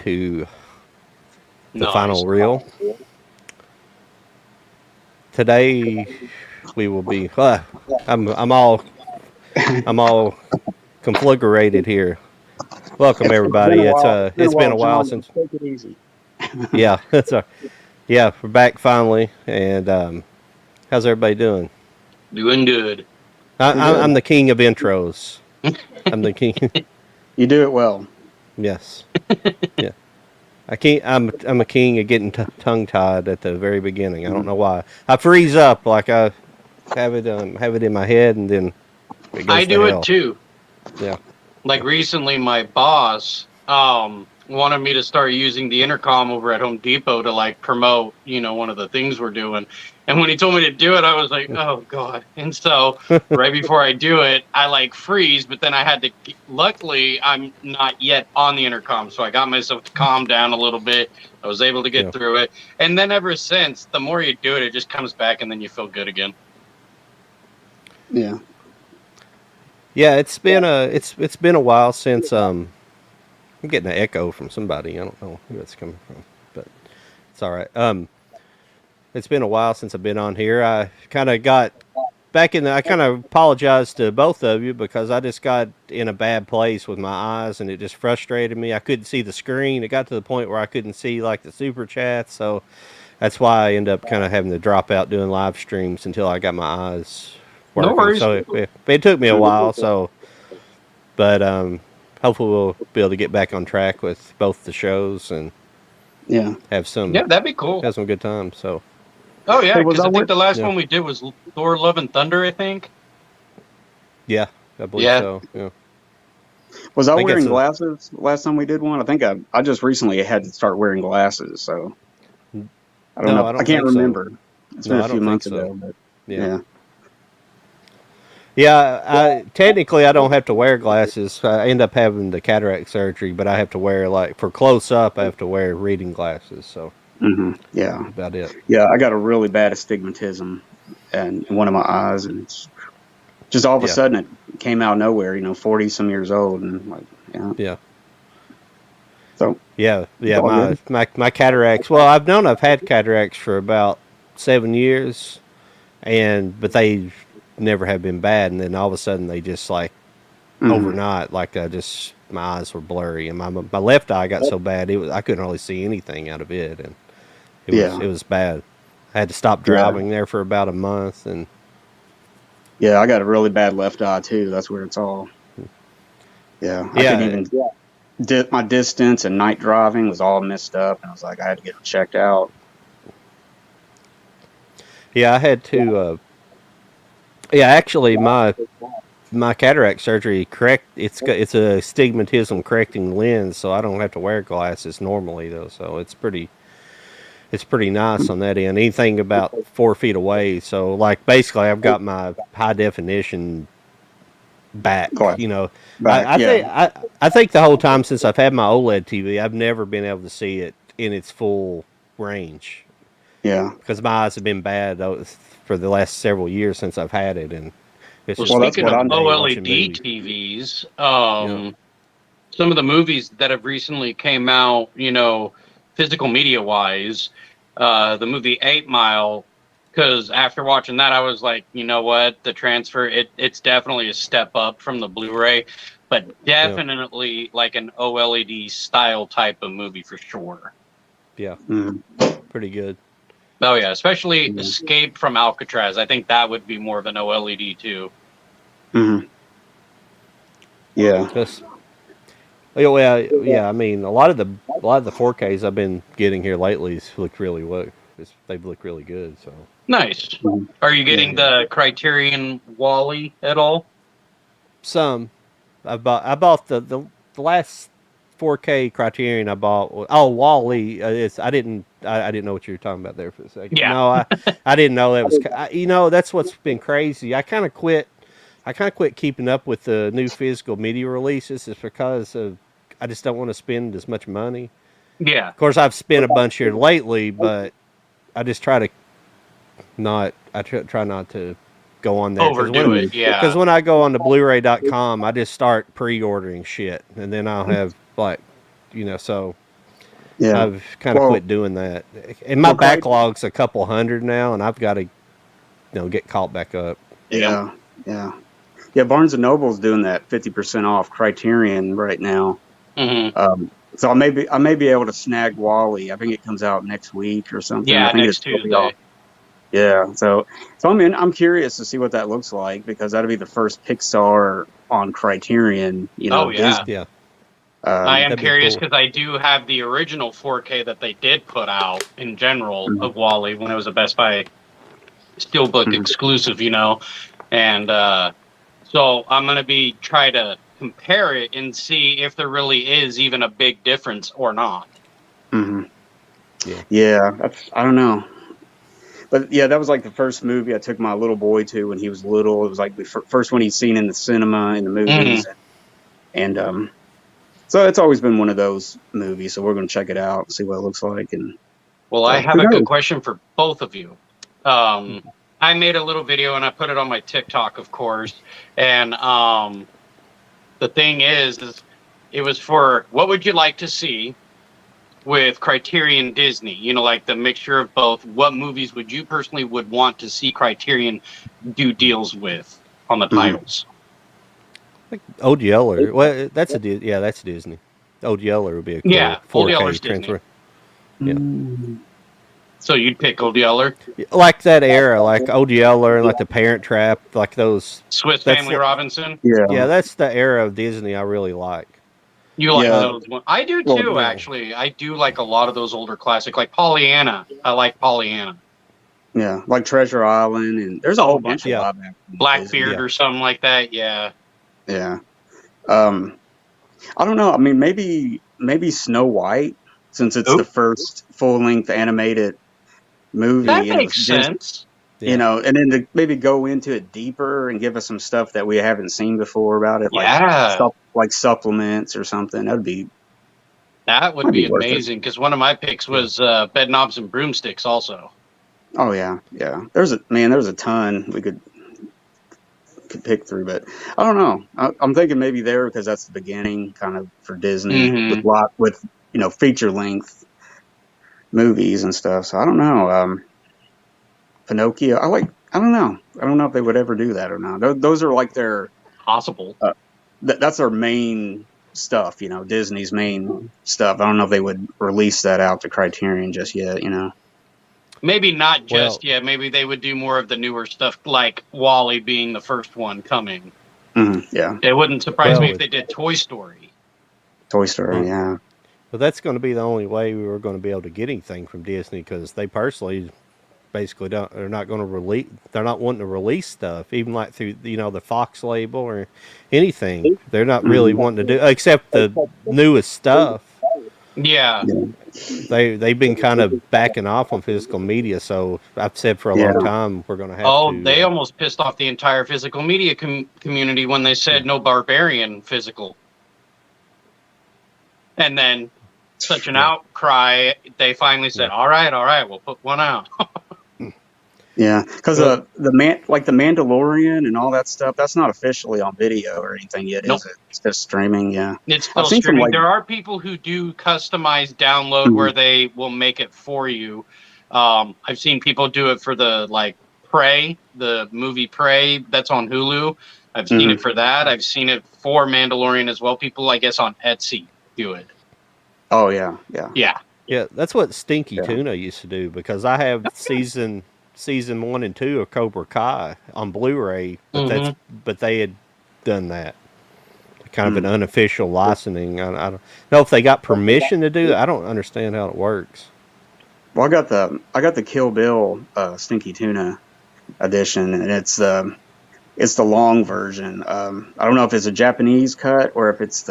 to the Nice. final reel. Today we will be. I'm all conflagrated here. Welcome It's been everybody. a while. It's been a It's been while, a while John. since. Take it easy. Yeah, we're back finally. And how's everybody doing? Doing good. We're good. I'm the king of intros. I'm the king. You do it well. Yes. Yeah. I can't. I'm a king of getting tongue tied at the very beginning. I don't know why. I freeze up like I have it in my head, and then it I goes to do it hell. too. Yeah. Like recently, my boss wanted me to start using the intercom over at Home Depot to like promote, one of the things we're doing. And when he told me to do it, I was like, oh God. And so right before I do it, I like freeze, but then I had to, luckily I'm not yet on the intercom. So I got myself to calm down a little bit. I was able to get through it. And then ever since, the more you do it, it just comes back and then you feel good again. Yeah. Yeah, it's been a while since I'm getting an echo from somebody. I don't know who it's coming from, but it's all right. It's been a while since I've been on here. I kind of got back in. I kind of apologized to both of you because I just got in a bad place with my eyes, and it just frustrated me. I couldn't see the screen. It got to the point where I couldn't see like the super chat, so that's why I ended up kind of having to drop out doing live streams until I got my eyes working. No worries. So it took me a while. So, but hopefully we'll be able to get back on track with both the shows and have some that'd be cool. Have some good time. So. Oh yeah, Hey, because I think the last one we did was Thor: Love and Thunder. I think. Yeah, I believe so. Yeah. Was I wearing glasses last time we did one? I think I just recently had to start wearing glasses, so I don't know. I can't remember. So. It's been a few months ago, but yeah. Yeah, technically I don't have to wear glasses. I end up having the cataract surgery, but I have to wear for close up. I have to wear reading glasses. So. Yeah. That's about it. Yeah, I got a really bad astigmatism in one of my eyes, and it's just all of a sudden it came out of nowhere. 40-some years old, and like yeah. So my cataracts. Well, I've had cataracts for about 7 years, but they never have been bad, and then all of a sudden they just like overnight, like my eyes were blurry, and my left eye got so bad I couldn't really see anything out of it, and it was bad. I had to stop driving there for about a month, and I got a really bad left eye too. That's where it's all. Yeah, I couldn't even. My distance and night driving was all messed up, and I was like, I had to get it checked out. Yeah, I had to. Actually, my cataract surgery it's a astigmatism correcting lens, so I don't have to wear glasses normally though. So it's pretty nice on that end. Anything about 4 feet away, so like basically I've got my high definition back. I think the whole time since I've had my OLED TV, I've never been able to see it in its full range. Yeah, because my eyes have been bad for the last several years since I've had it, and speaking of OLED TVs, some of the movies that have recently came out, physical media wise, the movie 8 Mile, because after watching that, I was like, you know what, the transfer, it's definitely a step up from the Blu-ray, but definitely like an OLED style type of movie for sure. Yeah, pretty good. Oh yeah, especially Escape from Alcatraz. I think that would be more of an OLED too. Yeah. I mean, a lot of the 4Ks I've been getting here lately look really they look really good. So nice. Are you getting the Criterion Wally at all? Some. I bought the last 4K Criterion I bought. Oh, Wally. I didn't know what you were talking about there for a second. Yeah. No, I didn't know that was. That's what's been crazy. I kind of quit keeping up with the new physical media releases. It's because I just don't want to spend as much money. Yeah. Of course, I've spent a bunch here lately, but I just try to not. Try not to go on there. Overdo it. Yeah. Because when I go on to Blu-ray.com, I just start pre-ordering shit, and then I'll have so. Yeah. I've kind of quit doing that, and my backlog's a couple hundred now, and I've got to get caught back up. Yeah, yeah, yeah. Barnes and Noble's doing that 50% off Criterion right now. So I may be able to snag Wally. I think it comes out next week or something. Yeah, I think next Tuesday. Yeah, so I'm curious to see what that looks like, because that'll be the first Pixar on Criterion. Oh yeah, Disney. Yeah. I am curious cool. because I do have the original 4K that they did put out in general of Wally when it was a Best Buy Steelbook exclusive, and so I'm gonna be try to compare it and see if there really is even a big difference or not. Yeah, I don't know. But yeah, that was like the first movie I took my little boy to when he was little. It was like the first one he'd seen in the cinema, in the movies. And so it's always been one of those movies. So we're going to check it out and see what it looks like. And well, I have a good question for both of you. I made a little video and I put it on my TikTok, of course. And the thing is it was for what would you like to see with Criterion Disney, like the mixture of both. What movies would you personally would want to see Criterion do deals with on the titles? Like Old Yeller. Well, that's Disney. Old Yeller would be a cool 4K Old Yeller's transfer. Disney. Yeah. So you'd pick Old Yeller? Like that era, like Old Yeller and like the Parent Trap, like those. Swiss Family Robinson? Yeah, that's the era of Disney I really like. You like those ones? I do too, actually. I do like a lot of those older classics, like Pollyanna. I like Pollyanna. Yeah, like Treasure Island, and there's a whole bunch of live action. Blackbeard or something like that. Yeah. Yeah. I don't know. I mean, maybe Snow White, since it's the first full-length animated movie. That makes sense. And then to maybe go into it deeper and give us some stuff that we haven't seen before about it, like supplements or something. That would be amazing, because one of my picks was Bed Knobs and Broomsticks also. Oh yeah. There's a ton we could pick through, but I don't know. I'm thinking maybe there, because that's the beginning kind of for Disney with feature length movies and stuff. So I don't know. Pinocchio. I don't know. I don't know if they would ever do that or not. Those are like their possible. That's their main stuff. Disney's main stuff. I don't know if they would release that out to Criterion just yet. Maybe not just yet. Maybe they would do more of the newer stuff, like Wall-E being the first one coming. Yeah. It wouldn't surprise me if they did Toy Story. Yeah. But that's going to be the only way we were going to be able to get anything from Disney, because they personally basically they're not going to release, they're not wanting to release stuff, even like through the Fox label or anything. They're not really wanting to do, except the newest stuff. Yeah. They've been kind of backing off on physical media, so I've said for a long time we're going to have to. Oh, they almost pissed off the entire physical media community when they said no Barbarian physical. And then such an outcry, they finally said, all right, we'll put one out. Yeah, because the Mandalorian and all that stuff, that's not officially on video or anything yet, is it? It's just streaming. Yeah, it's still streaming. There are people who do customized download where they will make it for you. I've seen people do it for the Prey, the movie Prey that's on Hulu. I've seen it for that. I've seen it for Mandalorian as well. People, I guess, on Etsy do it. Oh yeah. That's what Stinky Tuna used to do, because I have season 1 and 2 of Cobra Kai on Blu-ray, but they had done that, kind of an unofficial licensing. I don't know if they got permission to do that. I don't understand how it works. Well, I got the Kill Bill Stinky Tuna edition, and it's the long version. I don't know if it's a Japanese cut or if it's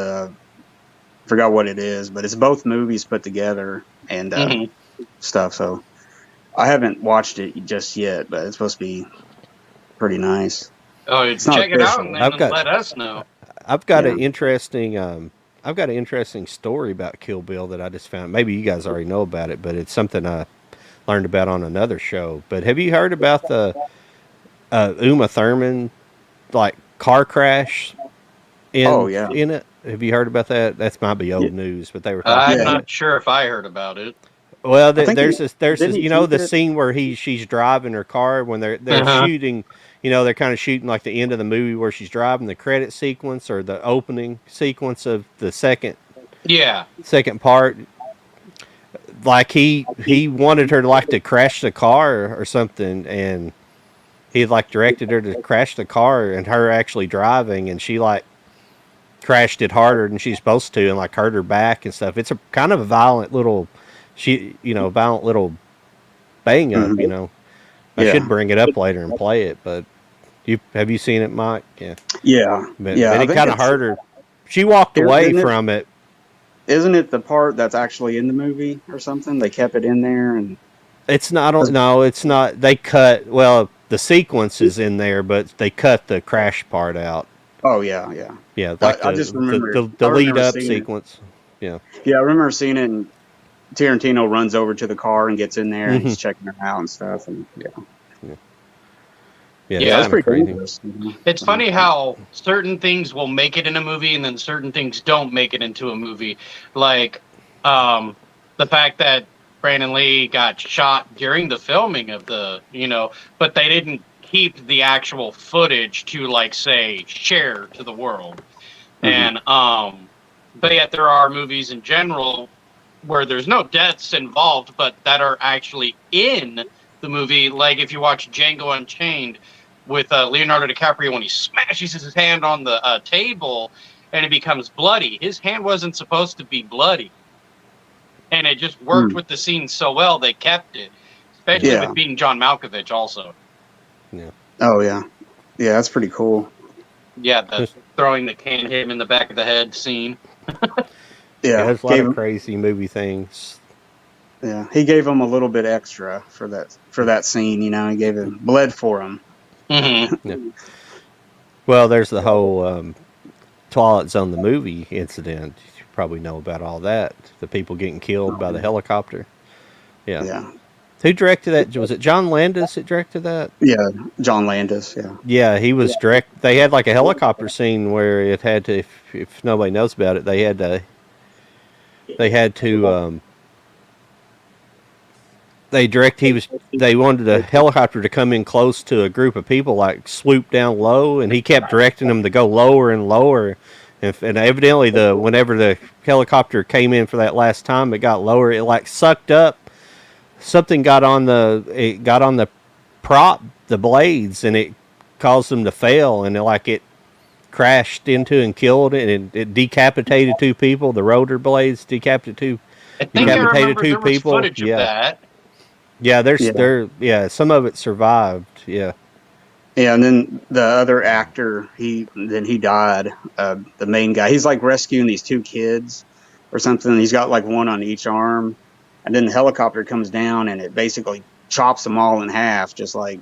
forgot what it is, but it's both movies put together and stuff. So I haven't watched it just yet, but it's supposed to be pretty nice. Oh, check it out and then let us know. I've got an interesting story about Kill Bill that I just found. Maybe you guys already know about it, but it's something I learned about on another show. But have you heard about the Uma Thurman car crash in it? Have you heard about that? That might be Yeah. old news, but they were talking I'm Yeah. about not it. sure if I heard about it. Well, I think there's this, didn't he you know, keep the it? scene where she's driving her car when they're Uh-huh. shooting. You know, they're kind of shooting like the end of the movie where she's driving, the credit sequence or the opening sequence of the Yeah. second part. Like he wanted her to like to crash the car or something, and he like directed her to crash the car, and her actually driving, and she like crashed it harder than she's supposed to, and like hurt her back and stuff. It's a kind of a violent little, violent little bang up. Hmm. You know, I should Yeah. bring it up later and play it, but have you seen it, Mike? Yeah, Yeah. but Yeah. I it think kind of it's hurt her. She walked here, away from it. isn't it the part that's actually in the movie or something? They kept it in there and It's not. I don't know. It's not. They cut. Well, the sequence is in there, but they cut the crash part out. oh yeah, yeah. Yeah, like I just remember the I lead remember up seeing it. sequence. Yeah. Yeah, I remember seeing it and Tarantino runs over to the car and gets in there and Hmm. he's checking her out and stuff and yeah. Yeah. Yeah, it's Yeah, that's Yeah. kind of pretty crazy. dangerous. It's funny how certain things will make it in a movie and then certain things don't make it into a movie. Like the fact that Brandon Lee got shot during the filming of but they didn't keep the actual footage to like say share to the world. Mhm. And but yet there are movies in general where there's no deaths involved, but that are actually in the movie. Like if you watch Django Unchained with Leonardo DiCaprio when he smashes his hand on the table and it becomes bloody. His hand wasn't supposed to be bloody, and it just worked Mm. with the scene so well they kept it. Especially Yeah. with being John Malkovich, also. Yeah. Oh yeah. Yeah, that's pretty cool. Yeah, the throwing the can hit him in the back of the head scene. Yeah, Yeah. there's a lot of crazy movie things. Yeah. He gave him a little bit extra for that scene, you know, he gave him bled for him. Mm-hmm. Yeah. Well, there's the whole Twilight Zone the movie incident. You probably know about all that. The people getting killed by the helicopter. Yeah. Yeah. Who directed that? Was it John Landis that directed that? Yeah. John Landis, yeah. Yeah, he was direct. They had like a helicopter scene where it had to. If nobody knows about it, they had to. They wanted a helicopter to come in close to a group of people, like swoop down low, and he kept directing them to go lower and lower. And evidently, whenever the helicopter came in for that last time, it got lower. It like sucked up. Something got on the prop, the blades, and it caused them to fail, and it crashed into and killed it, and it decapitated two people. The rotor blades decapitated I think I remember two there was people. footage of Yeah. that. Yeah, some of it survived. Yeah. Yeah, and then the other actor, he died. The main guy, he's like rescuing these two kids or something. He's got like one on each arm, and then the helicopter comes down and it basically chops them all in half, just like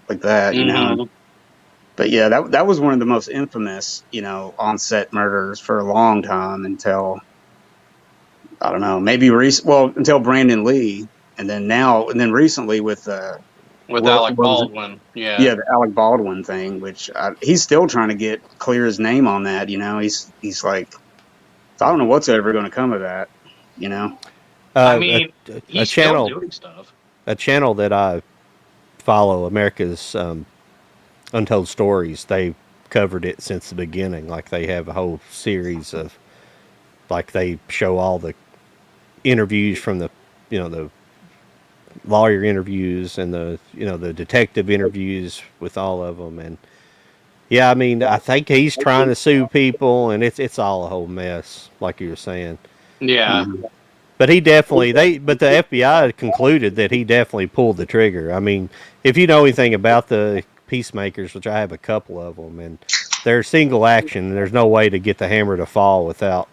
that, you know. Mhm. But yeah, that was one of the most infamous, you know, on-set murders for a long time until I don't know, maybe until Brandon Lee, and then recently with Alec Baldwin. Yeah. yeah, the Alec Baldwin thing, which he's still trying to get clear his name on that. You know, he's like, I don't know what's ever going to come of that. You know, I mean, a he's channel still doing stuff. a channel that I follow, America's Untold Stories. They covered it since the beginning. Like they have a whole series of, like they show all the interviews from the lawyer interviews and the detective interviews with all of them. And yeah, I mean, I think he's trying to sue people, and it's all a whole mess, like you were saying. Yeah. Mhm. But but the FBI concluded that he definitely pulled the trigger. I mean, if you know anything about the Peacemakers, which I have a couple of them, and they're single action, and there's no way to get the hammer to fall without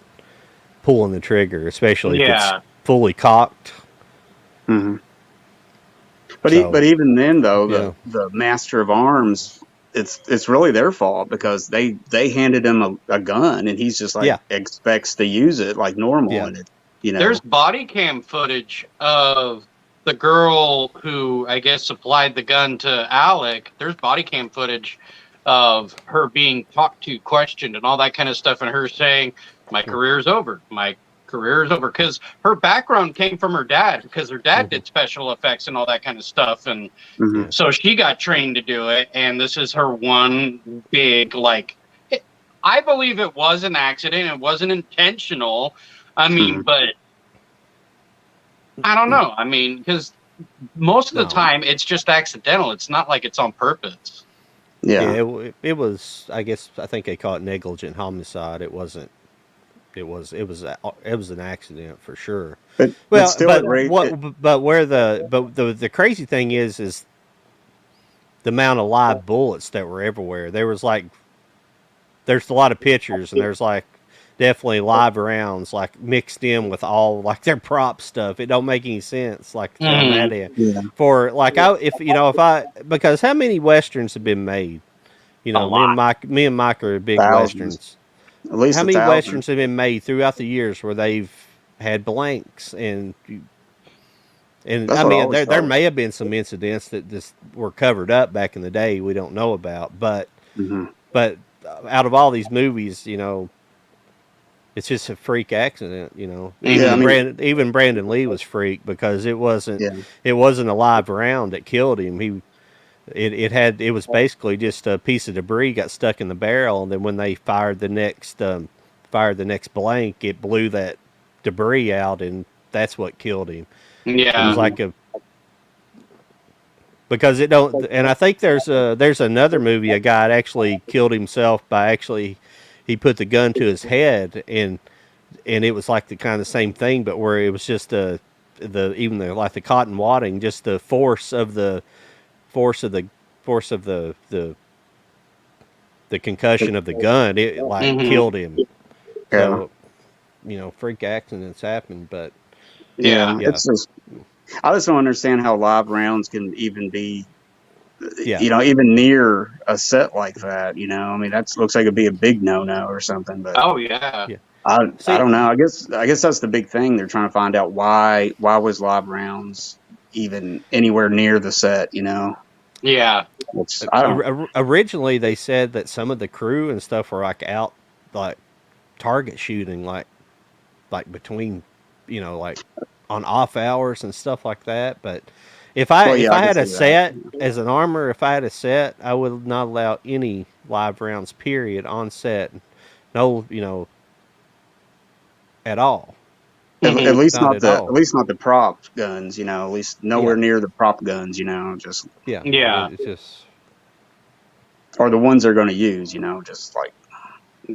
pulling the trigger, especially if it's fully cocked. Mm-hmm. But So, but even then, though, yeah. the Master of Arms, it's really their fault because they handed him a gun and he's just like expects to use it like normal, Yeah. and it, you know, There's body cam footage of the girl who I guess supplied the gun to Alec. There's body cam footage of her being talked to, questioned, and all that kind of stuff, and her saying, "My career's over. My career is over," because her background came from her dad, because her dad did special effects and all that kind of stuff, and so she got trained to do it. And this is her one big, like, I believe it was an accident. It wasn't intentional. I mean, but I don't know. I mean, because most of the time it's just accidental. It's not like it's on purpose. Yeah, it was. I guess I think they call it negligent homicide. It wasn't. It was an accident for sure. But the crazy thing is the amount of live bullets that were everywhere. There's a lot of pictures, and there's like definitely live rounds like mixed in with all like their prop stuff. It don't make any sense like throwing that in for like because how many westerns have been made? You know, me and Mike are big westerns. At least how many westerns have been made throughout the years where they've had blanks and I mean there may have been some incidents that just were covered up back in the day we don't know about, but out of all these movies, you know, it's just a freak accident, you know. Even Brandon Lee was freak because it wasn't a live round that killed him. It was basically just a piece of debris got stuck in the barrel, and then when they fired the next blank, it blew that debris out, and that's what killed him. Yeah, it was like because it don't. And I think there's another movie a guy actually killed himself by he put the gun to his head, and it was like the kind of same thing, but where it was just the cotton wadding, just the force of the concussion of the gun, it killed him. So, you know, freak accidents happen, but it's just, I just don't understand how live rounds can even be, you know, even near a set like that. You know, I mean, that looks like it'd be a big no-no or something. But I don't know. I guess that's the big thing. They're trying to find out why was live rounds even anywhere near the set. You know. Yeah. Originally, they said that some of the crew and stuff were like out, like target shooting, like between, you know, like on off hours and stuff like that. But if I had a set as an armor, if I had a set, I would not allow any live rounds. Period on set. No, you know, at all. At least not the prop guns, you know. At least nowhere near the prop guns, you know. Just it's just or the ones they're going to use, you know. Just like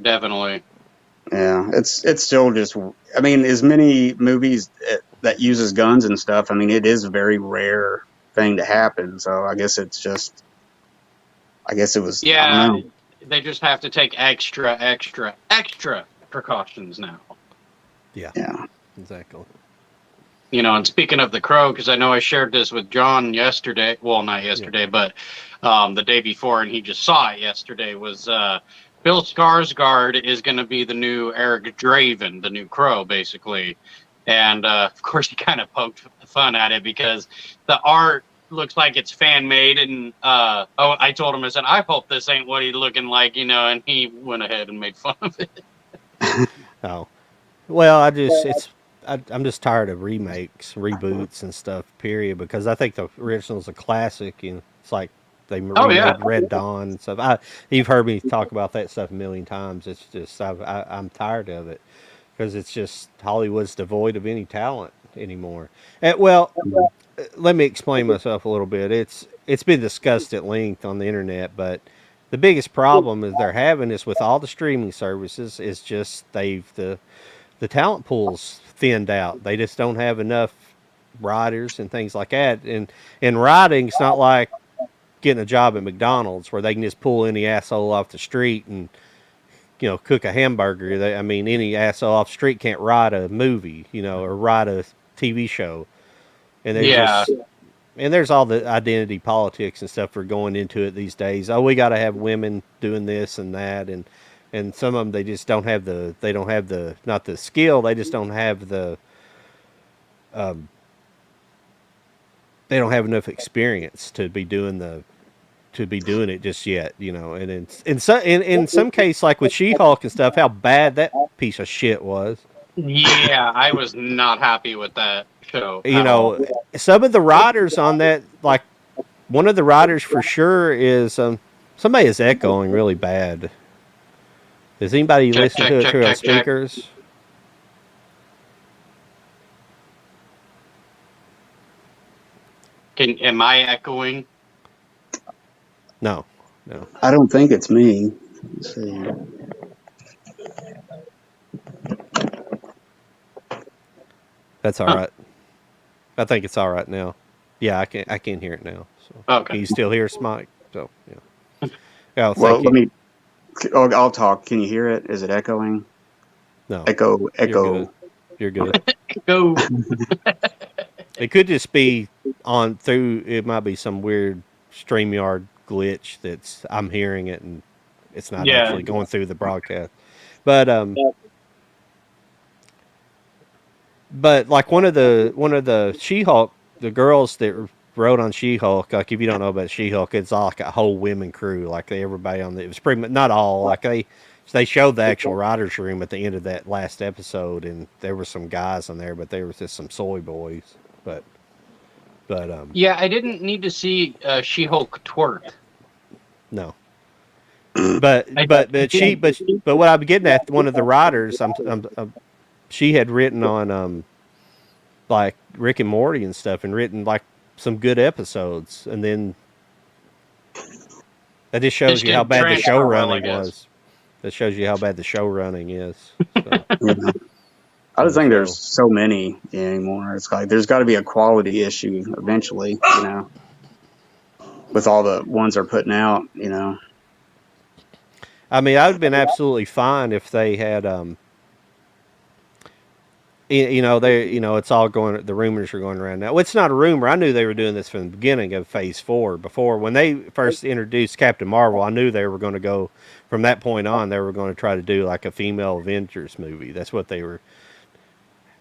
definitely. Yeah, it's still just. I mean, as many movies that uses guns and stuff. I mean, it is a very rare thing to happen. So I guess it's just. I guess it was. Yeah, I don't know. They just have to take extra precautions now. Yeah. Exactly. You know, and speaking of the Crow, because I know I shared this with John yesterday. Well, not yesterday, but the day before, and he just saw it yesterday. Was Bill Skarsgård is going to be the new Eric Draven, the new Crow, basically. And of course, he kind of poked fun at it because the art looks like it's fan made. And I told him, I said, I hope this ain't what he's looking like, you know. And he went ahead and made fun of it. Oh, well, I'm just tired of remakes, reboots, and stuff. Period. Because I think the original's a classic, and it's like they remade Red Dawn and stuff. You've heard me talk about that stuff a million times. It's just I'm tired of it because it's just Hollywood's devoid of any talent anymore. Well, let me explain myself a little bit. It's been discussed at length on the internet, but the biggest problem is they're having is with all the streaming services is just the talent pool's thinned out. They just don't have enough writers and things like that. And writing, it's not like getting a job at McDonald's where they can just pull any asshole off the street and, you know, cook a hamburger. Any asshole off the street can't write a movie, you know, or write a TV show. And and there's all the identity politics and stuff are going into it these days. Oh, we got to have women doing this and that, and some of them they just don't have not the skill, they just don't have they don't have enough experience to be doing the to be doing it just yet, you know. And in some case, like with She-Hulk and stuff, how bad that piece of shit was. Yeah, I was not happy with that show You at all. know, some of the writers on that, like one of the writers for sure is somebody is echoing really bad. Does anybody Check, listen to check, it check, through our check, check. speakers? Am I echoing? No. I don't think it's me. Let's see. That's all right. I think it's all right now. Yeah, I can hear it now. So Okay. can you still hear us, Mike? So yeah. Oh, Well, thank you. I'll talk. Can you hear it? Is it echoing? No. Echo. You're good. Go. It could just be on through. It might be some weird StreamYard glitch that's I'm hearing it and it's not Yeah. actually going through the broadcast. But like one of the She-Hulk, the girls that wrote on She-Hulk, like if you don't know about She-Hulk, it's all like a whole women crew. Like everybody on it was pretty much not all. Like they showed the actual writers' room at the end of that last episode, and there were some guys on there, but there was just some soy boys. But Yeah, I didn't need to see She-Hulk twerk. no. But what I'm getting at, one of the writers, she had written on like Rick and Morty and stuff, and written like some good episodes, and then that just shows Just you how didn't bad the show transfer well, I running guess. was. That shows you how bad the show running is. So, Yeah. I just think there's so many anymore. It's like there's got to be a quality issue eventually, you know, with all the ones they're putting out, you know. I mean, I would have been absolutely fine if they had, it's all going. The rumors are going around now. Well, it's not a rumor. I knew they were doing this from the beginning of Phase 4. Before, when they first introduced Captain Marvel, I knew they were going to go from that point on. They were going to try to do like a female Avengers movie. That's what they were.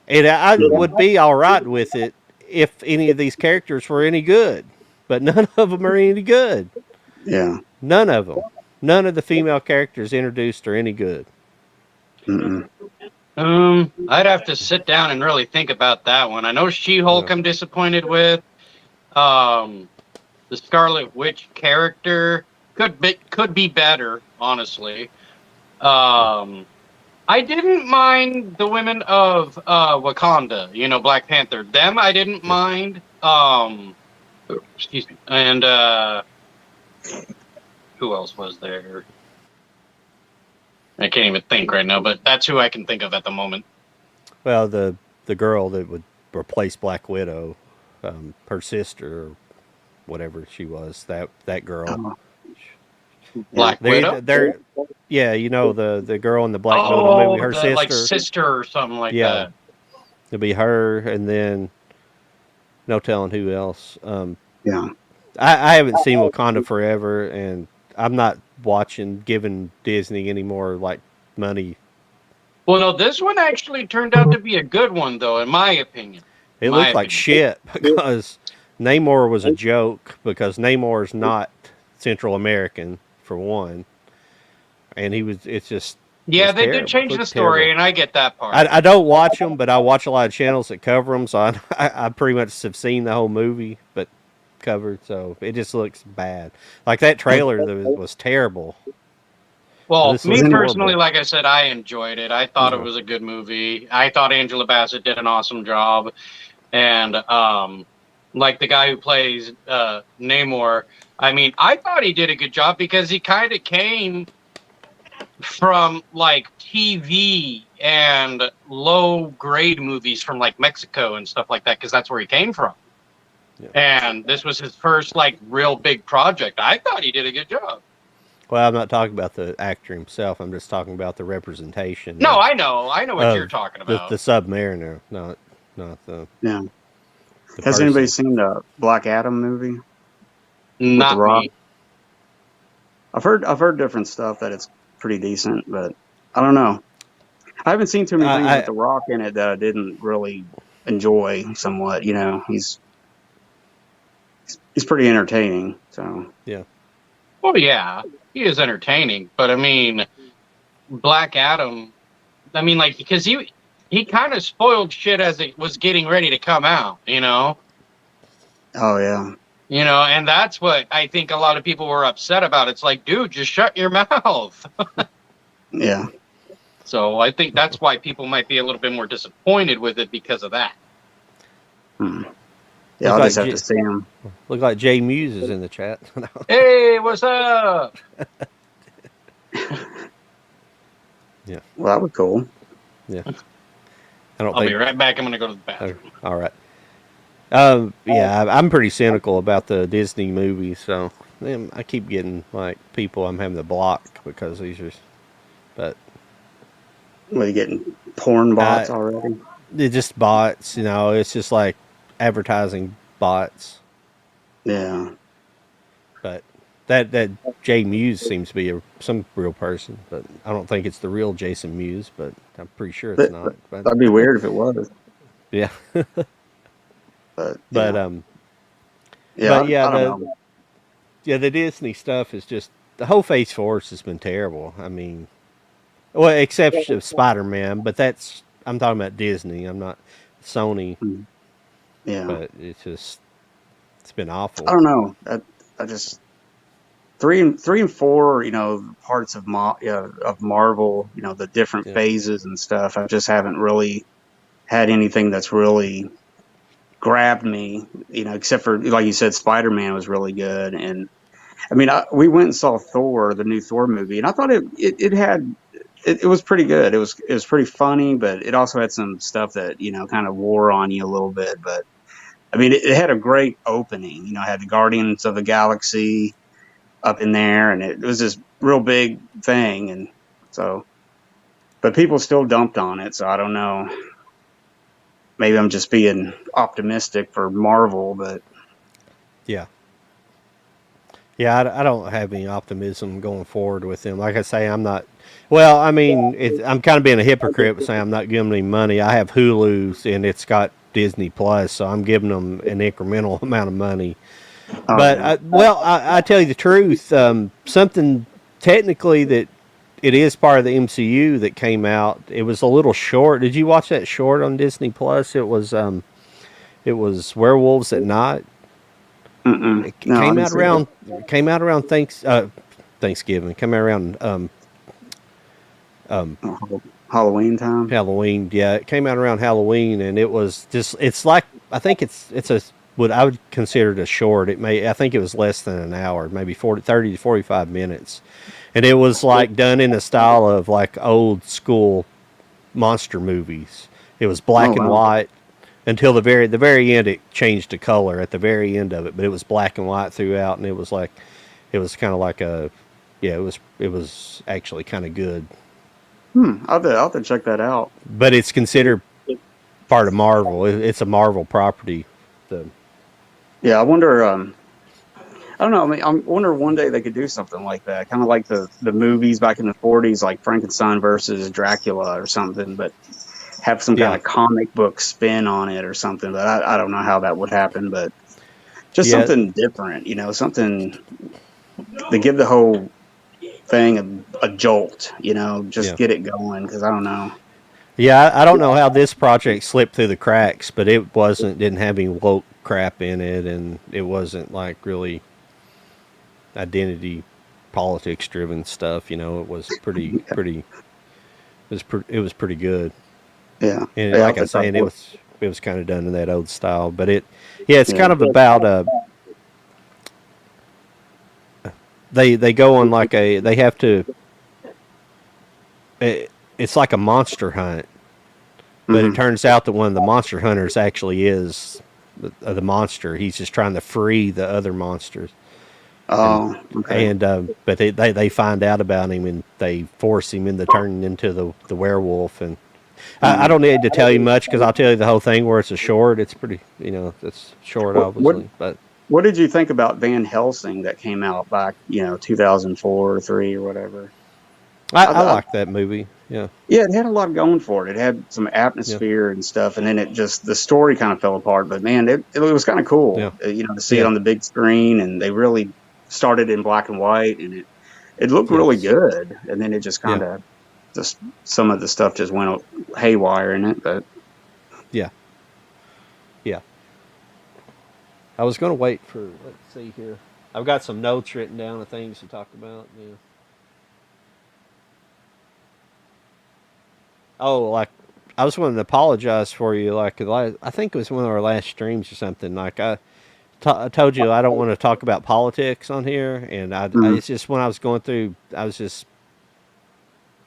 And I would be all right with it if any of these characters were any good, but none of them are any good. Yeah. None of them. None of the female characters introduced are any good. Mm-mm. I'd have to sit down and really think about that one. I know She-Hulk I'm disappointed with. The Scarlet Witch character could be better, honestly. I didn't mind the women of Wakanda, you know, Black Panther. Them I didn't mind. Excuse me. And who else was there? I can't even think right now, but that's who I can think of at the moment. Well, the girl that would replace Black Widow, her sister, or whatever she was, that girl. Black Widow? Yeah, you know the girl in the Black Widow movie, her sister. Like sister or something like that. It'll be her, and then no telling who else. Yeah. I haven't seen Wakanda Forever, and I'm not giving Disney any more like money. Well, no, this one actually turned out to be a good one, though, in my opinion. It looked like shit because Namor was a joke, because Namor is not Central American, for one, and it's just. Yeah, they did change the story, and I get that part. I don't watch them, but I watch a lot of channels that cover them, so I pretty much have seen the whole movie, but covered, so it just looks bad. Like that trailer was terrible. Well, me personally, like I said, I enjoyed it. I thought it was a good movie. I thought Angela Bassett did an awesome job, and like the guy who plays Namor, I mean, I thought he did a good job because he kind of came from like TV and low grade movies from like Mexico and stuff like that, because that's where he came from. Yeah. And this was his first like real big project. I thought he did a good job. Well, I'm not talking about the actor himself. I'm just talking about the representation. No, I know what you're talking about. The Submariner, not the. Yeah. Has anybody seen the Black Adam movie? Not me. I've heard different stuff that it's pretty decent, but I don't know. I haven't seen too many things with The Rock in it that I didn't really enjoy somewhat. You know, he's pretty entertaining. So yeah. Oh yeah, he is entertaining, but I mean, Black Adam. I mean, like because he kind of spoiled shit as it was getting ready to come out. Oh yeah. And that's what I think a lot of people were upset about. It's like, dude, just shut your mouth. Yeah. So I think that's why people might be a little bit more disappointed with it because of that. Hmm. Yeah, Look I'll like just have to see him. Look like Jay Muse is in the chat. Hey, what's up? Yeah. Well, that was cool. Yeah. I don't I'll think. be right back. I'm going to go to the bathroom. All right. Yeah, I'm pretty cynical about the Disney movies, so I keep getting like people I'm having to block because these are, but What, you getting porn bots already? they're just bots. It's just like advertising bots. Yeah. But that Jay Muse seems to be some real person, but I don't think it's the real Jason Muse. But I'm pretty sure it's not. But, That'd be weird if it was. yeah. But But yeah. but yeah, I don't know. the Disney stuff is just the whole Phase Force has been terrible. I mean, well, except Spider-Man, but I'm talking about Disney. I'm not Sony. Yeah. But it's been awful. I don't know. I just 3 and 4, parts of Marvel, the different phases and stuff. I just haven't really had anything that's really grabbed me, except for, like you said, Spider-Man was really good. And I mean, we went and saw Thor, the new Thor movie, and I thought it was pretty good. It was pretty funny, but it also had some stuff that, kind of wore on you a little bit. But I mean, it had a great opening, it had the Guardians of the Galaxy up in there, and it was this real big thing. And so, but people still dumped on it. So I don't know. Maybe I'm just being optimistic for Marvel, but yeah, I don't have any optimism going forward with them. Like I say, I'm not. Well, I mean, I'm kind of being a hypocrite by saying I'm not giving them any money. I have Hulu's and it's got Disney Plus, so I'm giving them an incremental amount of money. But I tell you the truth, something technically that it is part of the MCU that came out. It was a little short. Did you watch that short on Disney Plus? It was Werewolves at Night. It came out around Thanksgiving. Came out around Halloween time. Halloween, yeah. It came out around Halloween, and it was just. It's like I think it's a what I would consider it a short. I think it was less than an hour, maybe 30 to 45 minutes. And it was like done in the style of like old school monster movies. It was black and white until the very end. It changed to color at the very end of it, but it was black and white throughout, and it was kind of like it was actually kind of good. I'll have to check that out. But it's considered part of Marvel. It's a Marvel property. So. Yeah, I wonder. I don't know. I mean, I wonder one day they could do something like that, kind of like the movies back in the 40s, like Frankenstein versus Dracula or something, but have some kind of comic book spin on it or something. But I don't know how that would happen, but just something different, something to give the whole thing a jolt, get it going, because I don't know. Yeah, I don't know how this project slipped through the cracks, but it didn't have any woke crap in it, and it wasn't like really identity politics driven stuff. It was pretty it was pretty good. Yeah, and like I'm saying, it was kind of done in that old style, but it's kind of about they go on like they have to. It's like a monster hunt, but it turns out that one of the monster hunters actually is the monster. He's just trying to free the other monsters. Oh, okay. And but they find out about him, and they force him into turning into the werewolf. And I don't need to tell you much, because I'll tell you the whole thing where it's a short. It's pretty, it's short, obviously. But what did you think about Van Helsing that came out back, 2004 or 3 or whatever? I liked that movie. Yeah. Yeah, it had a lot going for it. It had some atmosphere and stuff, and then the story kind of fell apart. But man, it was kind of cool, to see it on the big screen, and they really started in black and white, and it looked really good, and then it just kind of just some of the stuff just went haywire in it. But yeah. I was going to wait for, let's see here. I've got some notes written down of things to talk about. Yeah. Oh, like, I was wanting to apologize for you. Like, I think it was one of our last streams or something. Like, I told you I don't want to talk about politics on here. And it's just when I was going through, I was just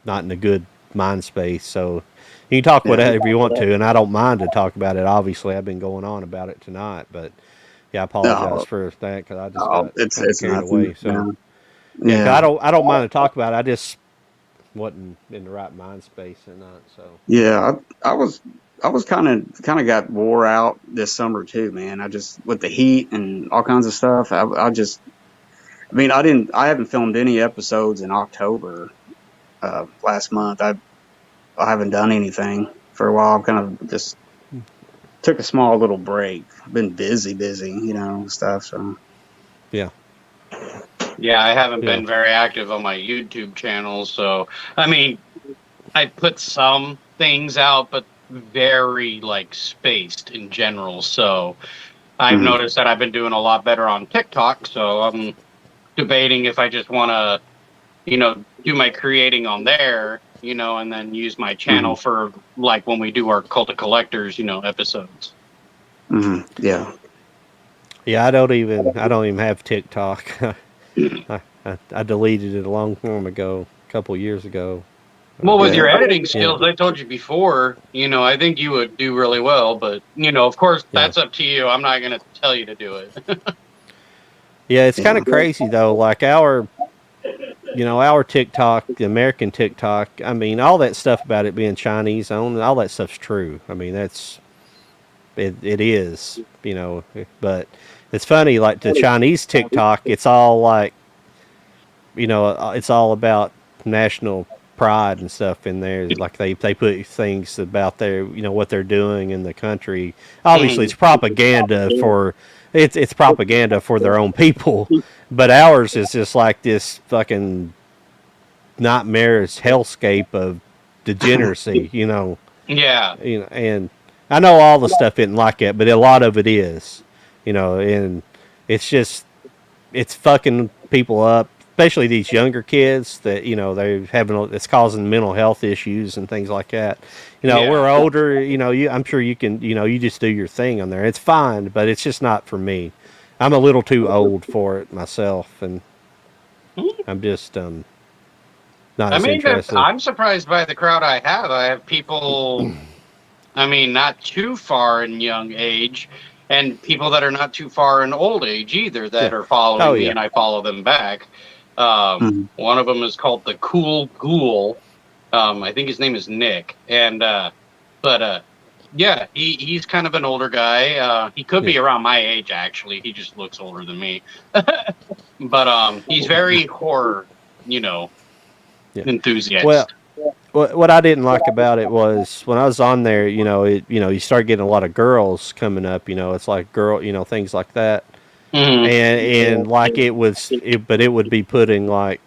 not in a good mind space. So you can talk whatever you want to, and I don't mind to talk about it. Obviously, I've been going on about it tonight, but yeah, I apologize for that because I just got kind of carried away. So yeah, I don't mind to talk about it. I just wasn't in the right mind space or not. So yeah, I was kind of got wore out this summer too, man. I just with the heat and all kinds of stuff. I mean, I haven't filmed any episodes in October. Last month, I haven't done anything for a while. I'm kind of just took a small little break. I've been busy, stuff. So yeah. Yeah, I haven't been very active on my YouTube channel, so I mean, I put some things out, but very like spaced in general. So I've noticed that I've been doing a lot better on TikTok. So I'm debating if I just want to, do my creating on there, and then use my channel for like when we do our Cult of Collectors, episodes. Yeah. Yeah, I don't even have TikTok. I deleted it a long time ago, a couple years ago. Well, with your editing skills, I told you before, I think you would do really well. But, of course, that's up to you. I'm not going to tell you to do it. Yeah, it's kind of crazy, though. Like our TikTok, the American TikTok, I mean, all that stuff about it being Chinese owned, all that stuff's true. I mean, it is, but it's funny, like the Chinese TikTok, it's all like, it's all about national pride and stuff in there. Like they put things about their, what they're doing in the country. Obviously, it's propaganda it's propaganda for their own people, but ours is just like this fucking nightmarish hellscape of degeneracy, Yeah. And I know all the stuff isn't like that, but a lot of it is, and it's just, it's fucking people up, especially these younger kids that, they're having, it's causing mental health issues and things like that. We're older, I'm sure you can, you just do your thing on there. It's fine, but it's just not for me. I'm a little too old for it myself, and I'm just, not as interested. I'm surprised by the crowd I have. I have people, I mean, not too far in young age, and people that are not too far in old age either that are following me, and I follow them back. One of them is called the Cool Ghoul. I think his name is Nick, and yeah, he's kind of an older guy. He could be around my age, actually. He just looks older than me. But he's very horror, enthusiast. Well, what I didn't like about it was when I was on there, you start getting a lot of girls coming up. It's like things like that, and like but it would be putting like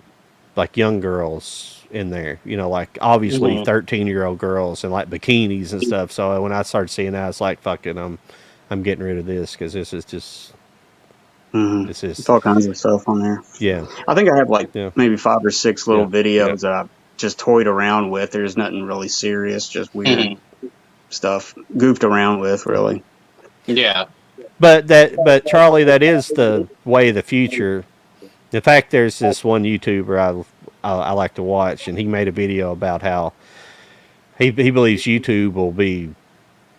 young girls in there, like obviously 13-year-old girls and like bikinis and stuff. So when I started seeing that, it's like fucking, I'm getting rid of this because this is just. This is it's all kinds of stuff on there. Yeah, I think I have like maybe 5 or 6 little videos that I've just toyed around with. There's nothing really serious, just weird stuff goofed around with, really. Yeah. But Charlie, that is the way of the future. In fact, there's this one YouTuber I like to watch, and he made a video about how he believes YouTube will be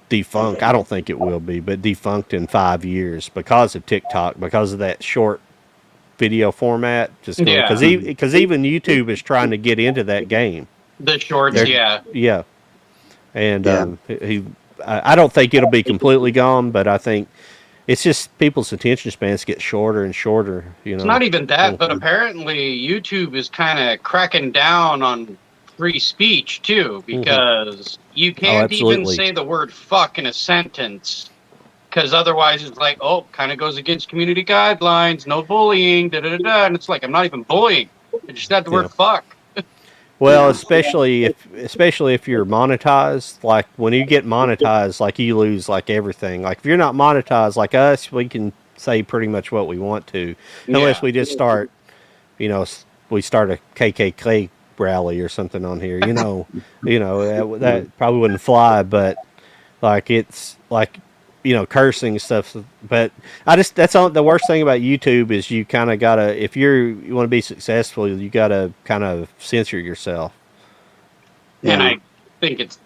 defunct. I don't think it will be, but defunct in 5 years because of TikTok, because of that short video format. Just because even YouTube is trying to get into that game. The shorts, yeah. And I don't think it'll be completely gone, but I think it's just people's attention spans get shorter and shorter. It's not even that, but apparently YouTube is kind of cracking down on free speech too, because you can't even say the word fuck in a sentence because otherwise it's like, oh, kind of goes against community guidelines, no bullying, da da da da, and it's like I'm not even bullying. I just got the word fuck. Well, Yeah. especially if you're monetized, like when you get monetized, like you lose like everything. Like if you're not monetized like us, we can say pretty much what we want to, unless Yeah. we just start, we start a KKK rally or something on here. That probably wouldn't fly, but like it's like cursing and stuff. But that's all. The worst thing about YouTube is you kind of gotta, if you want to be successful, you gotta kind of censor yourself. And Yeah. I think it's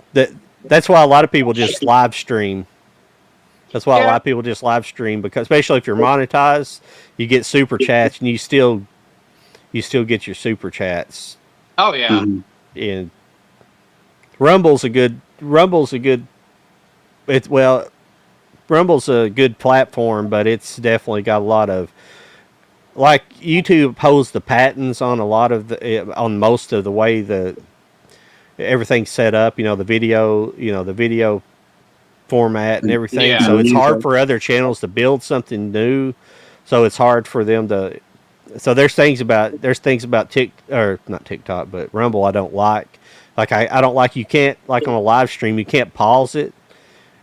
That's why a lot of people just live stream. That's why a lot Yeah. of people just live stream, because especially if you're monetized, you get super chats and you still get your super chats. oh yeah. Mhm. And Rumble's a good. It's well, Rumble's a good platform, but it's definitely got a lot of, like, YouTube holds the patents on a lot of on most of the way everything's set up. The video format and everything. Yeah. So it's hard Music. for other channels to build something new. So it's hard for them to. So there's things about or not TikTok, but Rumble I don't like. Like I don't like, you can't, like on a live stream, you can't pause it.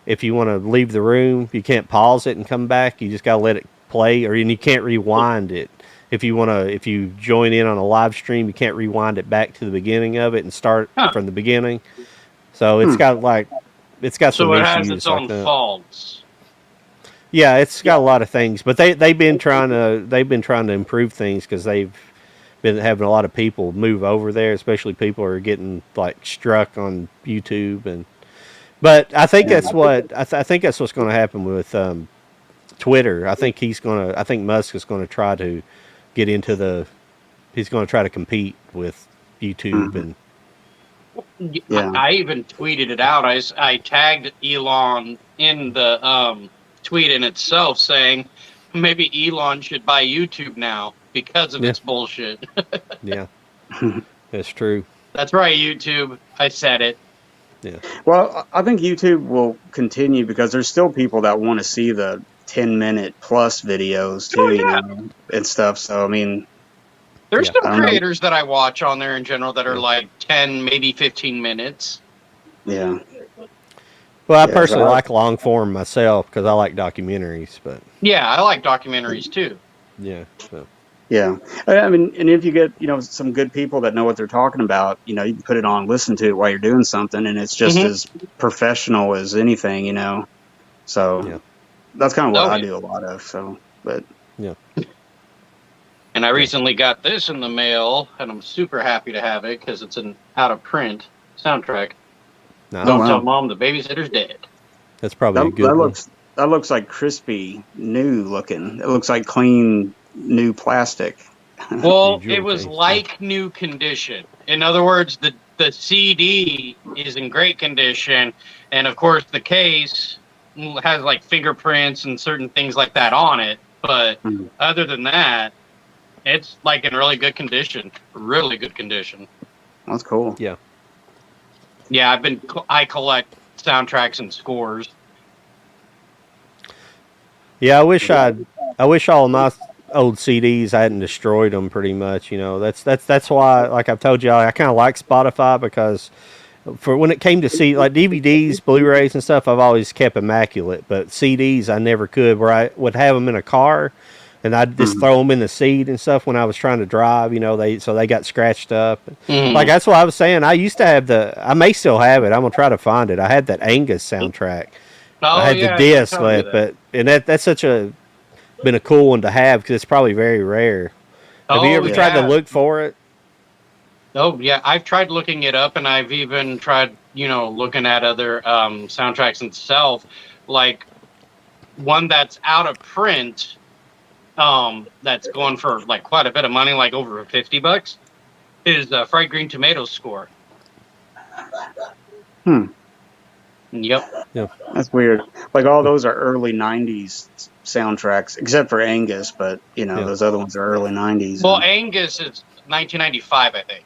If you want to leave the room, you can't pause it and come back. You just got to let it play, and you can't rewind it. If you join in on a live stream, you can't rewind it back to the beginning of it and start from the beginning. So it's got some So it issues has its like own that. faults. Yeah, it's got a lot of things, but they've been trying to improve things, because they've been having a lot of people move over there, especially people who are getting like struck on YouTube. But I think that's what I think that's what's going to happen with Twitter. I think Musk is going to try to get into he's going to try to compete with YouTube. Mhm. And Yeah. I even tweeted it out. I tagged Elon in the tweet in itself, saying maybe Elon should buy YouTube now because of its bullshit. yeah, that's true. That's right, YouTube. I said it. Yeah. Well, I think YouTube will continue because there's still people that want to see the 10-minute plus videos too, and stuff. So I mean, There's Yeah. some I don't know. creators that I watch on there in general that are like 10, maybe 15 minutes. Yeah. Well, I Yeah, personally so like long form myself because I like documentaries, but Yeah, I like documentaries too. yeah. So. Yeah. I mean, and if you get, some good people that know what they're talking about, you can put it on, listen to it while you're doing something, and it's just Mhm. as professional as anything, So Yeah. that's kind of what Oh, I yeah. do a lot of. So, but Yeah. And I recently got this in the mail, and I'm super happy to have it because it's an out of print soundtrack. No, Don't wow. tell mom the babysitter's dead. that's probably a that, good that one. looks like crispy, new looking. It looks like clean, new plastic. Well, Jewel it was case, like new condition. In other words, the CD is in great condition, and of course the case has like fingerprints and certain things like that on it. But Mhm. other than that, it's like in really good condition. Really good condition. That's cool. Yeah. Yeah, I collect soundtracks and scores. Yeah, I wish all of my old CDs I hadn't destroyed them. Pretty much, that's why. Like I've told you, I kind of like Spotify because for when it came to like DVDs, Blu-rays, and stuff, I've always kept immaculate. But CDs, I never could. Where I would have them in a car, and I'd just throw them in the seat and stuff when I was trying to drive. They got scratched up. Mhm. Like that's what I was saying. I used to have I may still have it. I'm gonna try to find it. I had that Angus soundtrack. I had the disc left, and that's been a cool one to have because it's probably very rare. Have you ever tried to look for it? Oh yeah, I've tried looking it up, and I've even tried, looking at other soundtracks itself, like one that's out of print, that's going for like quite a bit of money, like over $50, is Fried Green Tomatoes score. Yep. That's weird. Like all those are early '90s soundtracks, except for Angus. But those other ones are early '90s. Well, Angus is 1995, I think.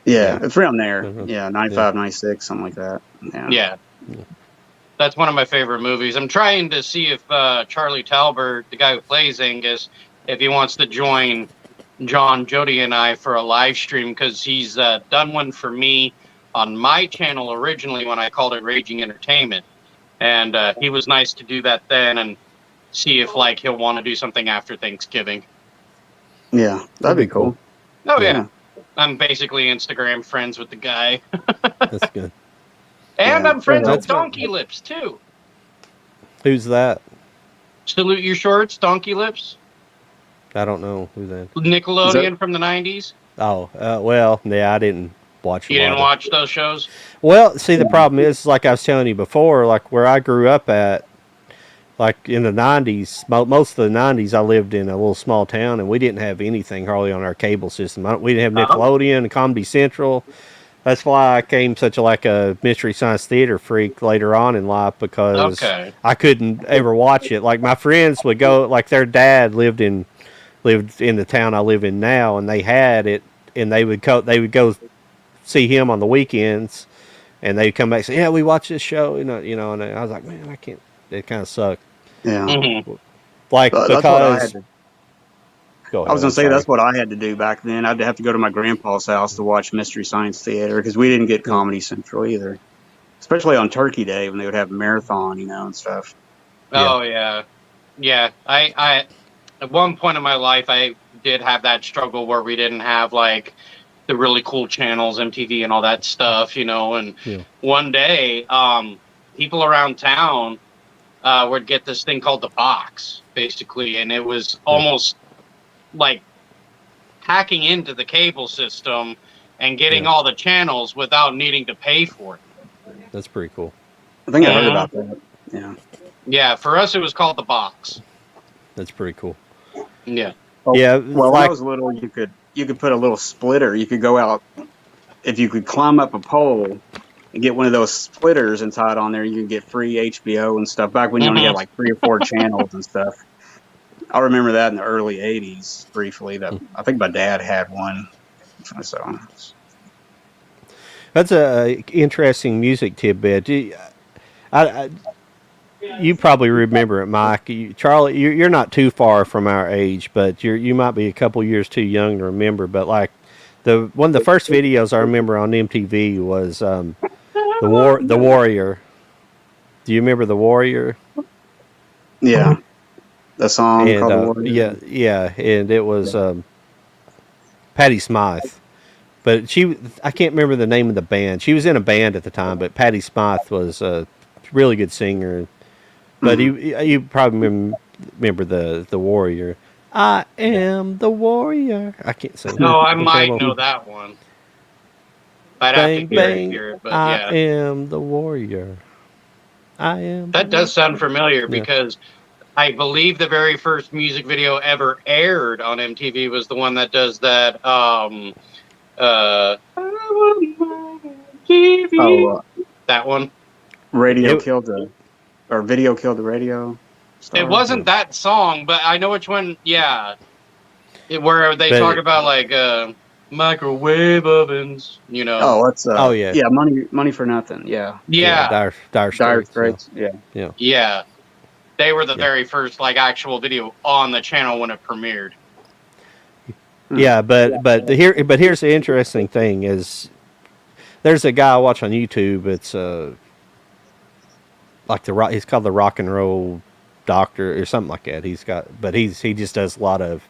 Yeah, it's around there. Mhm. Yeah, 95, 96, something like that. Yeah. Yeah. That's one of my favorite movies. I'm trying to see if Charlie Talbert, the guy who plays Angus, if he wants to join John, Jody, and I for a live stream, because he's done one for me on my channel originally when I called it Raging Entertainment. And he was nice to do that then, and see if like he'll want to do something after Thanksgiving. Yeah, that'd be cool. Oh yeah. I'm basically Instagram friends with the guy. That's good. And I'm friends with That's good. Donkey Lips too. Who's that? Salute Your Shorts, Donkey Lips. I don't know who that. Nickelodeon from the 90s. Oh, well, yeah, I didn't watch. You didn't watch those shows? Well, see, the problem is, like I was telling you before, like where I grew up at, like in the 90s, most of the 90s, I lived in a little small town, and we didn't have anything hardly on our cable system. We didn't have Nickelodeon and Comedy Central. That's why I came such a Mystery Science Theater freak later on in life, because I couldn't ever watch it. Like my friends would go, like their dad lived in the town I live in now, and they had it, and they would go see him on the weekends, and they'd come back and say, "Yeah, we watched this show," and I was like, "Man, I can't." It kind of sucked. Yeah. Mm-hmm. Like because I was gonna say that's what I had to do back then. I'd have to go to my grandpa's house to watch Mystery Science Theater, because we didn't get Comedy Central either, especially on Turkey Day when they would have a marathon, and stuff. Oh yeah. I at one point in my life I did have that struggle where we didn't have like the really cool channels, MTV and all that stuff, and one day people around town would get this thing called the box, basically, and it was almost like hacking into the cable system and getting all the channels without needing to pay for it. That's pretty cool. I think I heard about that. Yeah. Yeah, for us it was called the box. That's pretty cool. Yeah. Well, yeah. Well, when I was little, you could put a little splitter. You could go out, if you could climb up a pole and get one of those splitters and tie it on there, you could get free HBO and stuff. Back when you only had like 3 or 4 channels and stuff. I remember that in the early '80s briefly. That I think my dad had one. So that's a interesting music tidbit. You probably remember it, Mike. Charlie, you're not too far from our age, but you might be a couple years too young to remember. But like one of the first videos I remember on MTV was the Warrior. Do you remember the Warrior? Yeah. The song called The Warrior. Yeah, and it was Patti Smythe. But I can't remember the name of the band. She was in a band at the time, but Patti Smythe was a really good singer. But you probably remember the Warrior. I am the Warrior. I can't sing. No, I might know that one. I'd have to hear it, but I am the Warrior. I am. That does sound familiar because I believe the very first music video ever aired on MTV was the one that does that. That one. Video killed the radio. It wasn't that song, but I know which one. Yeah, where they talk about like microwave ovens. Oh, it's money for nothing. Yeah. Dire Straits. Yeah. They were the very first like actual video on the channel when it premiered. Yeah, but here's the interesting thing is there's a guy I watch on YouTube. It's he's called the Rock and Roll Doctor or something like that. He just does a lot of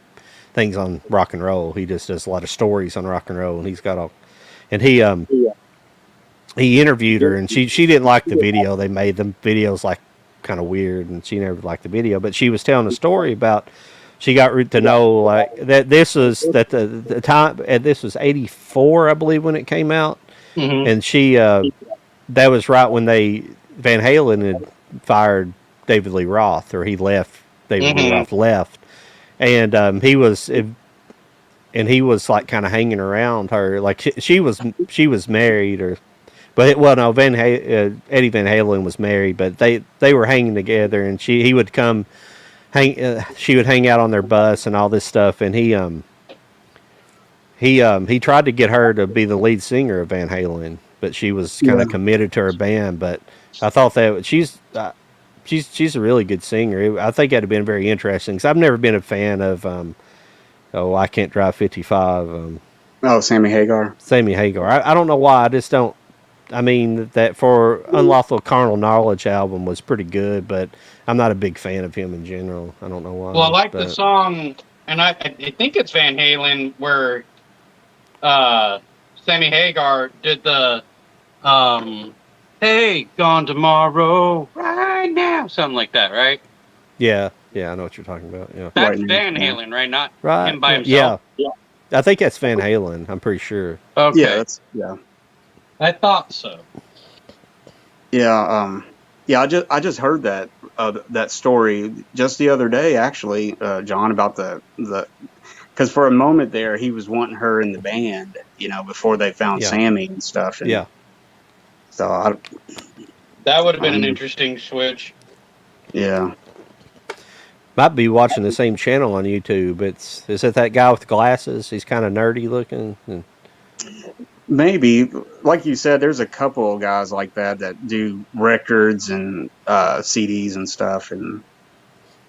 things on rock and roll. He just does a lot of stories on rock and roll, and he interviewed her, and she didn't like the video. They made the videos like kind of weird, and she never liked the video. But she was telling a story about she got to know like that this was the time, and this was '84, I believe, when it came out, and she that was right when Van Halen had fired David Lee Roth, or he left. David Lee Roth left, and he was like kind of hanging around her, like she was married, Eddie Van Halen was married, but they were hanging together, and he would come she would hang out on their bus and all this stuff, and he tried to get her to be the lead singer of Van Halen, but she was kind of committed to her band. But I thought that she's a really good singer. I think that'd have been very interesting because I've never been a fan of I Can't Drive 55. Sammy Hagar. Sammy Hagar. I don't know why. I just don't. I mean, that for Unlawful Carnal Knowledge album was pretty good, but I'm not a big fan of him in general. I don't know why. Well, I like the song, and I think it's Van Halen, where Sammy Hagar did the "Hey, gone tomorrow, right now," something like that, right? Yeah, I know what you're talking about. Yeah, that's Van Halen, right? Not him by himself. Yeah, I think that's Van Halen. I'm pretty sure. Okay. Yeah. I thought so. Yeah, I just heard that story just the other day, actually, John, about the because for a moment there he was wanting her in the band, before they found Sammy and stuff. And so that would have been an interesting switch. Yeah. Might be watching the same channel on YouTube. Is it that guy with the glasses? He's kind of nerdy looking. Maybe, like you said, there's a couple of guys like that do records and CDs and stuff and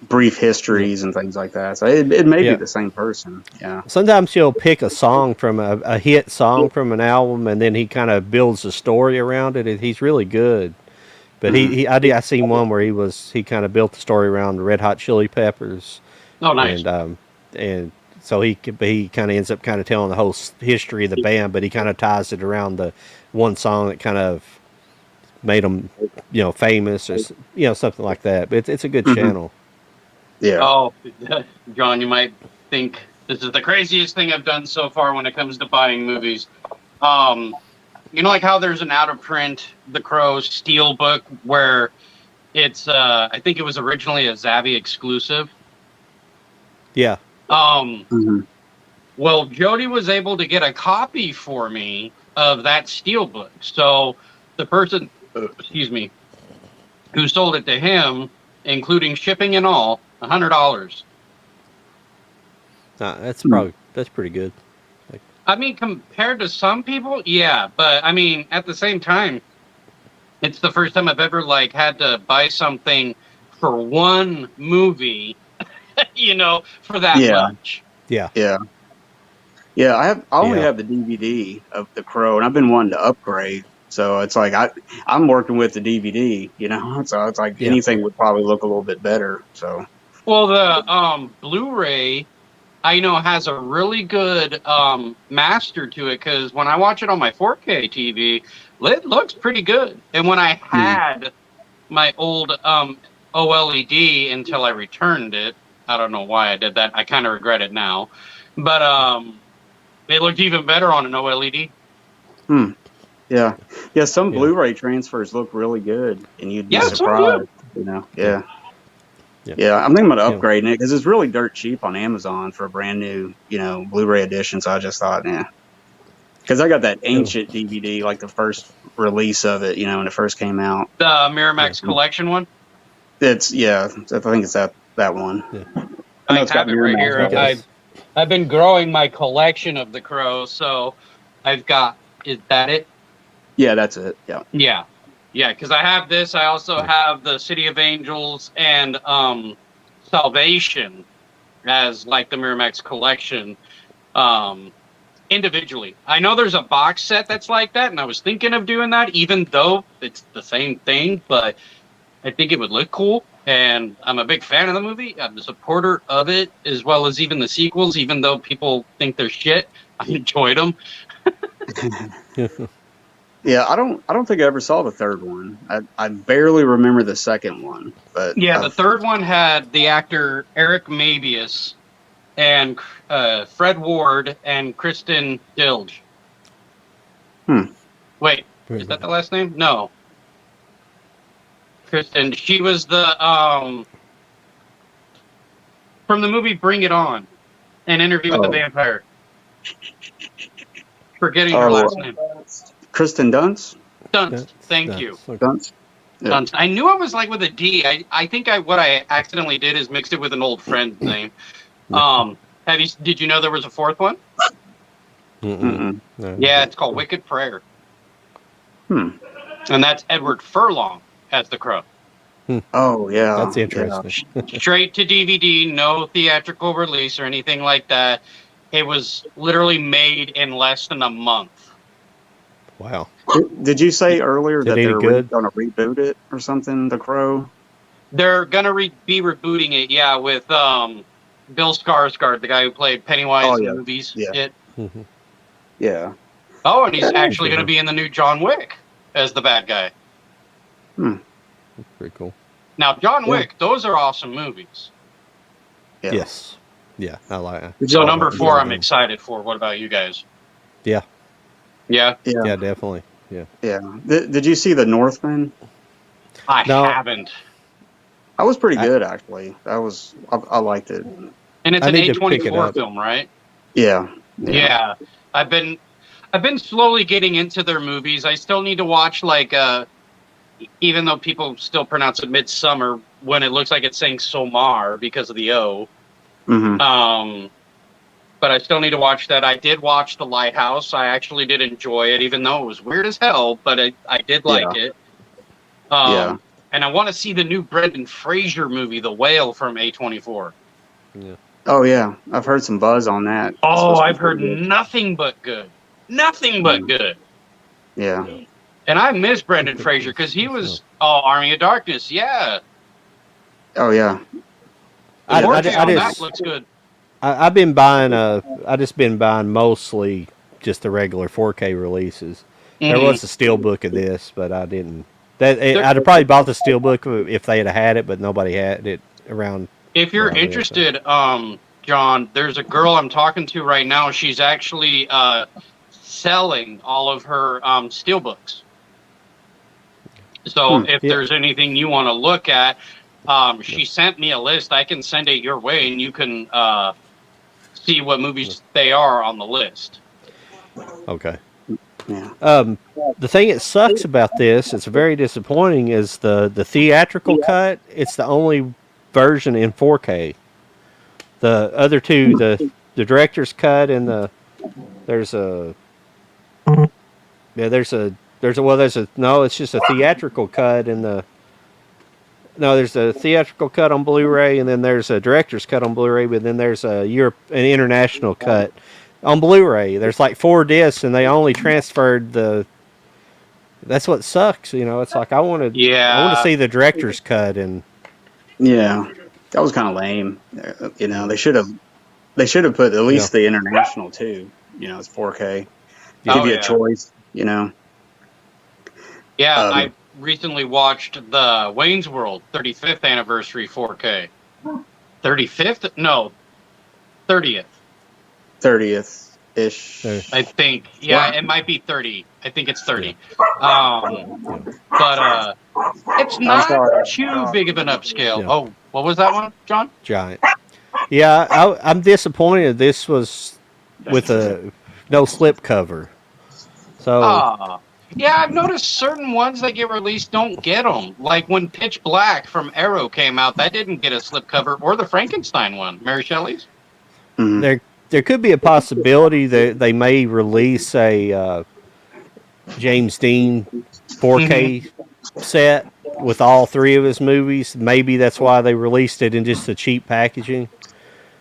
brief histories and things like that. So it may be the same person. Yeah. Sometimes he'll pick a song from a hit song from an album, and then he kind of builds a story around it. He's really good. But I seen one where he kind of built the story around the Red Hot Chili Peppers. Oh, nice. And so he kind of ends up kind of telling the whole history of the band, but he kind of ties it around the one song that kind of made them, famous or something like that. But it's a good channel. Yeah. Oh, John, you might think this is the craziest thing I've done so far when it comes to buying movies. Like how there's an out of print The Crow steel book where it's I think it was originally a Zavvi exclusive. Yeah. Well, Jody was able to get a copy for me of that steel book. So the person, who sold it to him, including shipping and all, $100. That's pretty good. I mean, compared to some people, yeah, but I mean, at the same time, it's the first time I've ever had to buy something for one movie, for that much. Yeah. I only have the DVD of The Crow, and I've been wanting to upgrade. So it's like I'm working with the DVD, So it's like anything would probably look a little bit better. So. Well, the Blu-ray, I know, has a really good master to it, because when I watch it on my 4K TV, it looks pretty good. And when I had my old OLED until I returned it, I don't know why I did that. I kind of regret it now. But it looked even better on an OLED. Yeah. Some Blu-ray transfers look really good, and you'd be surprised. Yeah. I'm thinking about upgrading it because it's really dirt cheap on Amazon for a brand new, Blu-ray edition. So I just thought, because I got that ancient DVD, like the first release of it, when it first came out. The Miramax collection one. I think it's that one. Yeah. I have it right here. I've been growing my collection of The Crow, so I've got. Is that it? Yeah, that's it. Yeah. Yeah, because I have this. I also have the City of Angels and Salvation as the Miramax collection individually. I know there's a box set that's like that, and I was thinking of doing that, even though it's the same thing, but I think it would look cool. And I'm a big fan of the movie. I'm a supporter of it, as well as even the sequels, even though people think they're shit. I enjoyed them. Yeah, I don't think I ever saw the third one. I barely remember the second one. But the third one had the actor Eric Mabius and Fred Ward and Kristen Dilge. Wait, is that the last name? No. Kristen, she was the from the movie Bring It On, An Interview with the Vampire. Forgetting her last name. Kristen Dunst? Dunst. Thank you. Dunst. Yeah. Dunst. I knew it was with a D. I think what I accidentally did is mixed it with an old friend's name. Did you know there was a fourth one? Mm-mm. Yeah, it's called Wicked Prayer. And that's Edward Furlong as the Crow. Oh yeah, That's interesting. Straight to DVD, no theatrical release or anything like that. It was literally made in less than a month. Wow. Did you say earlier that any they're good? going to reboot it or something? The Crow. They're gonna be rebooting it, yeah, with Bill Skarsgård, the guy who played Pennywise in the movies. Yeah. Mm-hmm. Yeah. Oh, and he's actually going to be in the new John Wick as the bad guy. Pretty cool. Now, John Wick, those are awesome movies. Yeah. Yes. Yeah, I like it. So number 4, I'm excited for. What about you guys? Yeah. Yeah? Yeah, definitely. Yeah. Yeah. Did you see The Northman? I haven't. That was pretty good, actually. I liked it. And it's I an need to pick it A24 up. film, right? Yeah. Yeah. I've been slowly getting into their movies. I still need to watch, like, even though people still pronounce it Midsummer, when it looks like it's saying Somar because of the O. Mm-hmm. But I still need to watch that. I did watch The Lighthouse. I actually did enjoy it, even though it was weird as hell, but I did like it. Yeah. And I want to see the new Brendan Fraser movie, The Whale, from A24. Yeah. Oh, yeah. I've heard some buzz on that. Oh, I've heard nothing but good. Nothing but good. Yeah. And I miss Brendan Fraser because he was Army of Darkness. Yeah. Oh, yeah. That looks good. I've been buying I just been buying mostly just the regular 4K releases. There was a steelbook of this, but I didn't. I'd have probably bought the steelbook if they had it, but nobody had it around. If you're interested, John, there's a girl I'm talking to right now. She's actually selling all of her steelbooks. So if there's anything you want to look at, she sent me a list. I can send it your way, and you can see what movies they are on the list. Okay. Yeah. The thing that sucks about this, it's very disappointing, is the theatrical cut. It's the only version in 4K. The other two, the director's cut and it's just a theatrical cut and there's a theatrical cut on Blu-ray and then there's a director's cut on Blu-ray, but then there's an international cut on Blu-ray. There's like 4 discs and they only transferred that's what sucks, It's like I want to see the director's cut and that was kind of lame. They should have put at least the international too. It's 4K. Give you a choice. Yeah, I recently watched the Wayne's World 35th anniversary 4K. 35th? No, 30th. 30th-ish. I think. Yeah, it might be 30. I think it's 30. But it's not too big of an upscale. Yeah. Oh, what was that one, John? Giant. Yeah, I'm disappointed. This was with no slip cover. So. Yeah, I've noticed certain ones that get released don't get them. Like when Pitch Black from Arrow came out, that didn't get a slipcover, or the Frankenstein one, Mary Shelley's. Mm-hmm. There could be a possibility that they may release a James Dean 4K set with all 3 of his movies. Maybe that's why they released it in just a cheap packaging.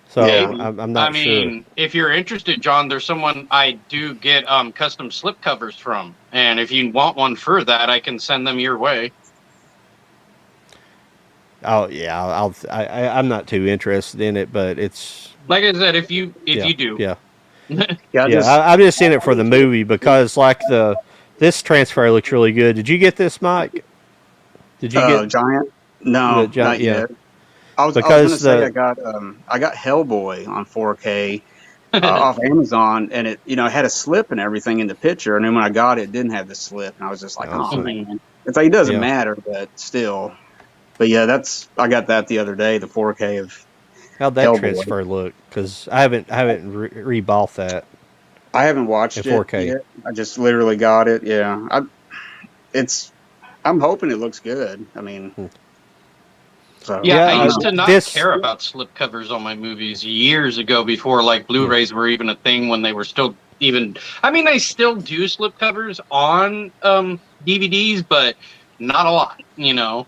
So I'm not sure. I mean, if you're interested, John, there's someone I do get custom slipcovers from, and if you want one for that, I can send them your way. Oh yeah, I'm not too interested in it, but it's like I said, if you do, I'm just in it for the movie because this transfer looks really good. Did you get this, Mike? Did you get Giant? No, not yet. I was going to say I got Hellboy on 4K off Amazon, and it had a slip and everything in the picture. And then when I got it, it didn't have the slip, and I was just like, oh man, it's like it doesn't matter, but still. But yeah, I got that the other day, the 4K of. How'd that Hellboy. Transfer look? Because I haven't rebought that. I haven't watched it 4K yet. I just literally got it. Yeah, I'm hoping it looks good. I mean. So, I used to not care about slipcovers on my movies years ago before like Blu-rays were even a thing when they were still even. I mean, they still do slipcovers on DVDs, but not a lot, you know.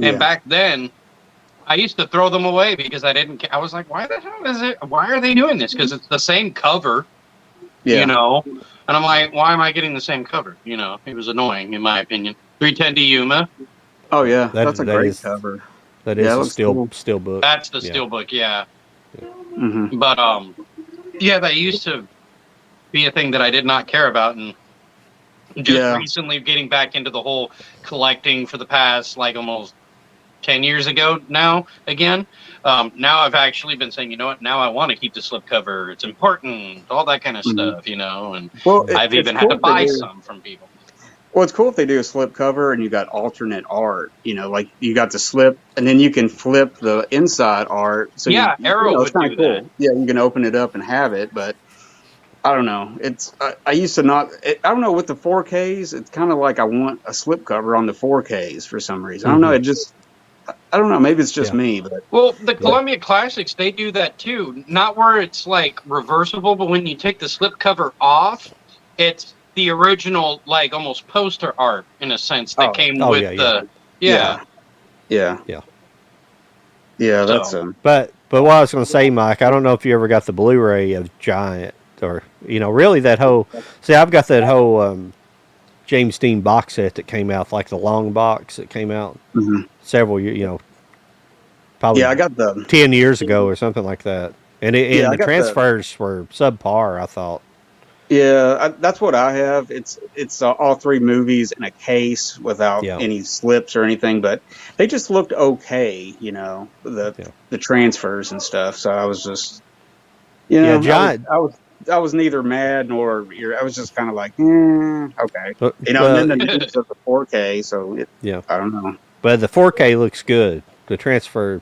And back then, I used to throw them away because I didn't. I was like, why the hell is it? Why are they doing this? Because it's the same cover, you know. And I'm like, why am I getting the same cover? You know, it was annoying in my opinion. 310 to Yuma. Oh yeah, that's a great cover. That is a steel book. That's the steel book, yeah. Mm-hmm. But yeah, that used to be a thing that I did not care about, and just recently getting back into the whole collecting for the past like almost 10 years ago now again. Now I've actually been saying, you know what, now I want to keep the slipcover. It's important, all that kind of stuff, you know, and I've even had to buy some from people. Well, it's cool if they do a slip cover and you got alternate art, you know, like you got the slip and then you can flip the inside art. So Arrow would do that. Yeah, you can open it up and have it, but I don't know. I used to not. I don't know with the 4Ks. It's kind of like I want a slip cover on the 4Ks for some reason. I don't know. It just. I don't know. Maybe it's just me, but the Columbia Classics, they do that too. Not where it's like reversible, but when you take the slip cover off, it's the original, like almost poster art in a sense that came with the. Yeah. That's But what I was going to say, Mike, I don't know if you ever got the Blu-ray of Giant, or really that whole. See, I've got that whole James Dean box set that came out, like the long box that came out several years, probably. I got the 10 years ago or something like that, and the transfers were subpar, I thought. Yeah, that's what I have. It's all three movies in a case without any slips or anything, but they just looked okay, the transfers and stuff. So I was just, Giant. I was neither mad nor I was just kind of like, okay, and then the news of the 4K. So I don't know, but the 4K looks good. The transfer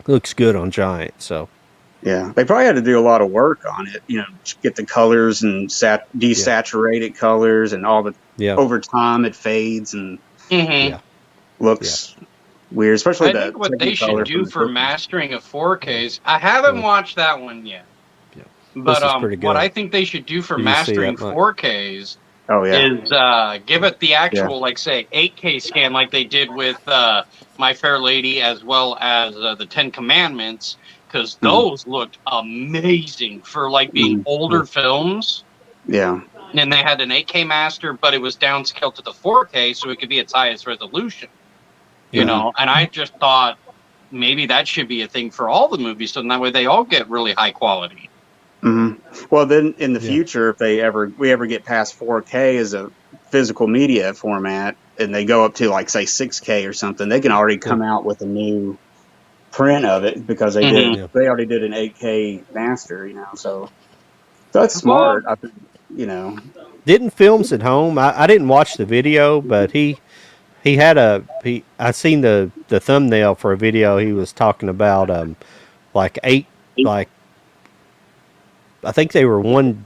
looks good on Giant, so. Yeah, they probably had to do a lot of work on it, get the colors and desaturated colors and all the over time it fades and looks weird. Especially I think what they should do for mastering of 4Ks. I haven't watched that one yet, but what I think they should do for mastering 4Ks is give it the actual, like say 8K scan, like they did with My Fair Lady as well as the 10 Commandments. Because those looked amazing for like being older films. Yeah. And they had an 8K master, but it was downscaled to the 4K, so it could be its highest resolution. You know, and I just thought maybe that should be a thing for all the movies, so that way they all get really high quality. Well, then in the future, if we ever get past 4K as a physical media format, and they go up to like say 6K or something, they can already come out with a new print of it because they already did an 8K master, so that's smart. I think, Didn't Films at Home? I didn't watch the video, but he had I seen the thumbnail for a video. He was talking about I think they were 1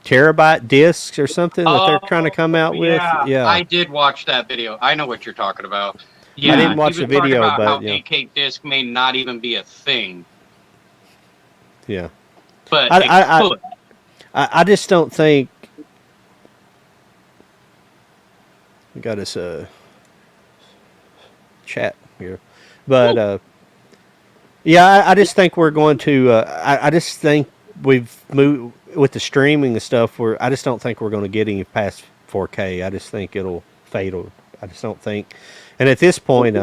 terabyte discs or something that they're trying to come out with. Yeah, I did watch that video. I know what you're talking about. Yeah, I didn't watch the video, about but how 8K disc may not even be a thing. Yeah, but I just don't think we got us a chat here, but I just think we're going to. I just think we've moved with the streaming and stuff. I just don't think we're going to get any past 4K. I just think it'll fade. I just don't think. And at this point,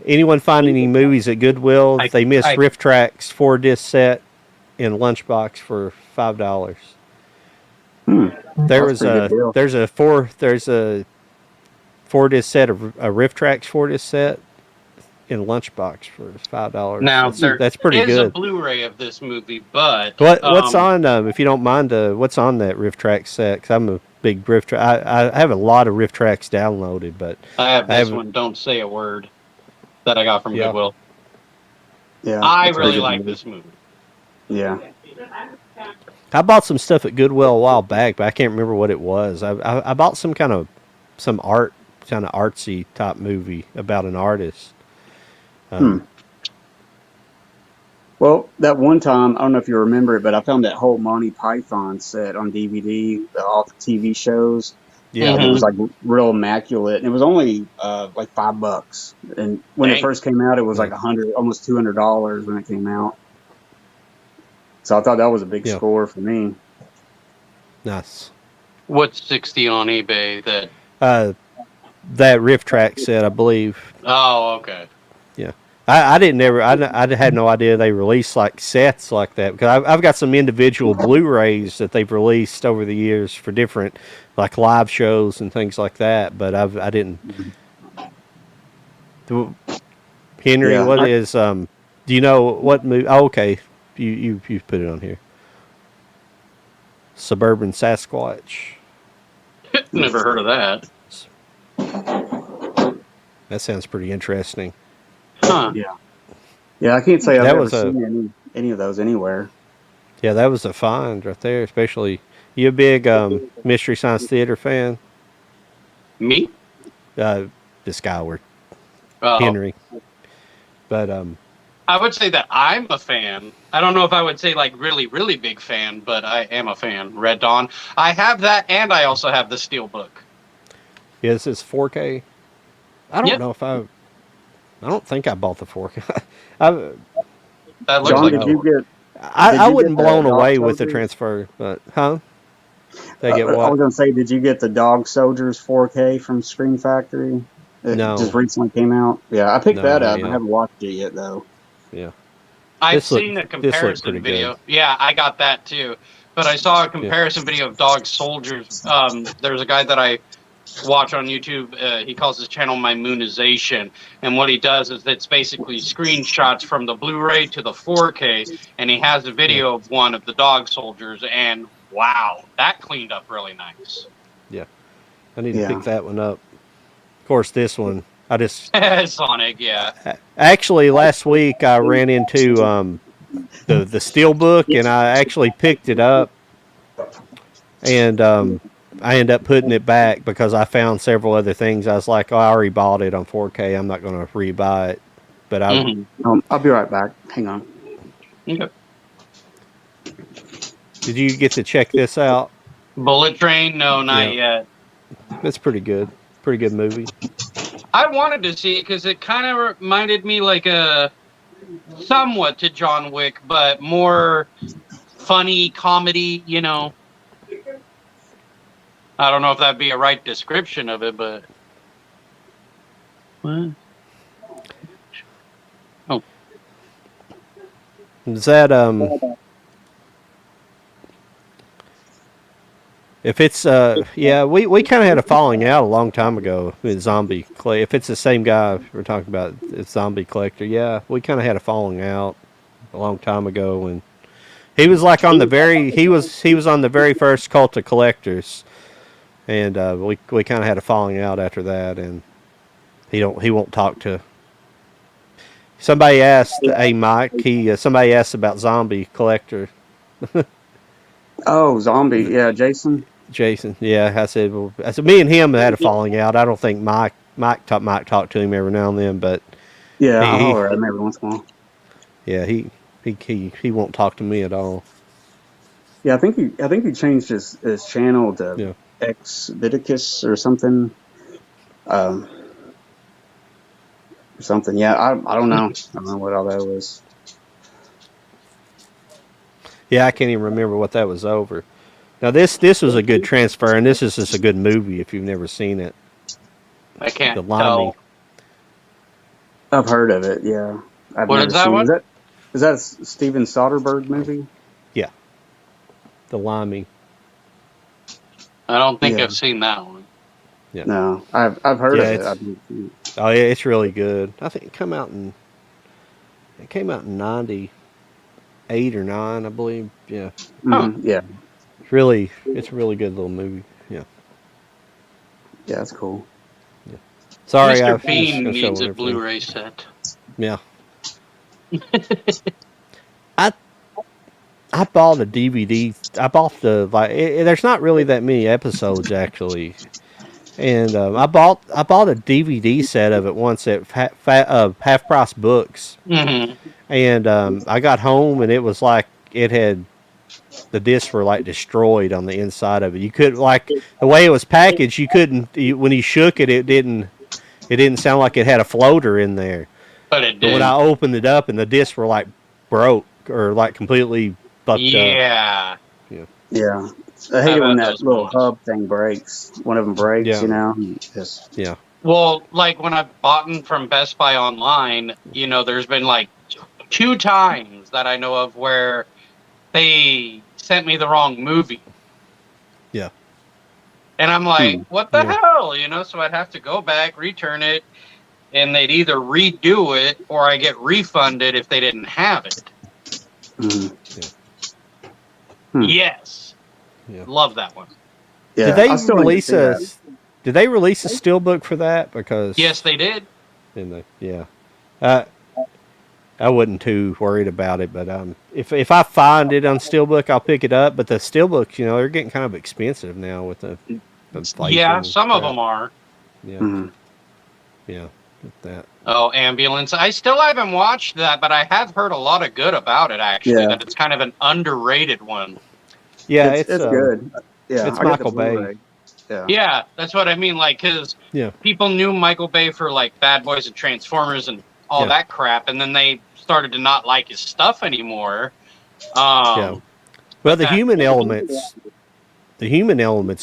anyone find any movies at Goodwill? They missed Riff Tracks 4-disc set in Lunchbox for $5. There's a 4-disc set of a Riff Tracks 4-disc set in Lunchbox for $5. Now that's pretty good. There is a Blu-ray of this movie, but what's on? If you don't mind, what's on that Riff Tracks set? 'Cause I'm a big Riff Track. I have a lot of Riff Tracks downloaded, but I have this one. Don't Say a Word that I got from Goodwill. Yeah, I really like this movie. Yeah, I bought some stuff at Goodwill a while back, but I can't remember what it was. I bought some art, kind of artsy type movie about an artist. Well, that one time, I don't know if you remember it, but I found that whole Monty Python set on DVD, all the TV shows, Yeah. and it was Mhm. like real immaculate. And it was only like $5. And when it Dang. first came out, it was Yeah. like almost $200 when it came out. So I thought that was a big Yeah. score for me. Nice. What's 60 on eBay? That riff track set, I believe. Oh, okay. Yeah. I had no idea they released like sets like that, because I've got some individual Blu-rays that they've released over the years for different like live shows and things like that, but I didn't. Henry, Yeah, what is do you know what movie? Oh, okay, you put it on here. Suburban Sasquatch. Never heard of that. That sounds pretty interesting. Huh. yeah. I can't say I've That ever was a seen any of those anywhere. Yeah, that was a find right there. Especially you a big Mystery Science Theater fan? Me? This guy, or Oh. Henry, but I would say that I'm a fan. I don't know if I would say like really, really big fan, but I am a fan. Red Dawn. I have that, and I also have the Steelbook. yeah, this is 4K. I don't Yep. know if I don't think I bought the 4K. I That looks John, like did you get? I you wasn't get the blown Dog away with the Soldiers? transfer, but They get I what? was gonna say, did you get the Dog Soldiers 4K from Screen Factory? It No. just recently came out. Yeah, I picked No, that not up. I yet. haven't watched it yet though. Yeah. I've This looked- seen a this looked comparison pretty video. good. Yeah, I got that too. But I saw a comparison video of Dog Soldiers. There's a guy that I watch on YouTube. He calls his channel My Moonization, and what he does is it's basically screenshots from the Blu-ray to the 4K, and he has a video of one of the Dog Soldiers, and wow, that cleaned up really nice. I need to Yeah. pick that one up. Of course, this one. I just Sonic, yeah. actually last week I ran into the Steelbook, and I actually picked it up, and I ended up putting it back because I found several other things. I was like, oh, I already bought it on 4K. I'm not going to rebuy it. But I Mhm. I'll be right back. Hang on. Okay. did you get to check this out? Bullet Train? No, not yet. It's pretty good. Pretty good movie. I wanted to see it because it kind of reminded me like somewhat to John Wick, but more funny comedy, you know. I don't know if that'd be a right description of it, but what? Is that if it's yeah, we kind of had a falling out a long time ago with Zombie Clay. If it's the same guy we're talking about, it's Zombie Collector. Yeah, we kind of had a falling out a long time ago, and he was like on the very he was on the very first Cult of Collectors, and we kind of had a falling out after that, and he won't talk to. Somebody asked, "Hey Mike," somebody asked about Zombie Collector. Oh, Zombie. Yeah, Jason. Jason, yeah, I said me and him had a falling out. I don't think Mike talked to him every now and then, but Yeah, I'll he holler at him every once in a while. yeah, he won't talk to me at all. Yeah, I think he changed his channel to Yeah. Ex Viticus or something. Something. Yeah, I don't know. I don't know what all that was. Yeah, I can't even remember what that was over. Now this was a good transfer, and this is just a good movie if you've never seen it. I can't The Limey. tell. I've heard of it. Yeah. I've What never is that seen. one? Is that a Steven Soderbergh movie? The Limey. I don't think Yeah. I've seen that one. No, I've heard Yeah, of it. it's- I've never seen it. Oh yeah, it's really good. I think it came out in 98 or 9, I believe. Yeah. Mhm, yeah, It's a really good little movie. Yeah. yeah, that's cool. Sorry, I Mr. was Bean gonna show needs a everything. Blu-ray set. Yeah. I bought a DVD. I bought there's not really that many episodes actually, and I bought a DVD set of it once at Half Price Books, Mm-hmm. and I got home and it was like it had the discs were like destroyed on the inside of it. You couldn't like the way it was packaged. You couldn't when you shook it. It didn't sound like it had a floater in there. But it But when did. I opened it up and the discs were like broke or like completely fucked up. Yeah. Yeah. I hate I've it when had that those little moments. hub thing breaks. One of them breaks, Yeah. you know. Just Yeah. Well, like when I've bought them from Best Buy online, you know, there's been like 2 times that I know of where they sent me the wrong movie. Yeah. And I'm like, what the Yeah. hell? You know, so I'd have to go back, return it, and they'd either redo it or I get refunded if they didn't have it. Yes. Yeah. Love that one. yeah. Did they I still need to release see a? that. Did they release a steelbook for that? Because Yes, they did. didn't they? Yeah. I wasn't too worried about it, but if I find it on steelbook, I'll pick it up. But the steelbooks, you know, they're getting kind of expensive now with the inflation. Yeah, and some of crap. them are. Yeah. Mhm. Yeah. Get that. Oh, Ambulance. I still haven't watched that, but I have heard a lot of good about it, actually, Yeah. that it's kind of an underrated one. Yeah, it's good. Yeah, it's I got the Michael Bay. Blu-ray. Yeah. Yeah, that's what I mean. Like, because Yeah. people knew Michael Bay for, like, Bad Boys and Transformers and all Yeah. that crap, and then they started to not like his stuff anymore. Yeah. Well, the that- human element's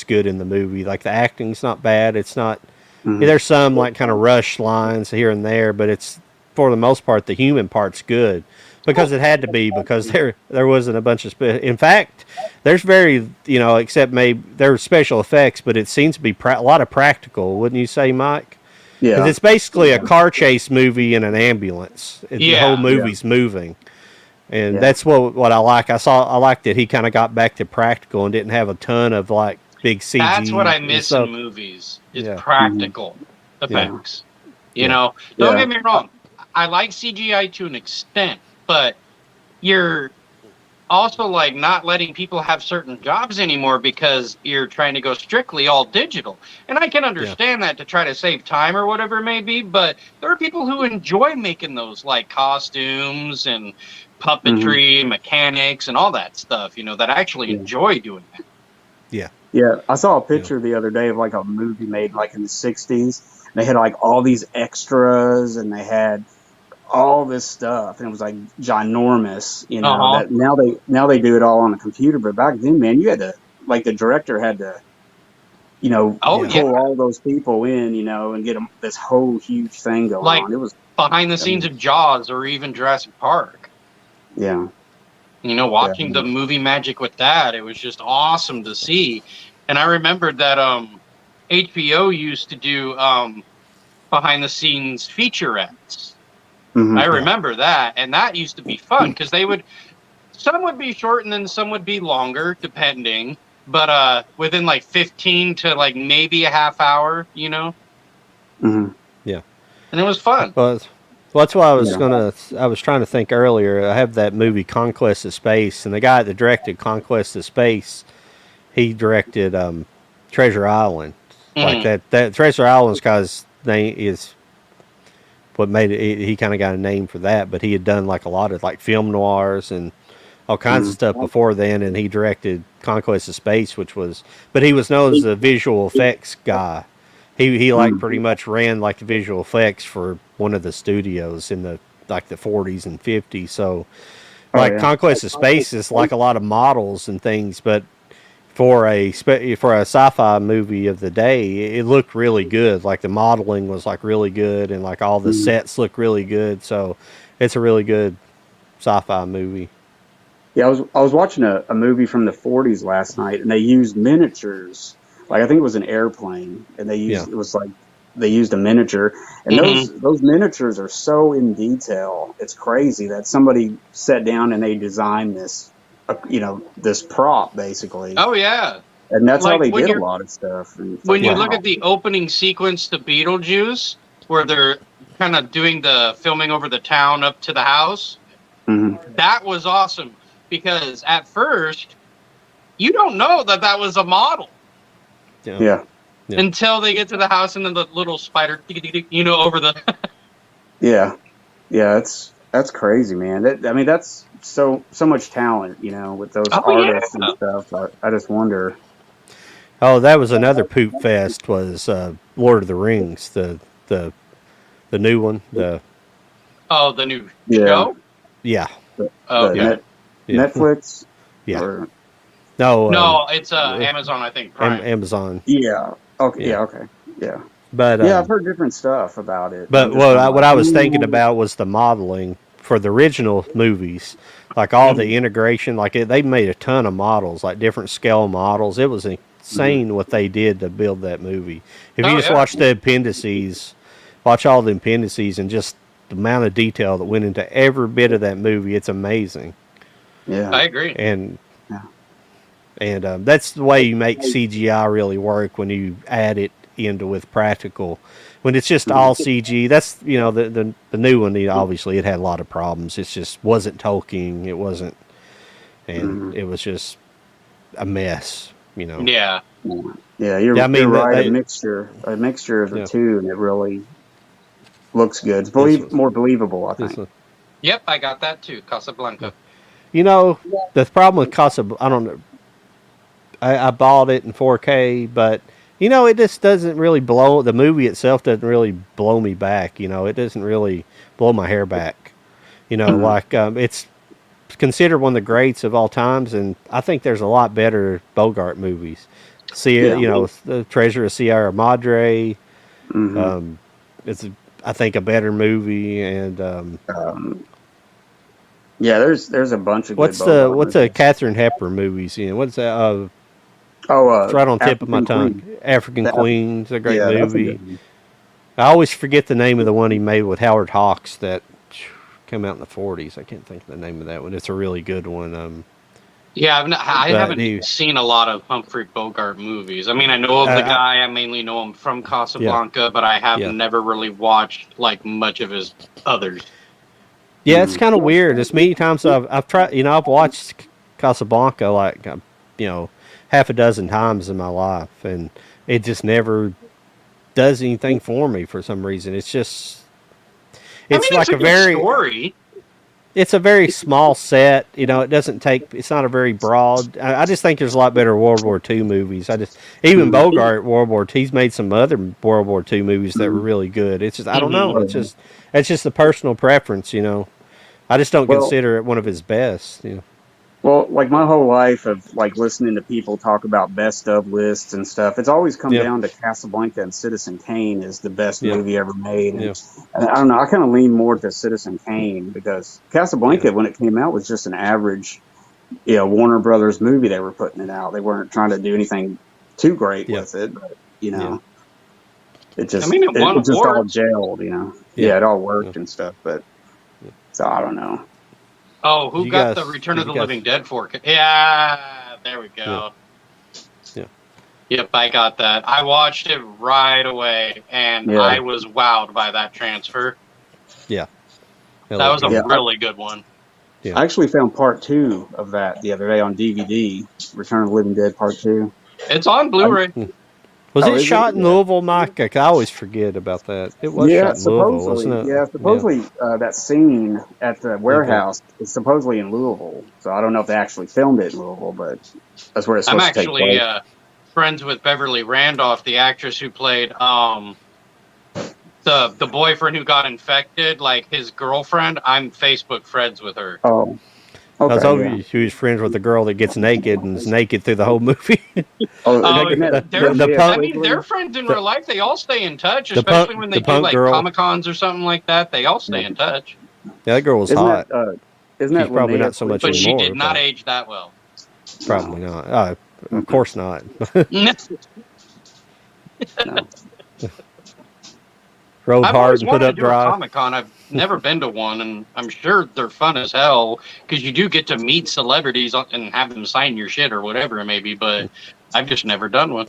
good in the movie. Like the acting's not bad. It's not. Mhm. There's some like kind of rush lines here and there, but it's for the most part the human part's good because it had to be because there wasn't a bunch of. In fact, there's very except maybe there's special effects, but it seems to be a lot of practical. Wouldn't you say, Mike? Yeah. Because it's basically a car chase movie in an ambulance. The Yeah. whole movie's moving. And Yeah. that's what I like. I liked that he kind of got back to practical and didn't have a ton of like big CG. That's what I and miss stuff. in movies, is Yeah. practical effects. You Yeah. know, don't Yeah. get me wrong. I like CGI to an extent, but you're also like not letting people have certain jobs anymore because you're trying to go strictly all digital. And I can understand that to try to save time or whatever it may be, but there are people who enjoy making those like costumes and puppetry and mechanics and all that stuff, that actually enjoy doing that. Yeah, I saw a picture the other day of like a movie made like in the 60s. They had like all these extras and they had all this stuff and it was like ginormous, that now they do it all on a computer, but back then, man, you had to, like, the director had to, pull all those people in, and get them this whole huge thing going Like on. It was behind the scenes of Jaws or even Jurassic Park. yeah. Watching the movie magic with that, it was just awesome to see. And I remembered that HBO used to do behind the scenes featurettes. Mhm. I remember that, and that used to be fun because some would be short and then some would be longer, depending. But within like 15 to like maybe a half hour, Mhm. Yeah. and it was fun. Well, that's why I was trying to think earlier. I have that movie Conquest of Space, and the guy that directed Conquest of Space, he directed Treasure Island. Like that Treasure Island's guy's name is what made it. He kind of got a name for that, but he had done like a lot of like film noirs and all kinds of stuff before then, and he directed Conquest of Space, but he was known as a visual effects guy. He like pretty much ran like the visual effects for one of the studios in the 40s and 50s. So Conquest of Space is like a lot of models and things, but for a sci-fi movie of the day, it looked really good. Like the modeling was like really good, and like all the sets look really good. So it's a really good sci-fi movie. Yeah, I was watching a movie from the 40s last night, and they used miniatures. Like, I think it was an airplane, and they used a miniature, and those miniatures are so in detail. It's crazy that somebody sat down and they designed this, this prop basically. Oh yeah, and that's like how they did a lot of stuff. When you look at the opening sequence to Beetlejuice, where they're kind of doing the filming over the town up to the house, that was awesome. Because at first, you don't know that was a model. Yeah. Until they get to the house and then the little spider, over the. Yeah. It's That's crazy, man. I mean, that's so much talent, with those Oh artists and yeah. stuff. I just wonder. Oh, that was another poop fest. Was Lord of the Rings, the the new one? Oh, the new Yeah, show. Yeah, the Okay. yeah, Netflix yeah. or No, No, it's uh, Amazon, I think Prime. Amazon. yeah. Okay, Yeah, yeah, okay, yeah, but yeah. I've heard different stuff about it. I'm But just kind of what like, I was thinking about was the modeling for the original movies, like all mm-hmm, the integration. Like they made a ton of models, like different scale models. It was mm-hmm, insane what they did to build that movie. If you Oh just yeah, watch the appendices, watch all the appendices, and just the amount of detail that went into every bit of that movie, it's amazing. yeah, I agree. And yeah, that's the way you make CGI really work when you add it into with practical. When it's just mm-hmm, all CG, that's the new one. Obviously, it had a lot of problems. It just wasn't talking. It wasn't, and mm-hmm. it was just a mess. Yeah. Yeah. Yeah, I You're mean, right. A mixture of the yeah, two, and it really looks good. It's this was more believable, I this think. was. Yep, I got that too. Casablanca. You know, the problem with Casa, I don't know. I bought it in 4K, but it just doesn't really blow. The movie itself doesn't really blow me back. It doesn't really blow my hair back. Mm-hmm. Like it's considered one of the greats of all times, and I think there's a lot better Bogart movies. See, Yeah. The Treasure of Sierra Madre. Mm-hmm. Um, it's I think a better movie, and Yeah. There's a bunch of good Bogart what's the movies. Katharine Hepburn movies? What's that? Oh, It's right on the tip of my African tongue. Queen. African The Af- Queen's a great yeah, that's a movie. good one. I always forget the name of the one he made with Howard Hawks that came out in the 40s. I can't think of the name of that one. It's a really good one. Yeah, I But haven't seen a lot of Humphrey Bogart movies. I mean, I know of the guy. I mainly know him from yeah, Casablanca, but I have yeah. never really watched like much of his others. Yeah, it's Mm-hmm. kind of weird. As many times I've tried, I've watched Casablanca like, half a dozen times in my life, and it just never does anything for me for some reason. I mean, It's it's like a good story. it's a very small set. It doesn't take. It's not a very broad. I just think there's a lot better World War II movies. Even Mm-hmm. Bogart World War II, he's made some other World War II movies that were really good. It's just I don't know. Hmm. It's just a personal preference. I just don't Well, consider it one of his best. well, like my whole life of like listening to people talk about best of lists and stuff, it's always come Yeah, down to Casablanca and Citizen Kane is the best yeah, movie ever made. yeah, And I don't know, I kind of lean more to Citizen Kane because yeah, Casablanca, when it came out, was just an average, Warner Brothers movie they were putting it out. They weren't trying to do anything too great yeah, with it, but yeah, it I just mean, it won it just all awards. gelled. yeah. Yeah, it all Yeah. worked and stuff, but so I don't know. Oh, Did who you got the guys? Return Did of you the guys? Living Dead for? Yeah, there we Yeah, go. yeah, Yep, I got that. I watched it right away, and Yeah, I was wowed by that transfer. yeah. It That looked was a yeah. good. really good one. Yeah. I actually found part two of that the other day on DVD. Return of the Living Dead Part Two. It's on Blu-ray. Was Oh, it is it? shot in Yeah. Louisville, Mike? I always forget about that. It was Yeah, shot in Louisville, supposedly. wasn't it? Yeah, Yeah. supposedly that scene at the Okay. warehouse is supposedly in Louisville. So I don't know if they actually filmed it in Louisville, but that's where it's I'm supposed to take actually place. friends with Beverly Randolph, the actress who played the boyfriend who got infected, like his girlfriend. I'm Facebook friends with her. Oh, I was okay, yeah. hoping she was friends with the girl that gets naked and is naked through the whole movie. Oh, Oh, isn't that the, the Linnea I punk, mean, they're Quigley? friends in the, real life. They all stay in touch, the punk, especially when the they do punk like girl. Comic Cons or something like that. They all stay Yeah. in touch. Yeah, that girl was Isn't hot. that She's probably Linnea not so much But Quigley? she anymore, did not but age that well. probably No. not. Of Mm-mm. course not. No. Rode I've hard always and put wanted to up do a dry. Comic Con. I've never been to one, and I'm sure they're fun as hell because you do get to meet celebrities and have them sign your shit or whatever it may be. But I've just never done one.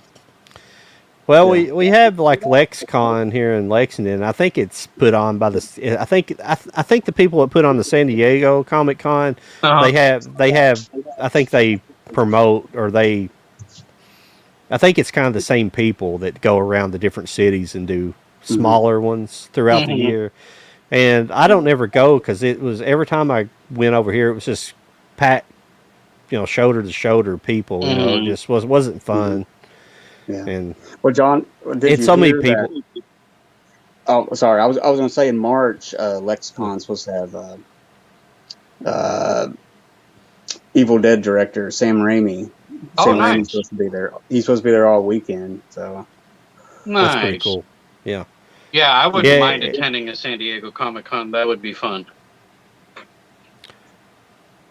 Well, Yeah. we have like LexCon here in Lexington. I think it's put on by the. I think the people that put on the San Diego Comic Con, Uh-huh. they have. I think they promote or they. I think it's kind of the same people that go around the different cities and do Mhm. smaller ones throughout the Mhm. year. And I don't ever go because it was every time I went over here, it was just packed, shoulder to shoulder people. It Mm. just wasn't fun. Yeah. And Well, John, did it's you so many hear people. that? Oh, sorry. I was going to say in March, Lexicon's supposed to have uh, Evil Dead director Sam Raimi. Oh, Sam Raimi's nice. supposed to be there. He's supposed to be there all weekend. So That's pretty Nice. cool. Yeah. Yeah, I wouldn't mind Yeah. attending a San Diego Comic Con. That would be fun.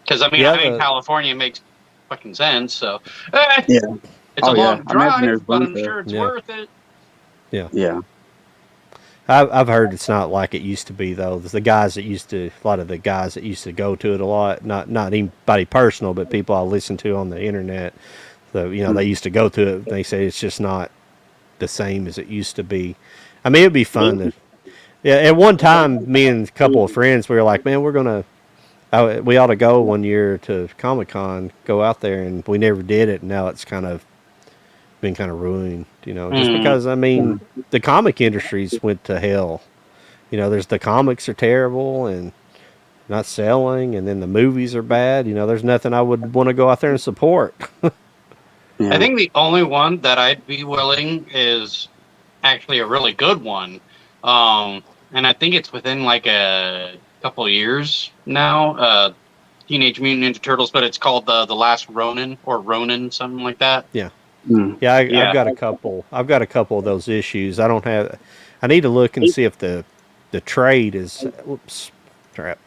Because I'm Yeah. in California, it makes fucking sense. So yeah. it's a long I imagine there's drive, but room I'm for. sure it's Yeah. worth it. Yeah. Yeah. I've heard it's not like it used to be though. A lot of the guys that used to go to it a lot, not anybody personal, but people I listen to on the internet. So they used to go to it. They say it's just not the same as it used to be. I mean, it'd be fun to. Yeah, at one time, me and a couple of friends, we were like, man, we ought to go one year to Comic Con, go out there, and we never did it. And now it's been kind of ruined, just because, I mean, the comic industries went to hell. There's the comics are terrible and not selling, and then the movies are bad. There's nothing I would want to go out there and support. Yeah. I think the only one that I'd be willing is actually a really good one. And I think it's within like a couple of years now. Teenage Mutant Ninja Turtles, but it's called the Last Ronin or Ronin, something like that. Yeah. Mm. Yeah, Yeah. I've got a couple. I've got a couple of those issues. I don't have. I need to look and see if the trade is. Whoops, crap.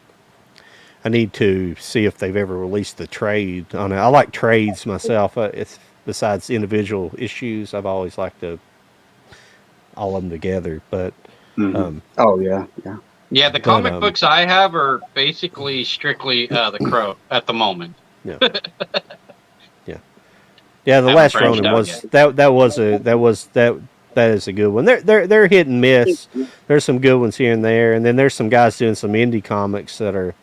I need to see if they've ever released the trade on it. I like trades myself. It's besides individual issues. I've always liked all of them together. But Oh yeah. Yeah, the comic books I have are basically strictly the Crow at the moment. yeah, the Haven't last branched Ronin out was yet. that is a good one. They're hit and miss. There's some good ones here and there, and then there's some guys doing some indie comics that are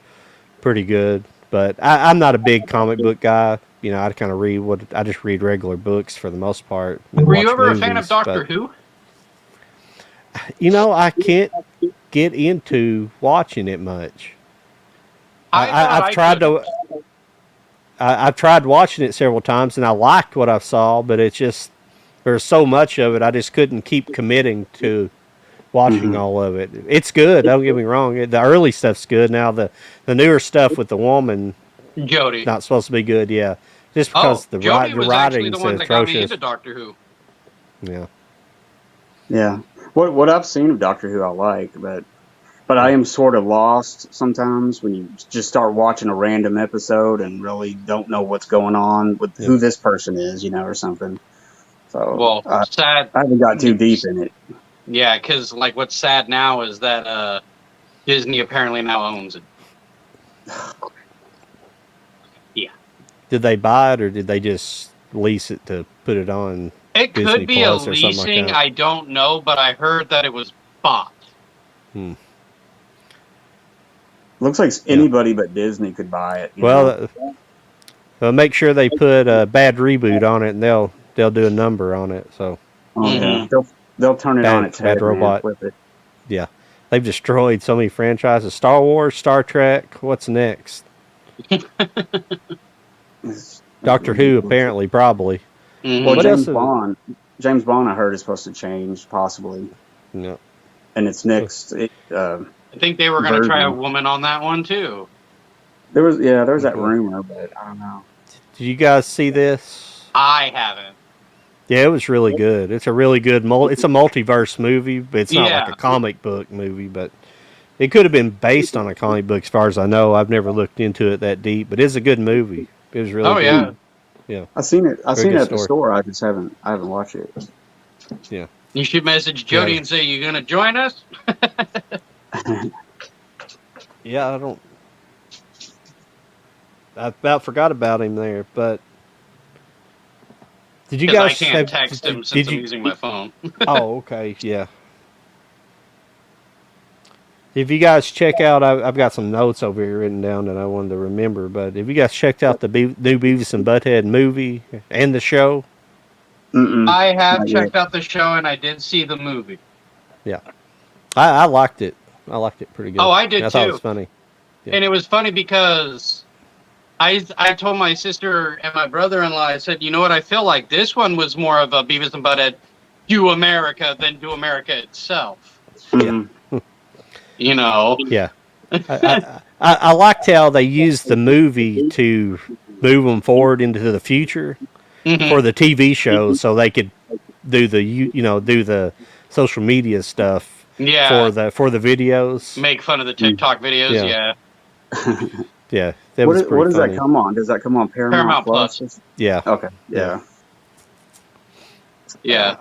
pretty good. But I'm not a big comic book guy. I kind of I just read regular books for the most part. Were you ever a fan of Doctor Who? I can't get into watching it much. I've tried to. I've tried watching it several times, and I liked what I saw, but it's just there's so much of it. I just couldn't keep committing to watching all of it. It's good. Don't get me wrong. The early stuff's good. Now the newer stuff with the woman, Jodie. not supposed to be good. Yeah, just because the Jodie was actually writing's the one that got me atrocious. into Doctor Who. Yeah. Yeah. What I've seen of Doctor Who I like, but I am sort of lost sometimes when you just start watching a random episode and really don't know what's going on with who this person is, or something. So sad. I haven't got too deep in it. Yeah, because like what's sad now is that Disney apparently now owns it. Yeah. Did they buy it or did they just lease it to put it on? It Disney could be Plus a or something leasing. like that? I don't know, but I heard that it was bought. Looks like anybody but Disney could buy it. Well, make sure they put a bad reboot on it, and they'll do a number on it. So yeah. They'll turn it on its head. Bad Robot. Man, flip it. Yeah, they've destroyed so many franchises: Star Wars, Star Trek. What's next? Doctor Who, apparently, probably. Well, What James else? James Bond, I heard, is supposed to change possibly, No. and it's next. I think they were going to try a woman on that one too. There was that rumor, but I don't know. Did you guys see this? I haven't. Yeah, it was really good. It's a really good it's a multiverse movie, but it's not like a comic book movie, but it could have been based on a comic book as far as I know. I've never looked into it that deep, but it's a good movie. It was really good. Yeah. I seen it at the story. store. I haven't watched it. Yeah. You should message Jodie and say, "You going to join us?" Yeah, I about forgot about him there, but did you guys? I can't text him since I'm using my phone. Oh, okay, yeah. If you guys check out, I've got some notes over here written down that I wanted to remember. But if you guys checked out the new Beavis and Butthead movie and the show, I have checked out the show and I did see the movie. Yeah, I liked it. I liked it pretty good. Oh, I did I thought too. it was funny. Yeah. And it was funny because I told my sister and my brother-in-law, I said, you know what, I feel like this one was more of a Beavis and Butthead Do America than Do America itself. Mm-hmm. You know? Yeah. I liked how they used the movie to move them forward into the future for the TV show, so they could do the social media stuff for the videos. Make fun of the TikTok videos, yeah. Yeah, that was pretty What does funny. that come on? Does that come on Paramount Plus? Yeah. Okay. Yeah. Yeah.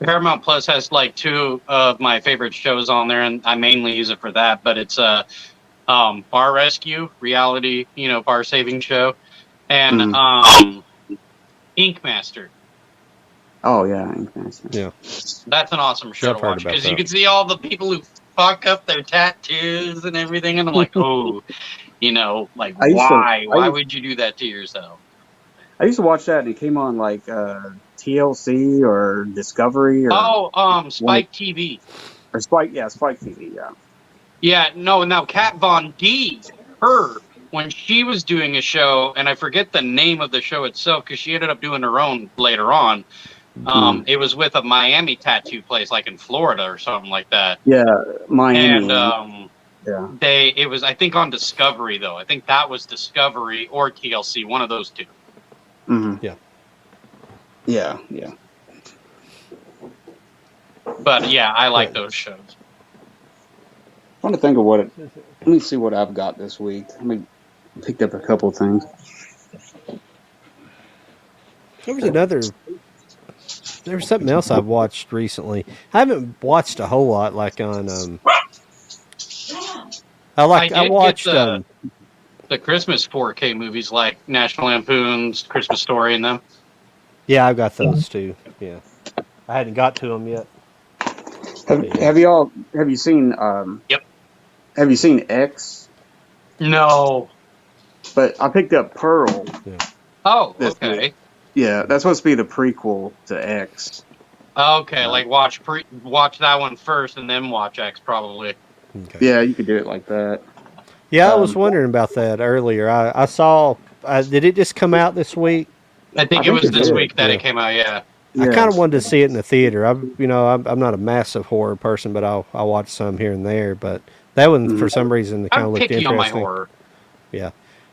Paramount Plus has like 2 of my favorite shows on there, and I mainly use it for that. But it's Bar Rescue, reality, bar saving show, and Ink Master. Oh yeah, Ink Master. Yeah, that's an awesome show to watch because you can see all the people who fuck up their tattoos and everything, and I'm like, oh, like why would you do that to yourself? I used to watch that, and it came on like TLC or Discovery or Spike TV or Spike TV, yeah. Yeah, no, now Kat Von D, when she was doing a show, and I forget the name of the show itself because she ended up doing her own later on. It was with a Miami tattoo place, like in Florida or something like that. Yeah, Miami. And it was, I think, on Discovery though. I think that was Discovery or TLC, one of those 2. Mm-hmm. Yeah. But yeah, I like those shows. I'm trying to think of let me see what I've got this week. Picked up a couple of things. There was something else I've watched recently. I haven't watched a whole lot, like on. I watched the Christmas 4K movies, like National Lampoon's Christmas Story and them. Yeah, I've got those too. Yeah, I hadn't got to them yet. Have you seen? Yep. Have you seen X? No. But I picked up Pearl. Yeah. Oh, okay. Yeah, that's supposed to be the prequel to X. Okay, like watch that one first and then watch X probably. Okay. Yeah, you could do it like that. Yeah, I was wondering about that earlier. I saw. Did it just come out this week? I think it was this week that it came out. Yeah. I kind of wanted to see it in the theater. I'm not a massive horror person, but I'll watch some here and there. But that one, for some reason, kind of looked interesting. On my horror. Yeah.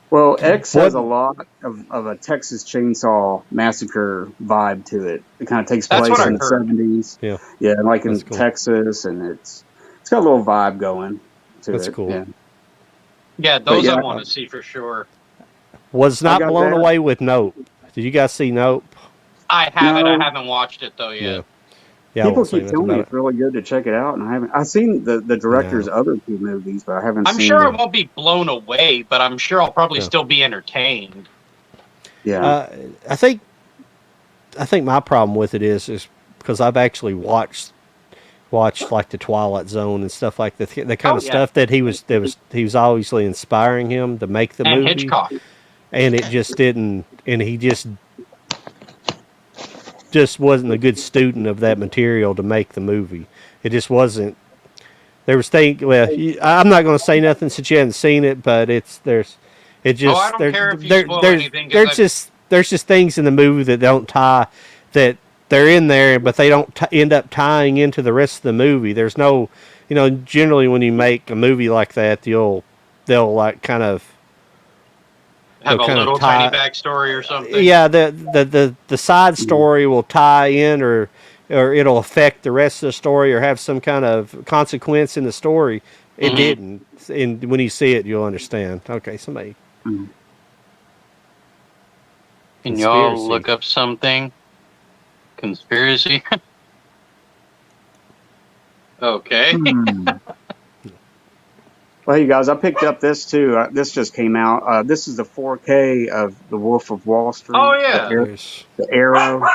Well, X has a lot of a Texas Chainsaw Massacre vibe to it. It kind of takes place in the 70s. Yeah. Yeah, like in Texas, and it's got a little vibe going to it. That's cool. Yeah, those I want to see for sure. Was not blown away with Nope. Did you guys see Nope? I haven't. I haven't watched it though yet. Yeah, people keep telling me it's really good to check it out, and I've seen the director's other 2 movies, but I haven't seen. I'm sure I won't be blown away, but I'm sure I'll probably still be entertained. Yeah. I think my problem with it is because I've actually watched like the Twilight Zone and stuff like that, the kind of stuff that he was obviously inspiring him to make the movie. Hitchcock. And it just didn't, and he just wasn't a good student of that material to make the movie. It just wasn't. There was things. Well, I'm not going to say nothing since you haven't seen it, but there's just things in the movie that don't tie, that they're in there, but they don't end up tying into the rest of the movie. There's no, generally when you make a movie like that, they'll like kind of have a little tiny backstory or something. Yeah, the side story will tie in, or it'll affect the rest of the story, or have some kind of consequence in the story. It didn't, and when you see it, you'll understand. Okay, somebody. Can y'all look up something? Conspiracy. Okay. Well, you guys, I picked up this too. This just came out. This is the 4K of The Wolf of Wall Street. Oh yeah, the Arrow.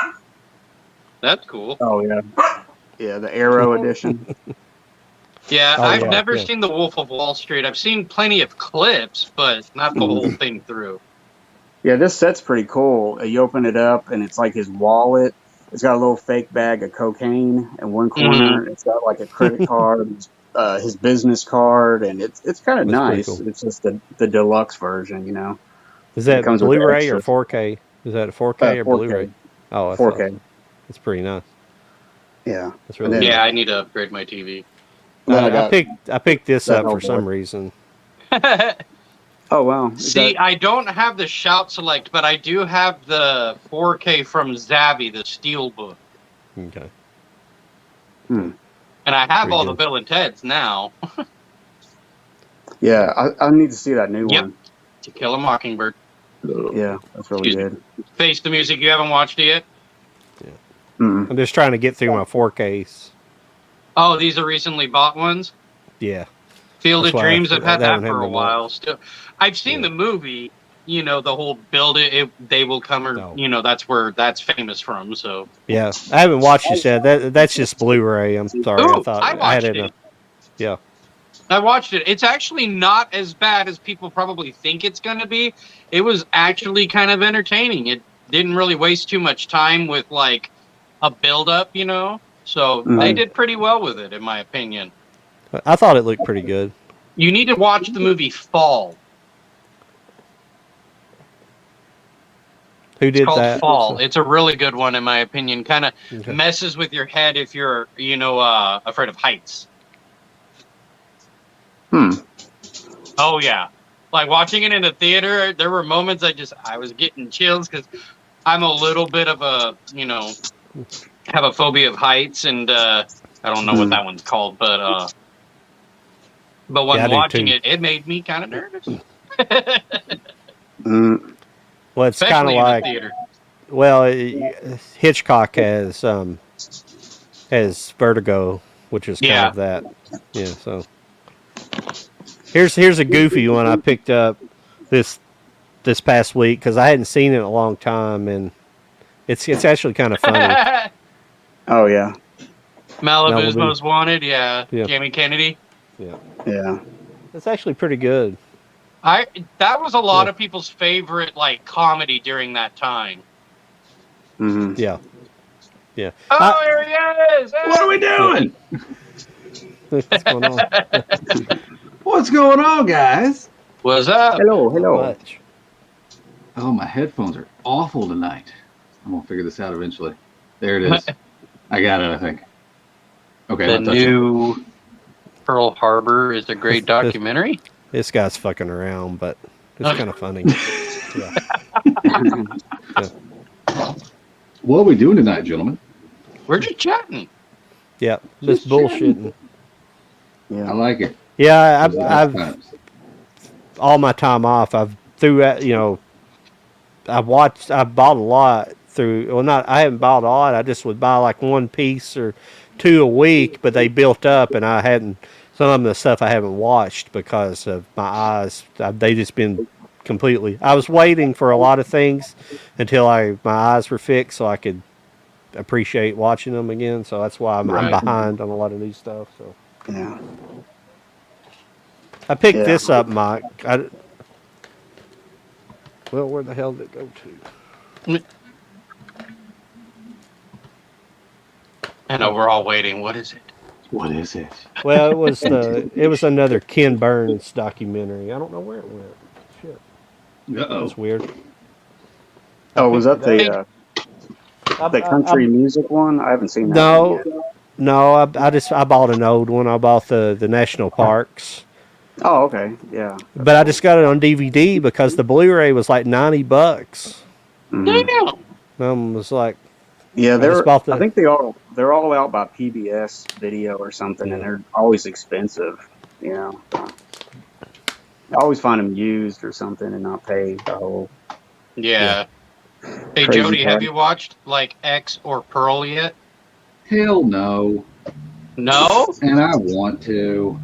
That's cool. Oh yeah, yeah, the Arrow edition. Yeah, I've never seen The Wolf of Wall Street. I've seen plenty of clips, but not the whole thing through. Yeah, this set's pretty cool. You open it up, and it's like his wallet. It's got a little fake bag of cocaine in one corner. It's got like a credit card, his business card, and it's kind of That's pretty nice. cool. It's just the deluxe version, you know. Is It that comes with the Blu-ray or extras. 4K? Is that a 4K or 4K, Blu-ray? Oh, that's 4K. awesome. That's pretty nice. Yeah, That's and really then nice. Yeah, I need to upgrade my TV. then I I got picked this that up for Hellboy. some reason. Oh wow! Is See, that, I don't have the Shout Select, but I do have the 4K from Zavvi, the Steelbook. Okay. hmm. And I have Pretty all good. the Bill and Ted's now. Yeah, I need to see that new Yep. one. To Kill a Mockingbird. Yeah, that's really Excuse good. Face the Music, you haven't watched it yet? Mm-mm. I'm just trying to get through my 4Ks. Oh, these are recently bought ones? Yeah. Field That's of why Dreams, I've had that that one for hadn't a been while. watched. Still, I've seen the movie. You know, the whole build it, they will come, or No. you know, that's where that's famous from. So, Yeah. I haven't watched this yet. That's just Blu-ray. I'm sorry. ooh, I thought I I had watched it. it. Yeah. I watched it. It's actually not as bad as people probably think it's going to be. It was actually kind of entertaining. It didn't really waste too much time with like a build up, you know. So they did pretty well with it, in my opinion. I thought it looked pretty good. You need to watch the movie Fall. Who It's did called that? Fall. It's a really good one, in my opinion. Kind of Okay. messes with your head if you're, you know, afraid of heights. Oh yeah, like watching it in a theater. There were moments I was getting chills because I'm a little bit of a, you know, have a phobia of heights, and I don't know what that one's called, but when Yeah, I do watching too. it made me kind of nervous. Well, it's kind of Especially in the like, theater. well, Hitchcock has Vertigo, which is kind Yeah. of that. Yeah. So here's a goofy one I picked up this past week because I hadn't seen it in a long time, and it's actually kind of funny. Oh yeah, Malibu's Malibu. Most Wanted, yeah. Yeah. Jamie Kennedy. Yeah. yeah. It's actually pretty good. That was a lot Yeah. of people's favorite like comedy during that time. Mm-hmm. Yeah. Yeah. Oh, there he is! Hey! What are we doing? What's going on? What's going on, guys? What's up? Hello, Not hello. much. Oh, my headphones are awful tonight. I'm gonna figure this out eventually. There it is. I got it, I think. Okay, The I'll touch it. new Pearl Harbor is a great documentary. This guy's fucking around, but it's kind of funny. Yeah. What are we doing tonight, gentlemen? We're just chatting. Yeah. Just bullshitting. I Yeah. like it. Yeah. Those I've times. all my time off. I've I bought a lot through. Well, not I haven't bought a lot. I just would buy like one piece or two a week, but they built up, and I hadn't. Some of the stuff I haven't watched because of my eyes. They just been completely. I was waiting for a lot of things until my eyes were fixed, so I could appreciate watching them again. So that's why I'm Right. behind on a lot of new stuff. So Yeah. I picked Yeah. this up, Mike. Well, where the hell did it go to? I know we're all waiting. What is it? What is it? Well, it was another Ken Burns documentary. I don't know where it went. Shit, Uh-oh. that's weird. Oh, was that Hey. the country music one? I haven't seen that No, one yet. no. I bought an old one. I bought the national parks, Oh, okay. Yeah. but I just got it on DVD because the Blu-ray was like $90. Mhm. Damn. Was like, Yeah, just bought the- I think they're all out by PBS video or something, and they're always expensive. You know, I always find them used or something and not pay the whole. Yeah. Hey, Crazy Jody, have part. you watched like X or Pearl yet? Hell no. No? And I want to.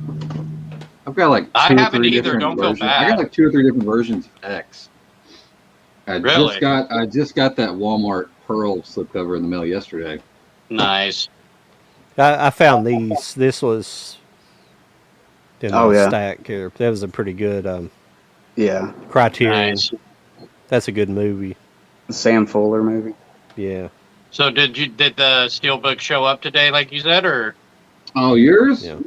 I've got like I two or haven't three either, different don't feel versions. I bad. got like 2 or 3 different versions of X. Really? I just got that Walmart Pearl slipcover in the mail yesterday. Nice. I found these. This was in Oh, the yeah. stack here. That was a pretty good Yeah, Criterion. Nice. That's a good movie. the Sam Fuller movie. Yeah. So did the Steelbook show up today, like you said, or Oh, yours? Yeah.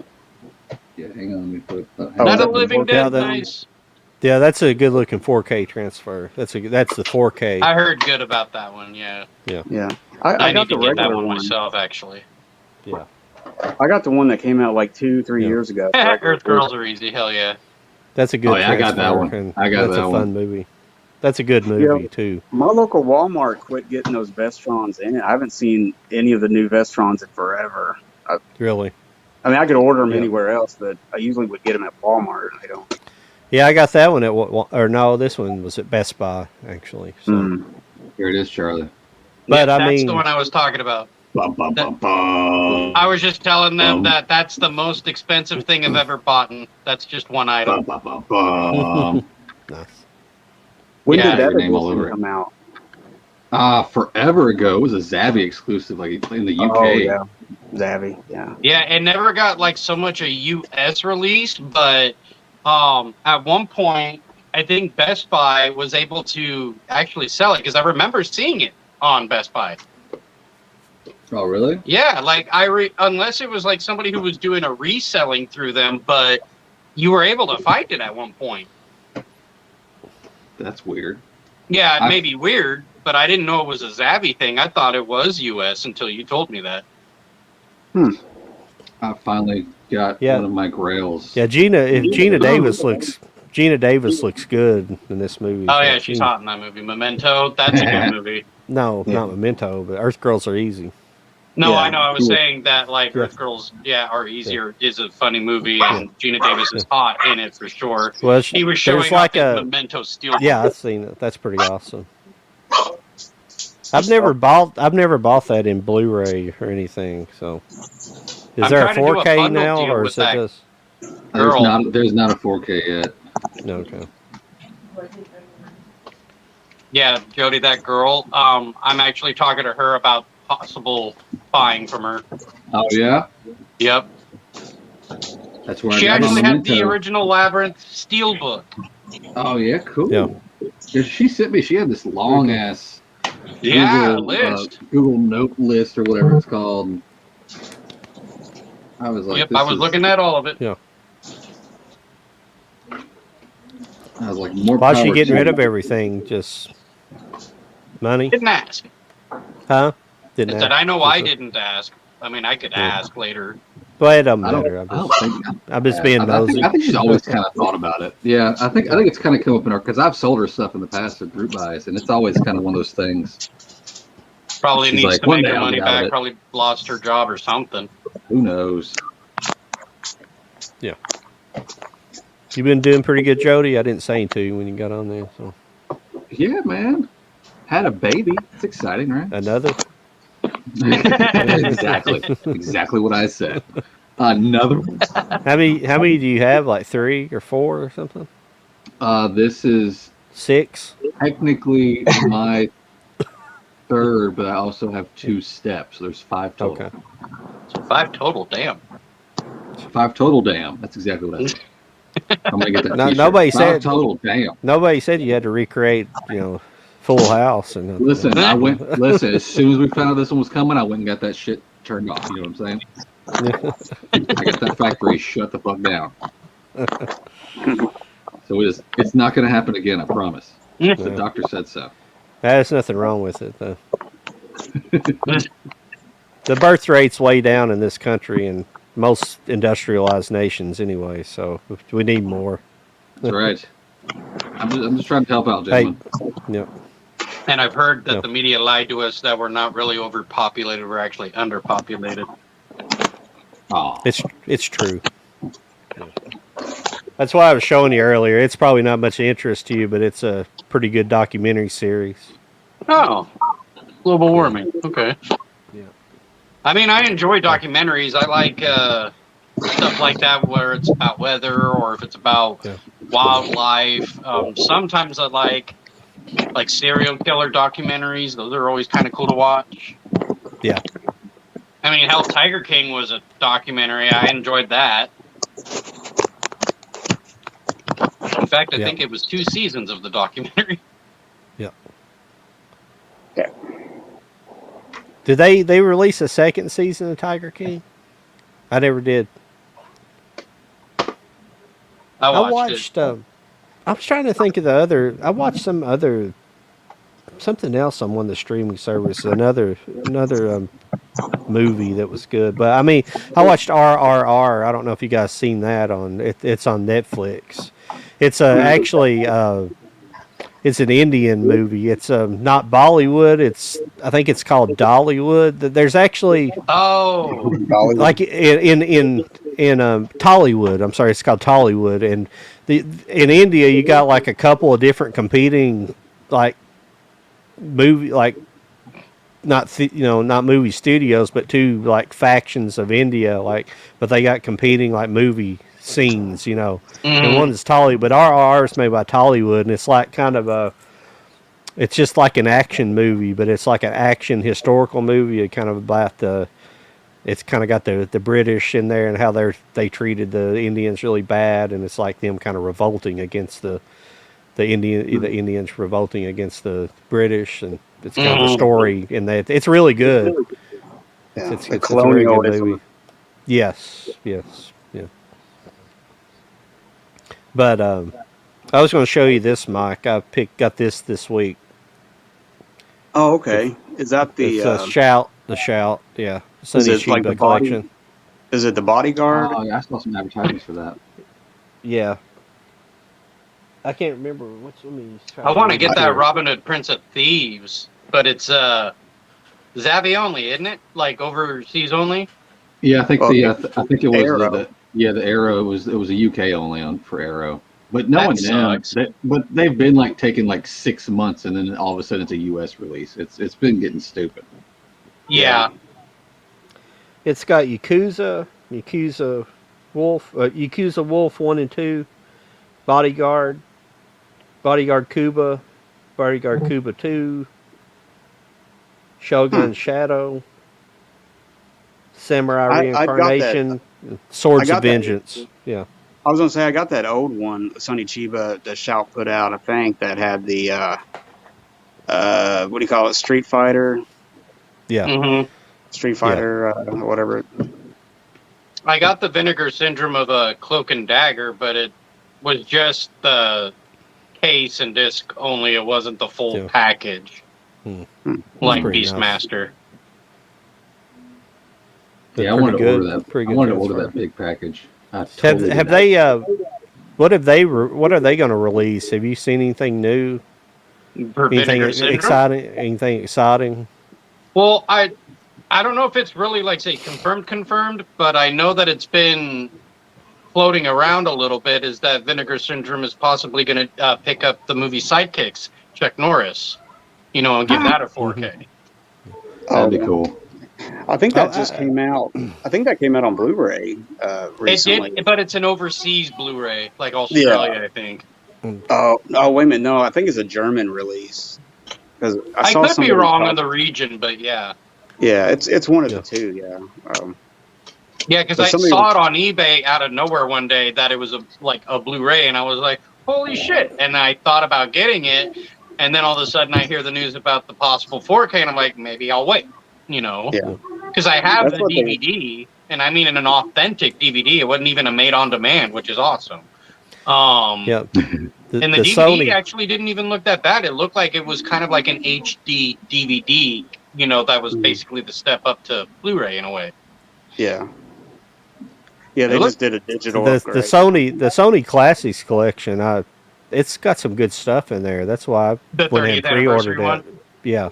Yeah, hang on. Let me put. Oh, Not is a that the Living 4K Dead, that- nice. Yeah, that's a good looking 4K transfer. That's the 4K. I heard good about that one. Yeah, Yeah, I I got need to the get that regular one one. myself. Actually, Yeah, I got the one that came out like 2-3 Yeah. years ago. Regular Earth Girls are easy. Hell yeah. that's a good Oh, yeah, I got transfer. that one. And I got that's that a one. fun movie. That's a good movie too. My local Walmart quit getting those Vestrons in it. I haven't seen any of the new Vestrons in forever. Really. I mean, I could order them Yeah. anywhere else, but I usually would get them at Walmart. And they don't. Yeah, I got that one at or no, this one was at Best Buy actually. So, Mm. Here it is, Charlie. but Yeah, I that's mean, the one I was talking about. Bum, bum, bum, bum. I was just telling them Um, that that's the most expensive thing I've ever bought. And that's just one item. Bum, bum, bum, bum. nice. When Yeah, did that your name all edition over it. come out? Forever ago, it was a Zavvi exclusive, like in the UK. Oh yeah, Zavvi. Yeah. Yeah, it never got like so much a US release, but at one point I think Best Buy was able to actually sell it because I remember seeing it on Best Buy. Oh, really? Yeah, like unless it was like somebody who was doing a reselling through them, but you were able to find it at one point. That's weird. Yeah, it may be weird, but I didn't know it was a Zavvi thing. I thought it was US until you told me that. I finally got Yeah. one of my grails. Yeah, Gina Davis looks good in this movie. Oh So yeah, she's hot in that movie. Memento, that's a good movie. No, Yeah. not Memento, but Earth Girls Are Easy. No, Yeah. I know. I was Cool. saying that like Yeah. Earth Girls, are easier. Is a funny movie, and Gina Davis is hot in it for sure. Well, He was showing there's like off his a Memento steel. yeah, I've seen it. That's pretty awesome. I've never bought that in Blu-ray or anything. So, is I'm there a trying to do a 4K bundle now, deal or with is it that. just Girl. There's not a 4K yet. no? Okay. Yeah, Jody, that girl. I'm actually talking to her about possible buying from her. Oh yeah, Yep. that's where She I got actually my had the Memento. original Labyrinth Steelbook. Oh yeah, cool. Yeah. Yeah, she sent me. She had this long ass Yeah, Google, list. Google Note list or whatever it's called. I was like, Yep, this I was is- looking at all of it. I was like, more. Why is she power getting to rid you. of everything? Just money? Didn't ask. Huh? I Didn't said, ask. I know I didn't ask. I mean, I could Yeah. ask later. Well, it doesn't I don't, matter. I don't think. I'm just being nosy. I think she's always kind of thought about it. Yeah, I think it's kind of come up in her because I've sold her stuff in the past at group buys, and it's always kind of one of those things. Probably She's needs like, to one make day her I'll money get out of back. it. Probably lost her job or something. Who knows? You've been doing pretty good, Jody. I didn't say to you when you got on there. So Yeah, man. Had a baby. It's exciting, right? another. Exactly what I said. Another one. How many do you have? Like 3 or 4 or something? This is 6. technically my third, but I also have 2 steps. So there's 5 total. Okay. So 5 total. Damn. 5 total. Damn. That's exactly what I said. I'm gonna get that. No, t-shirt. nobody 5 said- total. Damn. Nobody said you had to recreate, Full House and nothing. Listen, Listen, as soon as we found out this one was coming, I went and got that shit turned off. You know what I'm saying? I got that factory shut the fuck down. So it's not going to happen again. I promise. Yeah. The doctor said so. There's nothing wrong with it, though. The birth rate's way down in this country and most industrialized nations anyway, so we need more. That's right. I'm just trying to help out, Hey, gentlemen. yep. And I've heard that Yeah. the media lied to us that we're not really overpopulated. We're actually underpopulated. Aw. It's true. That's why I was showing you earlier. It's probably not much interest to you, but it's a pretty good documentary series. Oh, global warming. Okay. Yeah. I mean, I enjoy documentaries. I like stuff like that where it's about weather or if it's about Yeah. wildlife. Sometimes I like serial killer documentaries. Those are always kind of cool to watch. Yeah. I mean, hell, Tiger King was a documentary. I enjoyed that. In fact, I Yeah. think it was 2 seasons of the documentary. Did they release a second season of Tiger King? I never did. I I watched it. watched. I was trying to think of the other. I watched something else on one of the streaming services. Another movie that was good. But I mean, I watched RRR. I don't know if you guys seen that on. It's on Netflix. It's actually it's an Indian movie. It's not Bollywood. I think it's called Dollywood. There's actually Oh, like in Tollywood. I'm sorry, it's called Tollywood. And in India, you got like a couple of different competing like movie like not movie studios, but two like factions of India. Like, but they got competing like movie scenes. And one is Tollywood, but RRR is made by Tollywood, and it's like kind of a. It's just like an action movie, but it's like an action historical movie. It kind of about the. It's kind of got the British in there and how they treated the Indians really bad, and it's like them kind of revolting against the Indians revolting against the British, and it's kind of a story in that. It's really good. Yeah. It's a very good movie. Yes, yeah. But I was going to show you this, Mike. I got this week. Oh, okay. Is that the Shout? The Shout, yeah. Sonny it like Chiba the collection. Is it the Bodyguard? Oh, yeah, I saw some advertisements for that. Yeah. I can't remember what's. I want to get that Robin Hood Prince of Thieves, but it's Zavi only, isn't it? Like overseas only. Yeah, I think Well, I think it was Arrow. the Arrow was a UK only for Arrow, but That knowing them, sucks. but they've been like taking like 6 months, and then all of a sudden it's a US release. It's been getting stupid. Yeah. It's got Yakuza Wolf 1 and 2, Bodyguard Cuba, Bodyguard Cuba 2, Shogun Shadow, Samurai I've got Reincarnation, Swords I got of that. Vengeance. Yeah. I was gonna say I got that old one Sonny Chiba the Shout put out. I think that had the what do you call it? Street Fighter, Yeah. Mm-hmm. whatever. I got the Vinegar Syndrome of Cloak and Dagger, but it was just the case and disc only. It wasn't the full Yeah. package, Hmm. like Pretty nice. Beastmaster. Yeah, I Pretty wanted to good. order that. Pretty I good wanted to so order far. that big package. I Have totally did they? What are they going to release? Have you seen anything new? For Anything Vinegar Syndrome. exciting? Anything exciting? Well, I don't know if it's really like say confirmed, but I know that it's been floating around a little bit. Is that Vinegar Syndrome is possibly going to pick up the movie Sidekicks, Chuck Norris, and give that a 4K. That'd be cool. I think that just came out. I think that came out on Blu-ray recently. It did, but it's an overseas Blu-ray, like Australia, I think. Oh, wait a minute. No, I think it's a German release. Because I could be wrong on the region, but yeah. Yeah, it's one of the two. Yeah. Yeah, because But I somebody saw it on eBay out of nowhere one day that it was a Blu-ray, and I was like, holy shit. And I thought about getting it, and then all of a sudden I hear the news about the possible 4K, and I'm like, maybe I'll wait, Yeah. Because I have That's the what they- DVD, and I mean an authentic DVD. It wasn't even a made-on-demand, which is awesome. Yeah. And the DVD Sony actually didn't even look that bad. It looked like it was kind of like an HD DVD, that was basically the step up to Blu-ray in a way. Yeah. Yeah, they just did a digital the upgrade. Sony Classics collection. It's got some good stuff in there. That's why I The went ahead 30th and pre-ordered anniversary one? it. Yeah.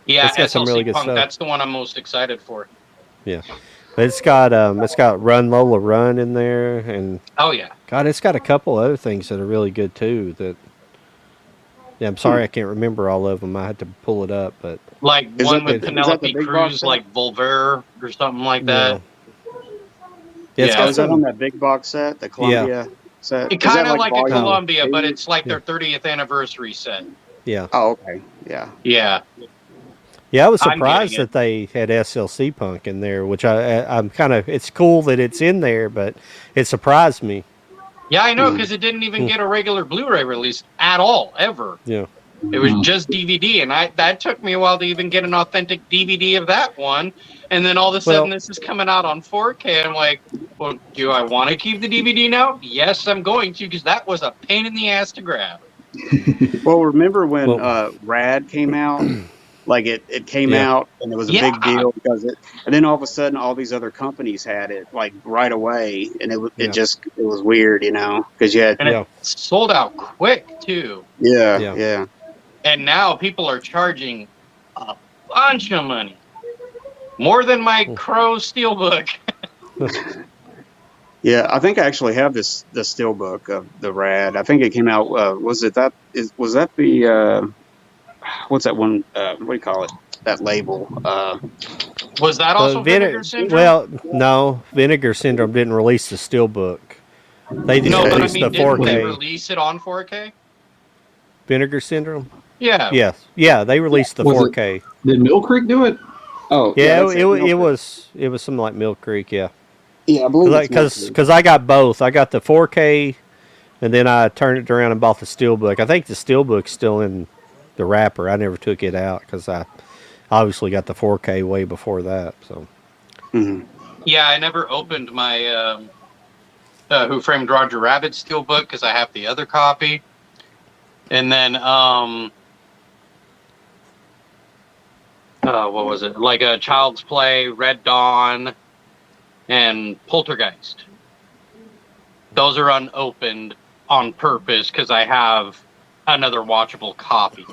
Yeah, It's got some SLC really good Punk, stuff. that's the one I'm most excited for. Yeah. But it's got Run Lola Run in there, and Oh, yeah. God, it's got a couple other things that are really good too. Yeah, I'm sorry I can't remember all of them. I had to pull it up, but Like Is one that with the- is that Penelope the big box Cruz, set? like Volver or something like that. Yeah, it's Yeah. got Is that some- on that big box set, the Columbia set? It Is that kind of like a volume- Columbia, but it's like Yeah. their 30th anniversary set. Yeah. Oh, okay. Yeah. Yeah. Yeah, I was I'm surprised getting it. that they had SLC Punk in there, which I'm kind of. It's cool that it's in there, but it surprised me. Yeah, I know, because it didn't even get a regular Blu-ray release at all, ever. Yeah. It was just DVD, and that took me a while to even get an authentic DVD of that one. And then all of a sudden, this is coming out on 4K. I'm like, well, do I want to keep the DVD now? Yes, I'm going to, because that was a pain in the ass to grab. Well, remember when Rad came out? Like it came out and it was a big deal because and then all of a sudden all these other companies had it like right away, and it was weird, because you had it sold out quick too. Yeah. And now people are charging a bunch of money, more than my Crow Steelbook. Yeah, I think I actually have the Steelbook of the Rad. I think it came out. Was that the what's that one? What do you call it? That label. Was that also Vinegar Syndrome? Well, no, Vinegar Syndrome didn't release the Steelbook. They just released the 4K. Didn't they release it on 4K? Vinegar Syndrome? Yeah. Yes. Yeah, they released the 4K. Did Mill Creek do it? Oh, yeah. It was something like Mill Creek. Yeah. Yeah, I believe because I got both. I got the 4K, and then I turned it around and bought the Steelbook. I think the Steelbook's still in the wrapper. I never took it out because I obviously got the 4K way before that. So. Mm-hmm. Yeah, I never opened my Who Framed Roger Rabbit Steelbook because I have the other copy. And then, what was it? Like a Child's Play, Red Dawn, and Poltergeist. Those are unopened on purpose because I have another watchable copy.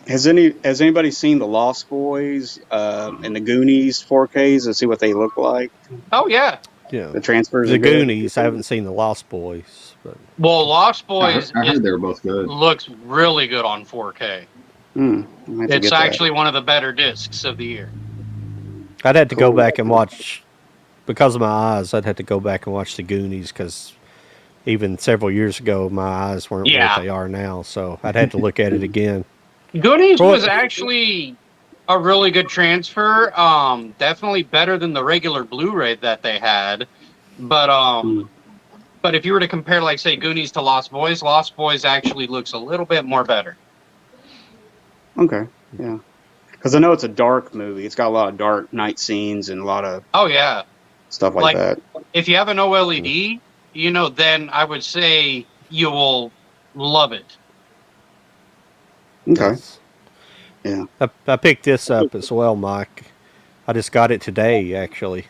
Has anybody seen the Lost Boys and the Goonies 4Ks and see what they look like? Oh yeah. Yeah. The transfers. The Goonies. I haven't seen the Lost Boys. But. Well, Lost Boys. I heard they were both good. Looks really good on 4K. It's actually one of the better discs of the year. I'd have to go back and watch, because of my eyes, I'd have to go back and watch the Goonies because even several years ago, my eyes weren't what they are now. So I'd have to look at it again. Goonies was actually a really good transfer. Definitely better than the regular Blu-ray that they had. But if you were to compare, like, say, Goonies to Lost Boys actually looks a little bit more better. Okay, yeah. Because I know it's a dark movie. It's got a lot of dark night scenes and a lot of stuff like that. If you have an OLED, then I would say you will love it. Okay. Yeah. I picked this up as well, Mike. I just got it today, actually.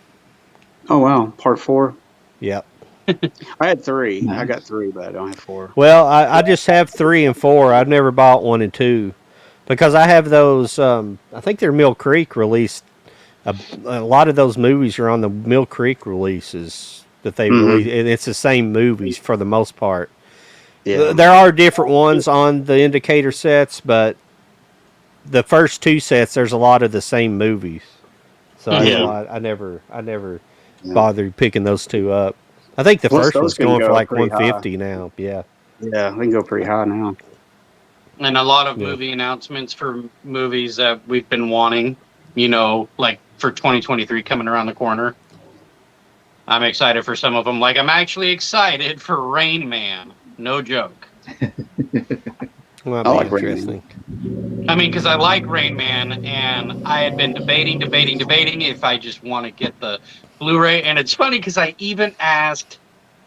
Oh, wow. Part 4? Yep. I had 3. I got 3, but I don't have 4. Well, I just have 3 and 4. I've never bought 1 and 2 because I have those. I think they're Mill Creek released. A lot of those movies are on the Mill Creek releases that they release. And it's the same movies for the most part. Yeah. There are different ones on the indicator sets, but the first 2 sets, there's a lot of the same movies. So I never bothered picking those 2 up. I think the first one's going for like 150 now. Yeah. Yeah, they can go pretty high now. And a lot of movie announcements for movies that we've been wanting, like for 2023 coming around the corner. I'm excited for some of them. Like, I'm actually excited for Rain Man. No joke. Well, I like Rain Man. I mean, because I like Rain Man, and I had been debating if I just want to get the Blu-ray. And it's funny because I even asked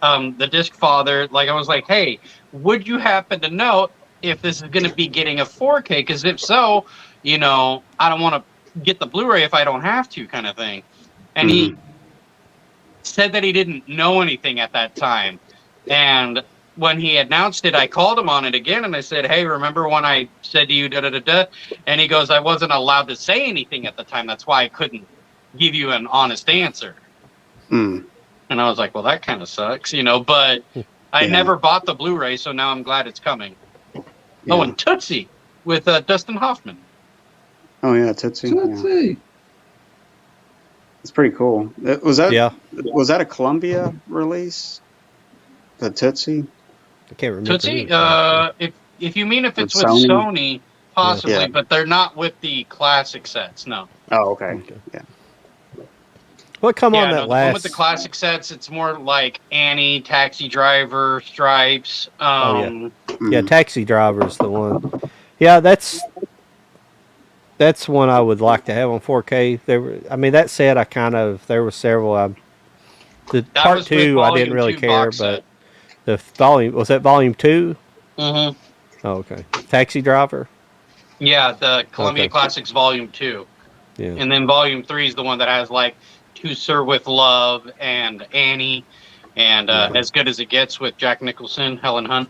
the disc father, like, I was like, hey, would you happen to know if this is going to be getting a 4K? Because if so, I don't want to get the Blu-ray if I don't have to, kind of thing. And he said that he didn't know anything at that time. And when he announced it, I called him on it again, and I said, hey, remember when I said to you, da-da-da-da? And he goes, I wasn't allowed to say anything at the time. That's why I couldn't give you an honest answer. And I was like, well, that kind of sucks, but I never bought the Blu-ray, so now I'm glad it's coming. Yeah. Oh, and Tootsie with Dustin Hoffman. Oh, yeah, Tootsie. Yeah. It's pretty cool. Was that a Columbia release? The Tootsie? I can't remember. Tootsie? If you mean if it's with Sony, possibly, but they're not with the classic sets, no. Oh, okay. Yeah. What on that the last? one with the classic sets, it's more like Annie, Taxi Driver, Stripes. Yeah, Taxi Driver is the one. Yeah, that's one I would like to have on 4K. That said, there were several. The That part was with two, I didn't Volume really 2 care, box but set. the volume was that volume 2? Mm-hmm. Oh, okay. Taxi Driver. Yeah, the Columbia Okay. Classics Volume 2. Yeah. And then Volume 3 is the one that has like To Sir with Love and Annie and Yeah. As Good as It Gets with Jack Nicholson, Helen Hunt.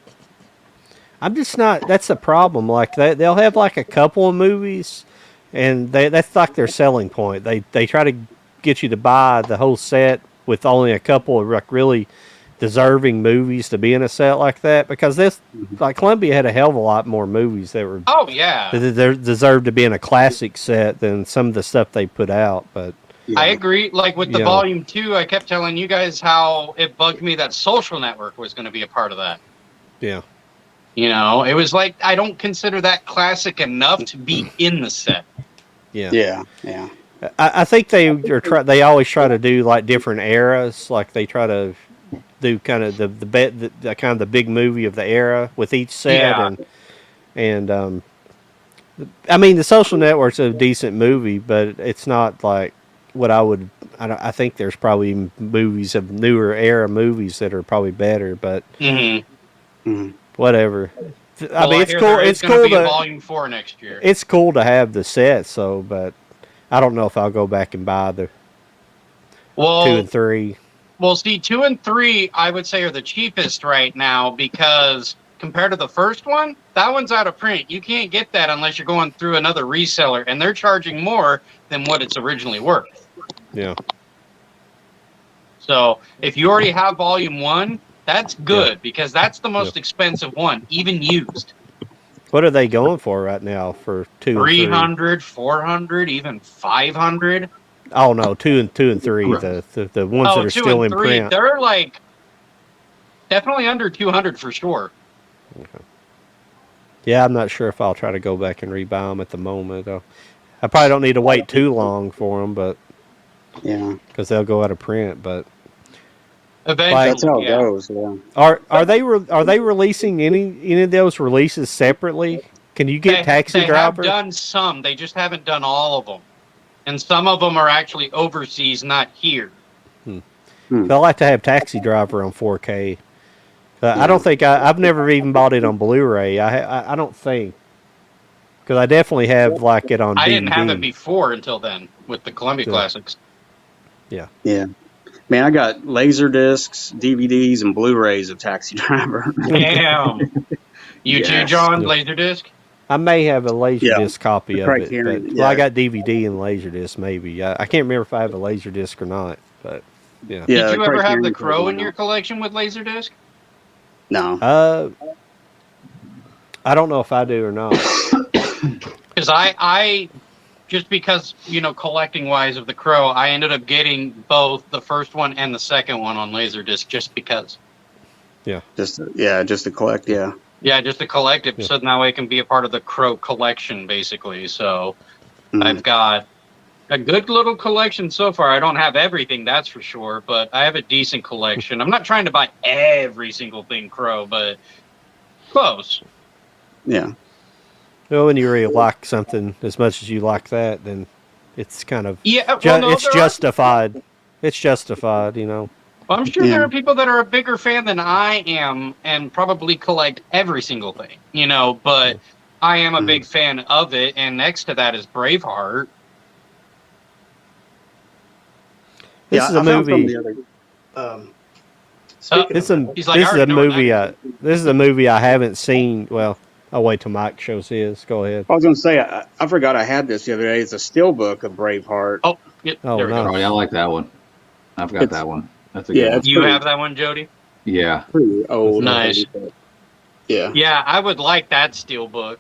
I'm just not. That's the problem. Like they'll have like a couple of movies, and that's like their selling point. They try to get you to buy the whole set with only a couple of like really deserving movies to be in a set like that, because this like Columbia had a hell of a lot more movies Oh, yeah. that deserved to be in a classic set than some of the stuff they put out. But I agree. Like with the Yeah. Volume 2, I kept telling you guys how it bugged me that Social Network was going to be a part of that. yeah, You know, it was like, I don't consider that classic enough to be in the set. yeah, Yeah, yeah. I think they always try to do like different eras. Like they try to do kind of the kind of the big movie of the era with each set. Yeah. And the Social Network's a decent movie, but it's not like what I think there's probably movies of newer era movies that are probably better, but Mm-hmm. whatever. Well, It's cool. It's gonna cool be a to Volume 4 next year. it's cool to have the set. So, but I don't know if I'll go back and buy the 2 and 3. Well, see, 2 and 3, I would say, are the cheapest right now because compared to the first one, that one's out of print. You can't get that unless you're going through another reseller, and they're charging more than what it's originally worth. Yeah. So if you already have Volume 1, that's good because that's the most expensive one, even used. What are they going for right now for 2 and 3? 300, 400, even 500. Oh no, 2 and 3. Right. The ones that are 2 still and in 3, print. they're like definitely under 200 for sure. Yeah, I'm not sure if I'll try to go back and rebuy them at the moment. I probably don't need to wait too long for them, but Yeah. because they'll go out of print. But Eventually, That's how it yeah. goes. Yeah. are they releasing any of those releases separately? Can you get Taxi Driver? They have done some. They just haven't done all of them. And some of them are actually overseas, not here. I like to have Taxi Driver on 4K. I don't think I've never even bought it on Blu-ray. I don't think, because I definitely have like it on DVD. I didn't have it before until then with the Columbia Yeah. Classics. Yeah. Yeah. Man, I got laser discs, DVDs, and Blu-rays of Taxi Driver. Damn. You too, Yes. John? Yeah. Laserdisc? I may have a Laserdisc copy of it. Criterion, But, yeah. well, I got DVD and Laserdisc maybe. I can't remember if I have a Laserdisc or not. But yeah. Yeah, Did you ever have the Criterion Crow in one. your collection with Laserdisc? No. I don't know if I do or not. Because I just because, collecting wise of the Crow, I ended up getting both the first one and the second one on Laserdisc just because. Just to collect. Yeah. Yeah, just to collect it, Yeah. so now it can be a part of the Crow collection, basically. So Mhm. I've got a good little collection so far. I don't have everything, that's for sure, but I have a decent collection. I'm not trying to buy every single thing Crow, but close. Yeah. Well, when you really like something as much as you like that, then it's kind of Yeah, well, no, it's there are- justified. It's justified, Well, I'm sure Yeah. there are people that are a bigger fan than I am and probably collect every single thing, but I am a big fan of it, and next to that is Braveheart. This is a I found some movie. the other- speaking This of is that, He's like, this I is a already know what movie. that This is a movie I haven't seen. Well, I'll wait till Mike shows his. Go ahead. I was going to say, I forgot I had this the other day. It's a steelbook of Braveheart. Oh, yep, Oh, there we no. go. Oh, yeah, I like that one. I've got It's- that one. That's a yeah, good one. it's You pretty- have that one, Jody? Yeah. Pretty old. Nice. Yeah. Yeah, I would like that steelbook.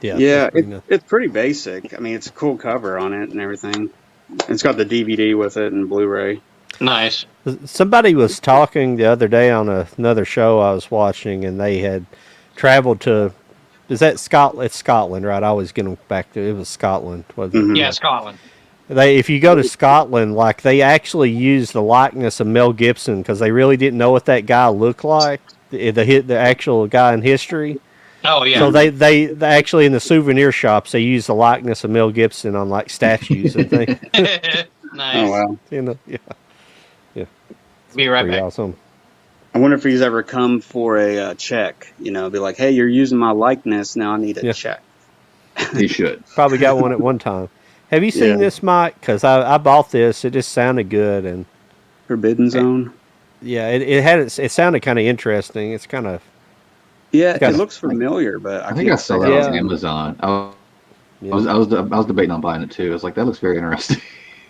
Yeah. Yeah, that's pretty nice. it's pretty basic. I mean, it's a cool cover on it and everything. It's got the DVD with it and Blu-ray. Nice. Somebody was talking the other day on another show I was watching, and they had traveled to. Is that Scotland? It's Scotland, right? I always get them back to. It was Scotland. Wasn't it? Mhm. Yeah, Scotland. If you go to Scotland, like they actually used the likeness of Mel Gibson because they really didn't know what that guy looked like, the actual guy in history. Oh yeah. So they actually in the souvenir shops they use the likeness of Mel Gibson on like statues and things. Oh Nice. wow. You know, yeah, Be right pretty back. awesome. I wonder if he's ever come for a check. You know, be like, hey, you're using my likeness. Now I need a Yeah. check. He should. Probably got one at one time. Have you seen Yeah. this, Mike? Because I bought this. It just sounded good, and Forbidden Zone. yeah, it sounded kind of interesting. It's kind of Yeah, got it a- looks familiar, but I I think I can't saw figure that out. on Yeah. Amazon. I yeah. was debating on buying it too. I was like, that looks very interesting.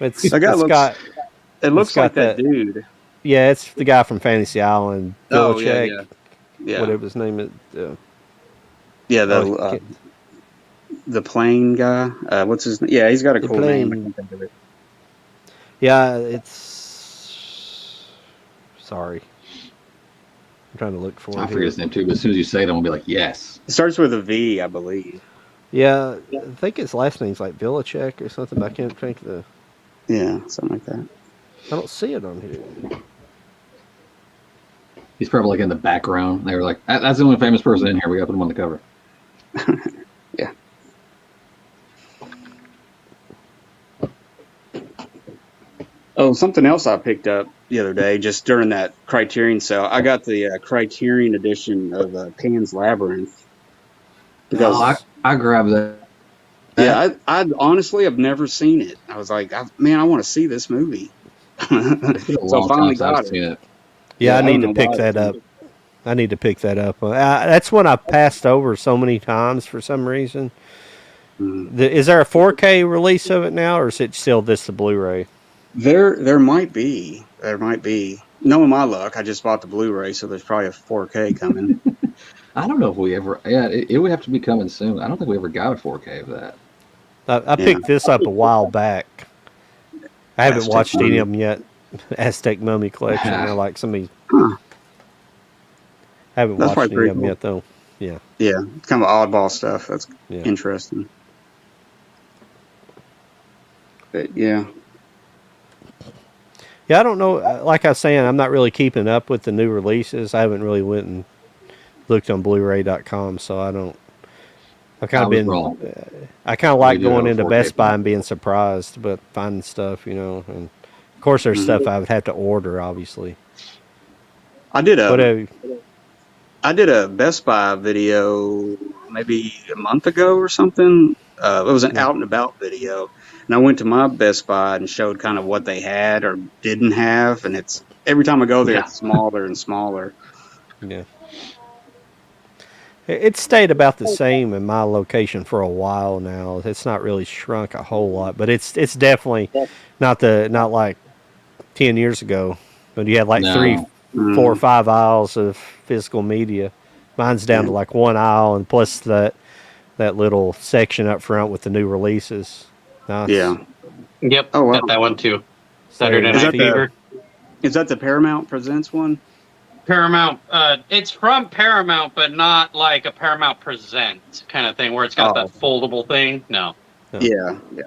It's That guy it's looks. got It it's looks like got that that. dude. Yeah, it's the guy from Fantasy Island, Oh yeah, Vilacek, yeah, yeah, whatever his name is. yeah. Oh, The plane guy. What's his? Yeah, he's got a the cool name. I plane. can't think of it. Yeah, it's. Sorry, I'm trying to look for I it forget here. his name too, but as soon as you say it, I'm gonna be like, yes. It starts with a V, I believe. Yeah, I think his last name's like Vilacek or something. But I can't think the. Yeah, something like that. I don't see it on here. He's probably like in the background. They were like, that's the only famous person in here. We got to put him on the cover. Yeah. Oh, something else I picked up the other day, just during that Criterion sale. I got the Criterion edition of Pan's Labyrinth. Because Oh, I grabbed that. yeah, I honestly have never seen it. I was like, man, I want to see this movie. It's been a So I long finally time since I've got seen it. Yeah, I don't need know to pick why. that up. I need to pick that up. That's one I've passed over so many times for some reason. Mhm. Is there a 4K release of it now, or is it still this the Blu-ray? There might be. There might be. Knowing my luck, I just bought the Blu-ray, so there's probably a 4K coming. I don't know if we ever. Yeah, it would have to be coming soon. I don't think we ever got a 4K of that. I picked this up a while back. I haven't Aztec watched any Mummy. of them yet. Aztec Mummy Collection. They're like somebody. Huh. I haven't That's watched probably any pretty of them cool. yet, though. Yeah. Yeah, kind of oddball stuff. That's Yeah. interesting. But yeah, Yeah, I don't know. Like I was saying, I'm not really keeping up with the new releases. I haven't really went and looked on Blu-ray.com, so I don't. I've kind I of was been. wrong. I kind of like We do going have a into 4K Best Buy plan. and being surprised, but finding stuff, and of course there's Mhm. stuff I would have to order, obviously. I did What a have I did a Best Buy video maybe a month ago or something. It was an Yeah. out and about video, and I went to my Best Buy and showed kind of what they had or didn't have, and it's every time I go there, Yeah. it's smaller and smaller. Yeah. It stayed about the same in my location for a while now. It's not really shrunk a whole lot, but it's definitely not like 10 years ago when you had like No. 3, Mm. 4, or 5 aisles of physical media. Mine's down to like one aisle and plus that little section up front with the new releases. Now it's Yeah. Yep. Oh, wow. Got that one too. Saturday Is Night that the- Fever. Is that the Paramount Presents one? Paramount. It's from Paramount, but not like a Paramount Present kind of thing where it's got Oh. that foldable thing. No. Oh. Yeah, yeah,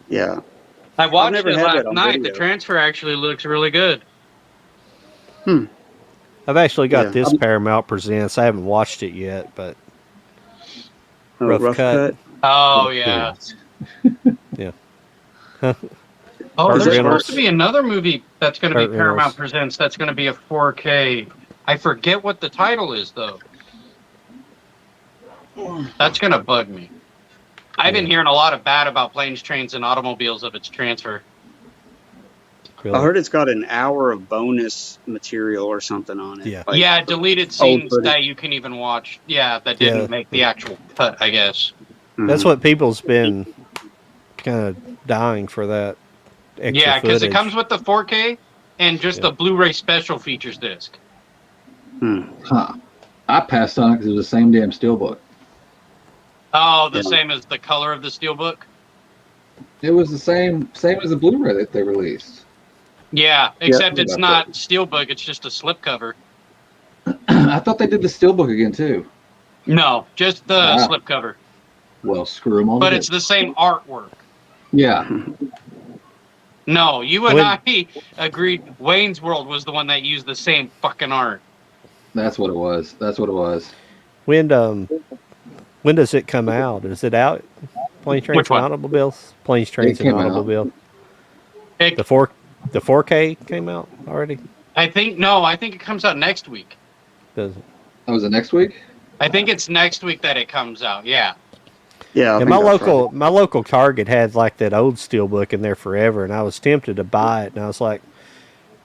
yeah. I watched never it had last that on night. video. The transfer actually looks really good. I've actually got Yeah. this Paramount Presents. I haven't watched it yet, but Oh, Rough cut. Oh yeah. yeah. Oh, Burt there's Reynolds. supposed to be another movie that's going to be Burt Paramount Reynolds. Presents. That's going to be a 4K. I forget what the title is though. That's going to bug me. I've been hearing a lot of bad about planes, trains, and automobiles of its transfer. Really. I heard it's got an hour of bonus material or something on it. Yeah. Like, Yeah, deleted scenes footage. that you can even watch. Yeah, that didn't Yeah. make the actual cut, I guess. mhm. That's what people's been kind of dying for that extra Yeah, because it footage. comes with the 4K and just Yeah. the Blu-ray special features disc. Hmm. Huh. I passed on it because it was the same damn steelbook. Oh, the Yeah. same as the color of the steelbook? It was the same as the Blu-ray that they released. Yeah, except it's About not steelbook, it's just a slipcover. I thought they did the steelbook again too. No, just the Ah. slipcover. Well, screw them all. But together. it's the same artwork. Yeah. No, you and When- I agreed Wayne's World was the one that used the same fucking art. That's what it was. When when does it come out? Is it out? Planes, Trains, Which and one? Automobiles. Planes, Trains, and came out. Automobile. It, The 4K came out already. I think no. I think it comes out next week. Does it? Oh, was it next week? I think it's next week that it comes out. Yeah. Yeah, I And think that's right. my local Target had like that old steelbook in there forever, and I was tempted to buy it, and I was like,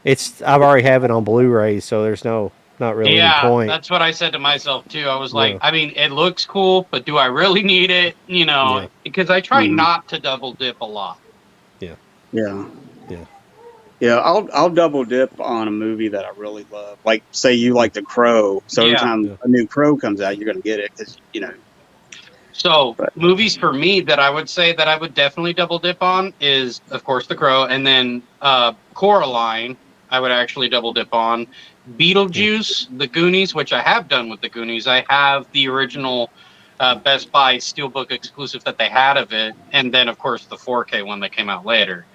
I've already have it on Blu-ray, so there's not really any Yeah, point. that's what I said to myself too. I was Yeah. like, I mean, it looks cool, but do I really need it? You know, Yeah. because I try Mhm. not to double dip a lot. Yeah, Yeah. yeah, Yeah, I'll double dip on a movie that I really love. Like, say you like The Crow, so every Yeah. time Yeah. a new Crow comes out, you're gonna get it because So But- movies for me that I would say that I would definitely double dip on is, of course, The Crow, and then Coraline. I would actually double dip on Beetlejuice, The Goonies, which I have done with The Goonies. I have the original Best Buy Steelbook exclusive that they had of it, and then of course the 4K one that came out later.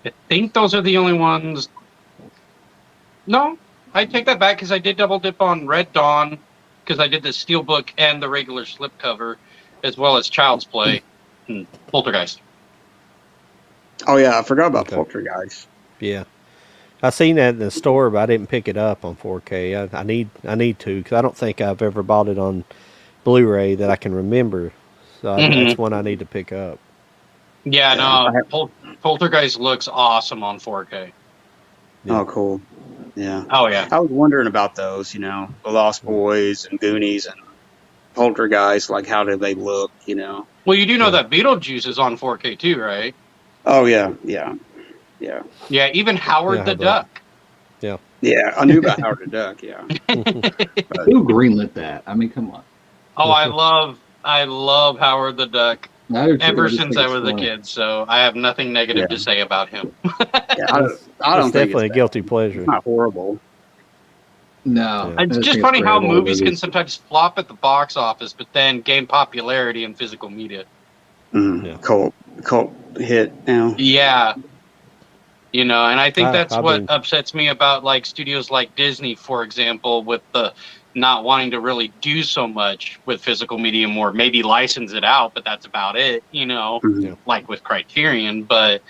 I think those are the only ones. No, I take that back because I did double dip on Red Dawn because I did the Steelbook and the regular slipcover, as well as Child's Play and Poltergeist. oh yeah, I forgot about Okay. Poltergeist. yeah. I seen that in the store, but I didn't pick it up on 4K. I need to because I don't think I've ever bought it on Blu-ray that I can remember. So that's one I need to pick up. Yeah, Yeah. no, Poltergeist looks awesome on 4K. Yeah. Oh, cool. Yeah, Oh yeah, I was wondering about those. The Lost Boys and Goonies and Poltergeist. Like, how do they look? well, you do know Yeah. that Beetlejuice is on 4K too, right? Oh yeah. Yeah, even Howard Yeah, the how about- Duck. Yeah, I knew about Howard the Duck. Yeah. Who greenlit that? I mean, come on. Oh, I love Howard the Duck I do too. ever just since think I it's was a funny. kid, so I have nothing negative to say about him. Yeah, I don't It's think definitely it's a guilty pleasure. It's not horrible. No. Yeah. I It's just just think funny how great. All the movies can sometimes flop at the box office, but then gain popularity in physical media. Yeah. Cult hit now. Yeah. And I think that's I what mean- upsets me about like studios like Disney, for example, with the not wanting to really do so much with physical media more, maybe license it out, but that's about it, Mhm. Yeah. like with Criterion. But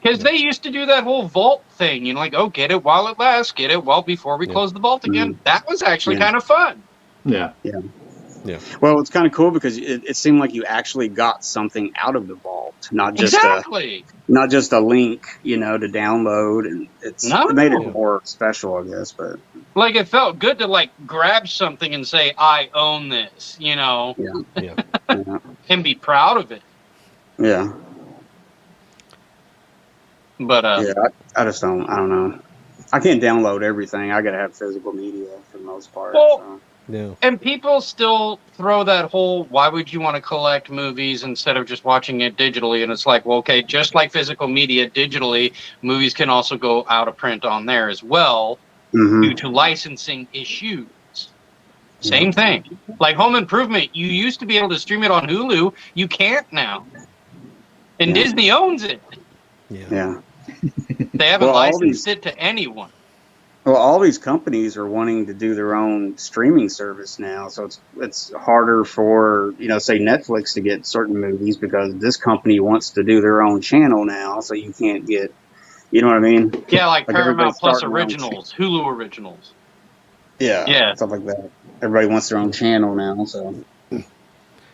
because they used to do that whole vault thing, like, oh, get it while it lasts, get it before we Yeah. close the vault again. That was actually Yeah. kind of fun. Yeah. Well, it's kind of cool because it seemed like you actually got something out of the vault, not just Exactly. a link, to download, and it made it No. more special, I guess. But Like it felt good to like grab something and say, I own this, Yeah. yeah, and be proud of it. yeah, But yeah. I don't know. I can't download everything. I gotta have physical media for the most part. Well, so. Yeah. and people still throw that whole, why would you want to collect movies instead of just watching it digitally? And it's like, well, okay, just like physical media digitally, movies can also go out of print on there as well Mhm. due to licensing issues. Same thing. Like Home Improvement, you used to be able to stream it on Hulu. You can't now. And Yeah. Disney owns it. Yeah. Yeah. They haven't Well, all licensed these- it to anyone. Well, all these companies are wanting to do their own streaming service now, so it's harder for say Netflix to get certain movies because this company wants to do their own channel now, so you can't get, you know what I mean? Yeah, like Like Paramount everybody's Plus starting their own originals, Hulu originals. Yeah, Yeah. stuff like that. Everybody wants their own channel now, so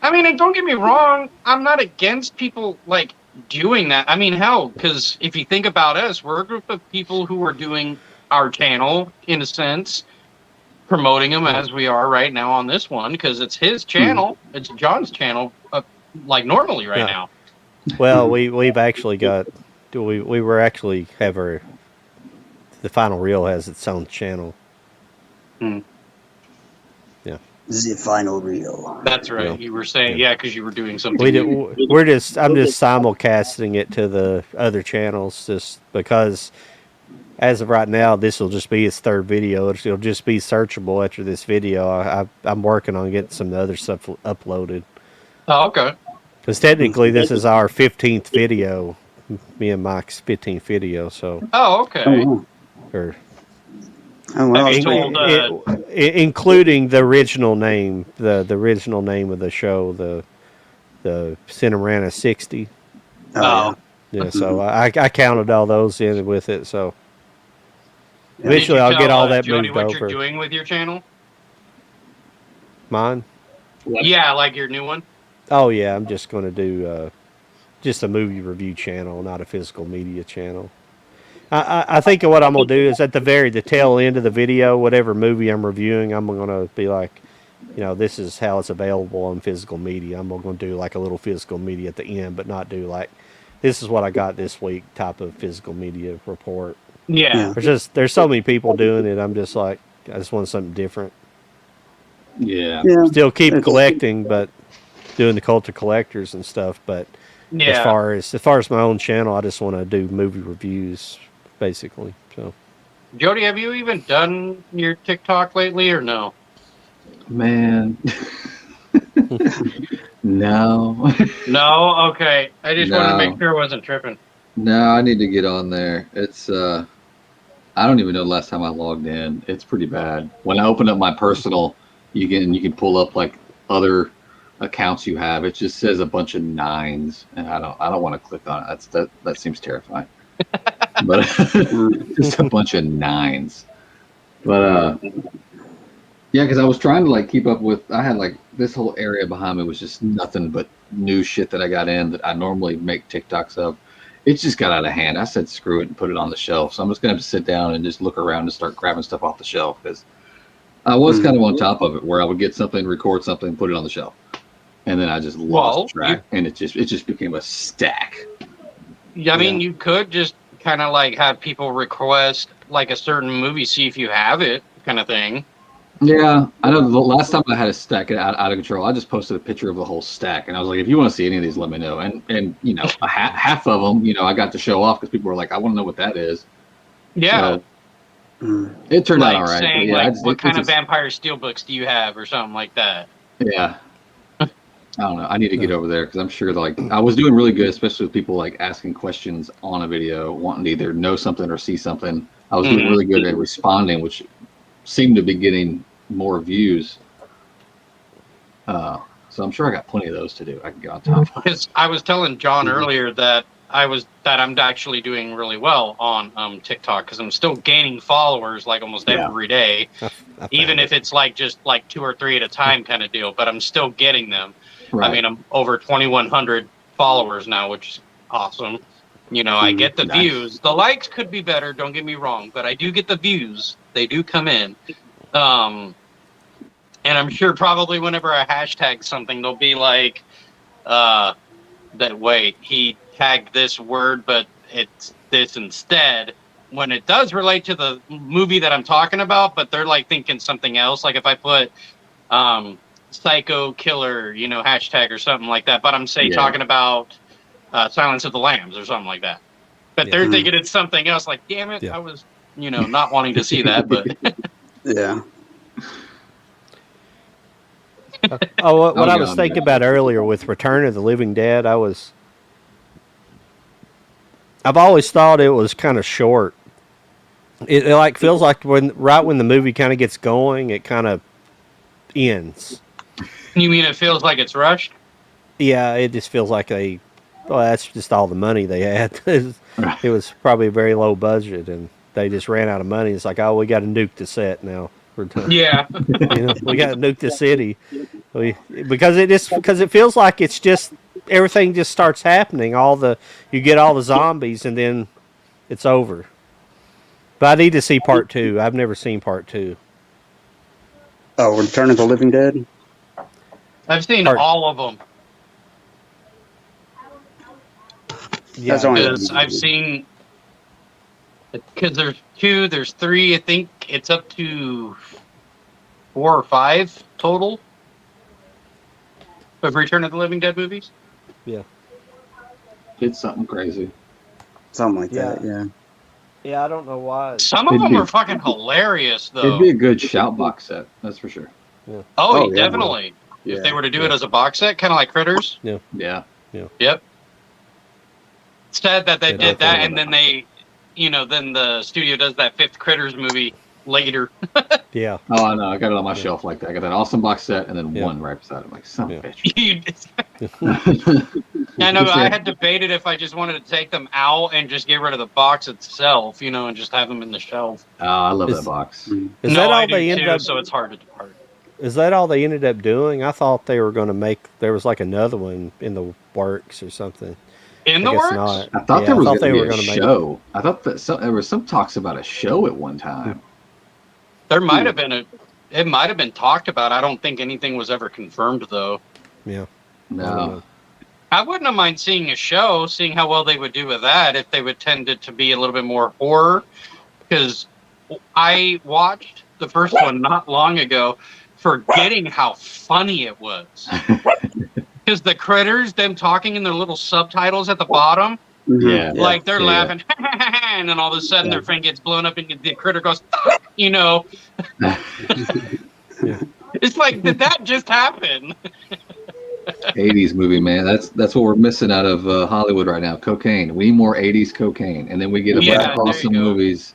I mean, and don't get me wrong, I'm not against people like doing that. I mean, hell, because if you think about us, we're a group of people who are doing our channel in a sense, promoting them as we are right now on this one because it's his channel, it's John's channel, like normally right Yeah. now. Well, we've actually got we were actually have our the final reel has its own channel. the final reel. That's right. Yeah. You were saying, yeah, because you were doing something. I'm just simulcasting it to the other channels just because as of right now this will just be its third video. It'll just be searchable after this video. I'm working on getting some of the other stuff uploaded. Oh, okay. Because technically this is our 15th video, me and Mike's 15th video. So Oh, okay. Oh, wow. or Oh well, Have you that's pretty told, cool. including the original name, the original name of the show, the Cinerama 60. Oh Yeah, so I counted all those in with it. So yeah. did eventually you I'll get tell all that Jody moved what you're over. doing with your channel? Mine? What? Yeah, like your new one. Oh yeah, I'm just going to do just a movie review channel, not a physical media channel. I think what I'm gonna do is at the tail end of the video, whatever movie I'm reviewing, I'm gonna be like, this is how it's available on physical media. I'm gonna do like a little physical media at the end, but not do like, this is what I got this week type of physical media report. Yeah. Yeah. There's so many people doing it. I'm just like, I just want something different. Yeah. Yeah. Still keep It's collecting, but doing the cult of collectors and stuff. But as Yeah. far as my own channel, I just want to do movie reviews, basically. So. Jody, have you even done your TikTok lately or no? Man. No. No? Okay. I just wanted to make No. sure I wasn't tripping. No, I need to get on there. It's I don't even know the last time I logged in. It's pretty bad. When I open up my personal, you can pull up like other accounts you have. It just says a bunch of nines, and I don't want to click on it. That seems terrifying. But just a bunch of nines. But yeah, because I was trying to like keep up with. I had like this whole area behind me was just nothing but new shit that I got in that I normally make TikToks of. It just got out of hand. I said screw it and put it on the shelf. So I'm just gonna have to sit down and just look around and start grabbing stuff off the shelf because I was kind of on top of it where I would get something, record something, put it on the shelf, and then I just lost track, and it just became a stack. I mean, you could just kind of like have people request like a certain movie, see if you have it, kind of thing. Yeah, I know. The last time I had a stack out of control, I just posted a picture of the whole stack, and I was like, "If you want to see any of these, let me know." And half of them, I got to show off because people were like, "I want to know what that is." Yeah. So, it turned out Like all right. saying, Yeah, like, what kind of Vampire Steelbooks do you have, or something like that. Yeah. I don't know. I need to get over there because I'm sure like I was doing really good, especially with people like asking questions on a video, wanting to either know something or see something. I was doing really good at responding, which seemed to be getting more views. So I'm sure I got plenty of those to do. I can get on top of it. Because I was telling John earlier that I'm actually doing really well on TikTok because I'm still gaining followers like almost every day, even if it's like just like 2 or 3 at a time kind of deal. But I'm still getting them. Right. I mean, I'm over 2,100 followers now, which is awesome. I get the views. The likes could be better. Don't get me wrong, but I do get the views. They do come in. And I'm sure probably whenever I hashtag something, they'll be like, that wait, he tagged this word, but it's this instead. When it does relate to the movie that I'm talking about, but they're like thinking something else. Like if I put psycho killer, hashtag or something like that, but I'm talking about Silence of the Lambs or something like that. But they're thinking it's something else. Like, damn it, I was, not wanting to see that, but yeah. What I was thinking about earlier with Return of the Living Dead, I've always thought it was kind of short. It like feels like when the movie kind of gets going, it kind of ends. You mean it feels like it's rushed? Yeah, it just feels like that's just all the money they had. It was probably a very low budget, and they just ran out of money. It's like, oh, we got to nuke the set now. Yeah, we got to nuke the city. Because it feels like it's just everything just starts happening. You get all the zombies, and then it's over. But I need to see part 2. I've never seen part 2. Oh, Return of the Living Dead? I've seen all of them. Yeah, because I've seen, because there's 2, there's 3, I think it's up to 4 or 5 total of Return of the Living Dead movies. Yeah. It's something crazy. Something like that, yeah. Yeah, I don't know why. Some of them are fucking hilarious, though. It'd be a good shout box set, that's for sure. Yeah. Oh, definitely. Yeah. If they were to do it as a box set, kind of like Critters. Yeah. Yeah. Yep. It's sad that they did that, and then they, then the studio does that 5th Critters movie later. Yeah. Oh, I know. I got it on my shelf like that. I got that awesome box set and then Yeah. one right beside it. I'm like, son of a You- bitch. I know. I had debated if I just wanted to take them out and just get rid of the box itself, and just have them in the shelf. Oh, I love Is- that box. Is No, that all I do they ended too, up? so it's hard to depart. Is that all they ended up doing? I thought they were going to make. There was like another one in the works or something. In I the guess works? not. I thought Yeah, there was I thought going they to were be a gonna make- show. I thought that there was some talks about a show at one time. There might have been it might have been talked about. I don't think anything was ever confirmed though. Yeah. I don't No. know. I wouldn't have mind seeing a show, seeing how well they would do with that if they would tend it to be a little bit more horror. Because I watched the first one not long ago, forgetting how funny it was. Because the critters, them talking in their little subtitles at the bottom, Yeah. like they're Yeah. laughing, and then all of a sudden their friend gets blown up and the critter goes, It's like, did that just happen? 80s movie, man. That's what we're missing out of Hollywood right now. Cocaine. We need more 80s cocaine, and then we get a bunch Yeah, of there you awesome go. movies.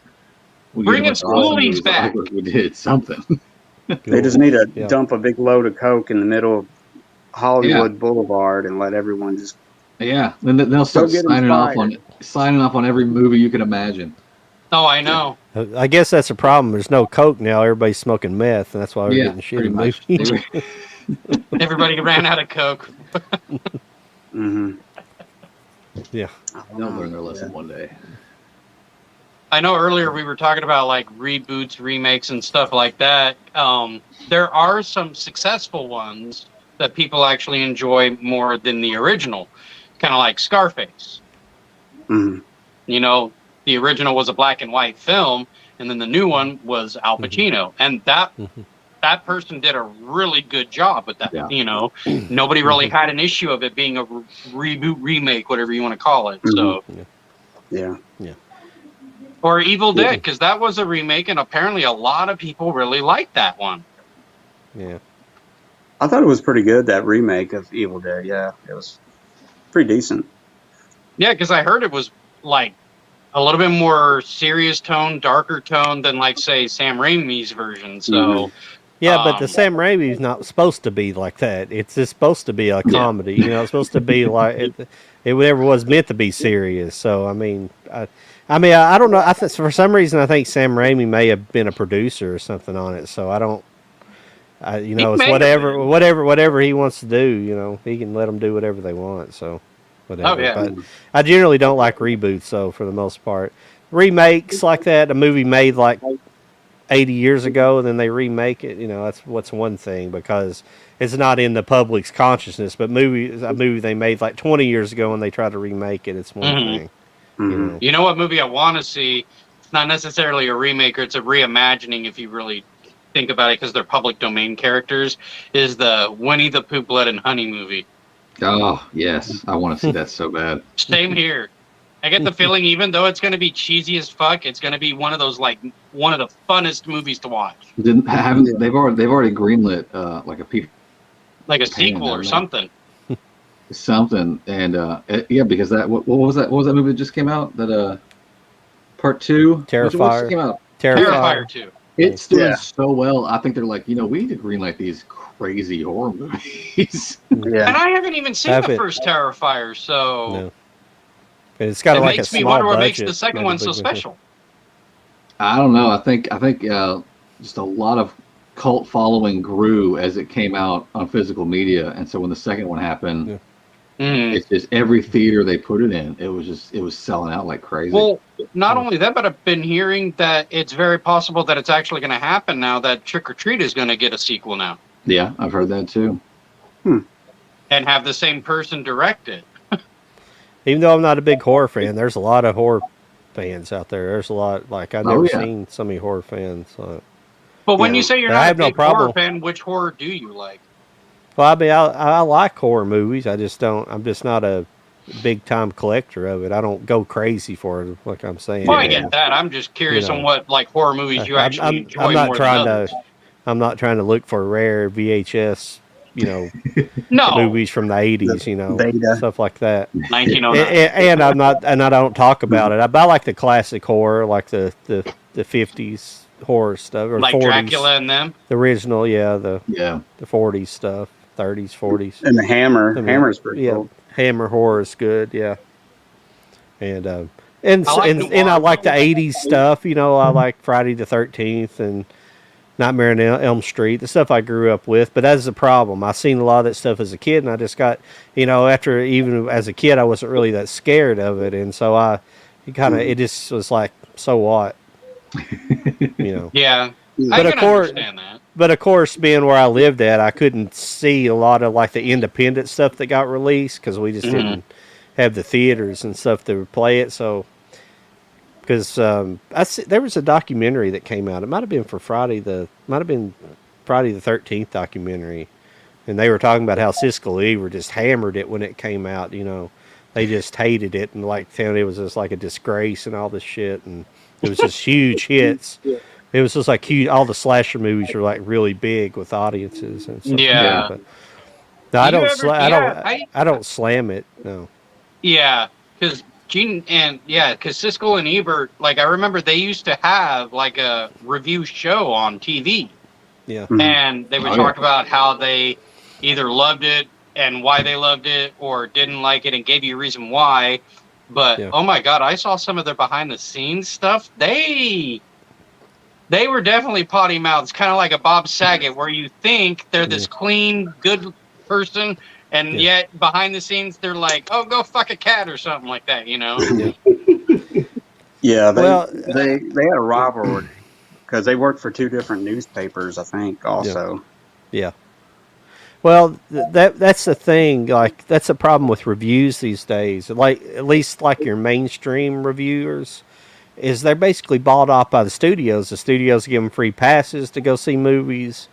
We Bring get a us bunch of awesome Ghoulies movies. back. We did something. They just need to Yeah. dump a big load of coke in the middle of Hollywood Boulevard and let everyone just Yeah. Then they'll start get signing off inspired. on every movie you can imagine. Oh, I know. I guess that's a problem. There's no coke now. Everybody's smoking meth, and that's why we're Yeah, getting pretty shitty much. movies. Everybody ran out of Coke. Yeah. They'll learn their lesson one day. I know earlier we were talking about like reboots, remakes, and stuff like that. There are some successful ones that people actually enjoy more than the original, kind of like Scarface. Mhm. The original was a black and white film, and then the new one was Al Pacino, and that person did a really good job with that. Yeah. Nobody really had an issue of it being a reboot, remake, whatever you want to call it. So, Yeah. or Evil Dead, because that was a remake, and apparently a lot of people really liked that one. Yeah. I thought it was pretty good, that remake of Evil Dead. Yeah, it was pretty decent. Yeah, because I heard it was like a little bit more serious tone, darker tone than like say Sam Raimi's version. So. Yeah, but the Sam Raimi's not supposed to be like that. It's just supposed to be a comedy. It's supposed to be like it never was meant to be serious. So I don't know. For some reason, I think Sam Raimi may have been a producer or something on it. So I don't. It's whatever he wants to do. He can let them do whatever they want. So whatever. Oh, yeah. But I generally don't like reboots. So for the most part, remakes like that, a movie made like 80 years ago, and then they remake it. That's what's one thing, because it's not in the public's consciousness. But a movie they made like 20 years ago, and they try to remake it, it's one thing. Mhm. You know what movie I want to see? It's not necessarily a remake, or it's a reimagining if you really think about it, because they're public domain characters, is the Winnie the Pooh Blood and Honey movie. Oh, yes. I want to see that so bad. Same here. I get the feeling, even though it's going to be cheesy as fuck, it's going to be one of the funnest movies to watch. They've already greenlit like a Peter Like a Pan, sequel or haven't they? something. And because that what was that movie that just came out, that part 2 What just Terrifier. came out? Terrifier 2. It's doing Yeah. so well. I think they're like, we need to greenlight these crazy horror movies. Yeah. And I haven't even seen Have the it. first Terrifier, so No. It's got it like makes a me small wonder what budget. makes the second not a one so big budget. special. I don't know. I think just a lot of cult following grew as it came out on physical media, and so when the second one happened, Yeah. it's just every theater they put it in, it was selling out like crazy. Well, not only that, but I've been hearing that it's very possible that it's actually going to happen now, that Trick or Treat is going to get a sequel now Yeah, I've heard that too. and have the same person direct it. Even though I'm not a big horror fan, there's a lot of horror fans out there. There's a lot, like I've never seen so many horror fans. So. But when Yeah. you say you're But I not a have no big horror problem. fan, which horror do you like? Well, I like horror movies. I'm just not a big time collector of it. I don't go crazy for it, like I'm saying. Well, I get that. I'm just curious on what like horror movies you actually enjoy I'm not more trying than others. I'm not trying to look for rare VHS, No, movies from the 80s, Beta. stuff like that. 1909. And I don't talk about it. I like the classic horror, like the 50s horror stuff, or like 40s. Dracula and them. The original, yeah, the Yeah. 40s stuff, 30s, 40s. And the Hammer. I mean, Hammer's pretty yeah, cool. Hammer horror is good, yeah. And I like and I noir like the films. 80s stuff. You know, I like Friday the 13th and Nightmare on Elm Street, the stuff I grew up with. But that's the problem. I seen a lot of that stuff as a kid, and I just got, after, even as a kid, I wasn't really that scared of it, and so it just was like, so what, Yeah, I But of can course, understand that. but of course, being where I lived at, I couldn't see a lot of like the independent stuff that got released because we just didn't have the theaters and stuff to play it. So, because there was a documentary that came out. It might have been Friday the 13th documentary, and they were talking about how Siskel and Ebert just hammered it when it came out. They just hated it and like found it was just like a disgrace and all this shit, and it was just huge hits. It was just like huge. All the slasher movies were like really big with audiences and stuff. Yeah. But no, I don't. I I don't slam it. No. Yeah, because Siskel and Ebert, like I remember they used to have like a review show on TV, Yeah. and they would talk about how they either loved it and why they loved it, or didn't like it and gave you a reason why. But oh my God, I saw some of their behind the scenes stuff. They were definitely potty mouths, kind of like a Bob Saget, where you think they're this clean, good person. And yet, behind the scenes, they're like, "Oh, go fuck a cat" or something like that, Yeah, they had a rivalry because they worked for two different newspapers, I think. Also, Yeah. Well, that's the thing. Like that's the problem with reviews these days. Like at least like your mainstream reviewers, is they're basically bought off by the studios. The studios give them free passes to go see movies.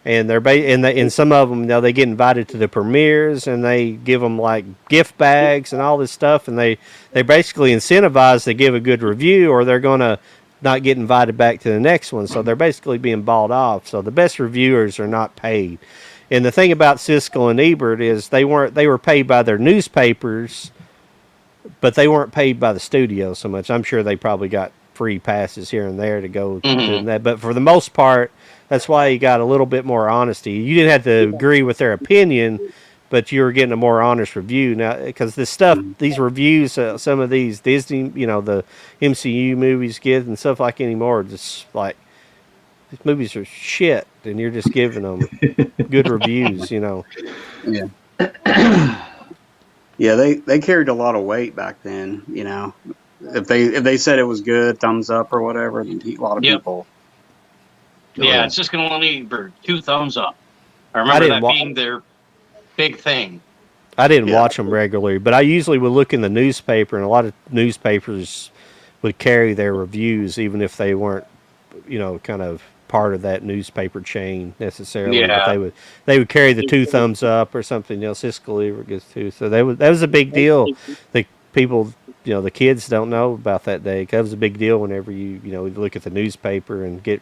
And and some of them, they get invited to the premieres, and they give them like gift bags and all this stuff, and they basically incentivize to give a good review, or they're gonna not get invited back to the next one. So they're basically being bought off. So the best reviewers are not paid. And the thing about Siskel and Ebert is they were paid by their newspapers, but they weren't paid by the studio so much. I'm sure they probably got free passes here and there to go do that, but for the most part. That's why you got a little bit more honesty. You didn't have to agree with their opinion, but you were getting a more honest review. Now, because this stuff, these reviews, some of these Disney, the MCU movies get and stuff like anymore, just like, these movies are shit, and you're just giving them good reviews, Yeah. Yeah, they carried a lot of weight back then, If they said it was good, thumbs up or whatever, then a lot of people. Yeah, it's just going to leave 2 thumbs up. I remember that being their big thing. I didn't watch them regularly, but I usually would look in the newspaper, and a lot of newspapers would carry their reviews, even if they weren't, kind of part of that newspaper chain necessarily. Yeah. But they would carry the 2 thumbs up or something. Siskel Ebert gets 2. So that was a big deal. The people, the kids don't know about that day. That was a big deal whenever you look at the newspaper and get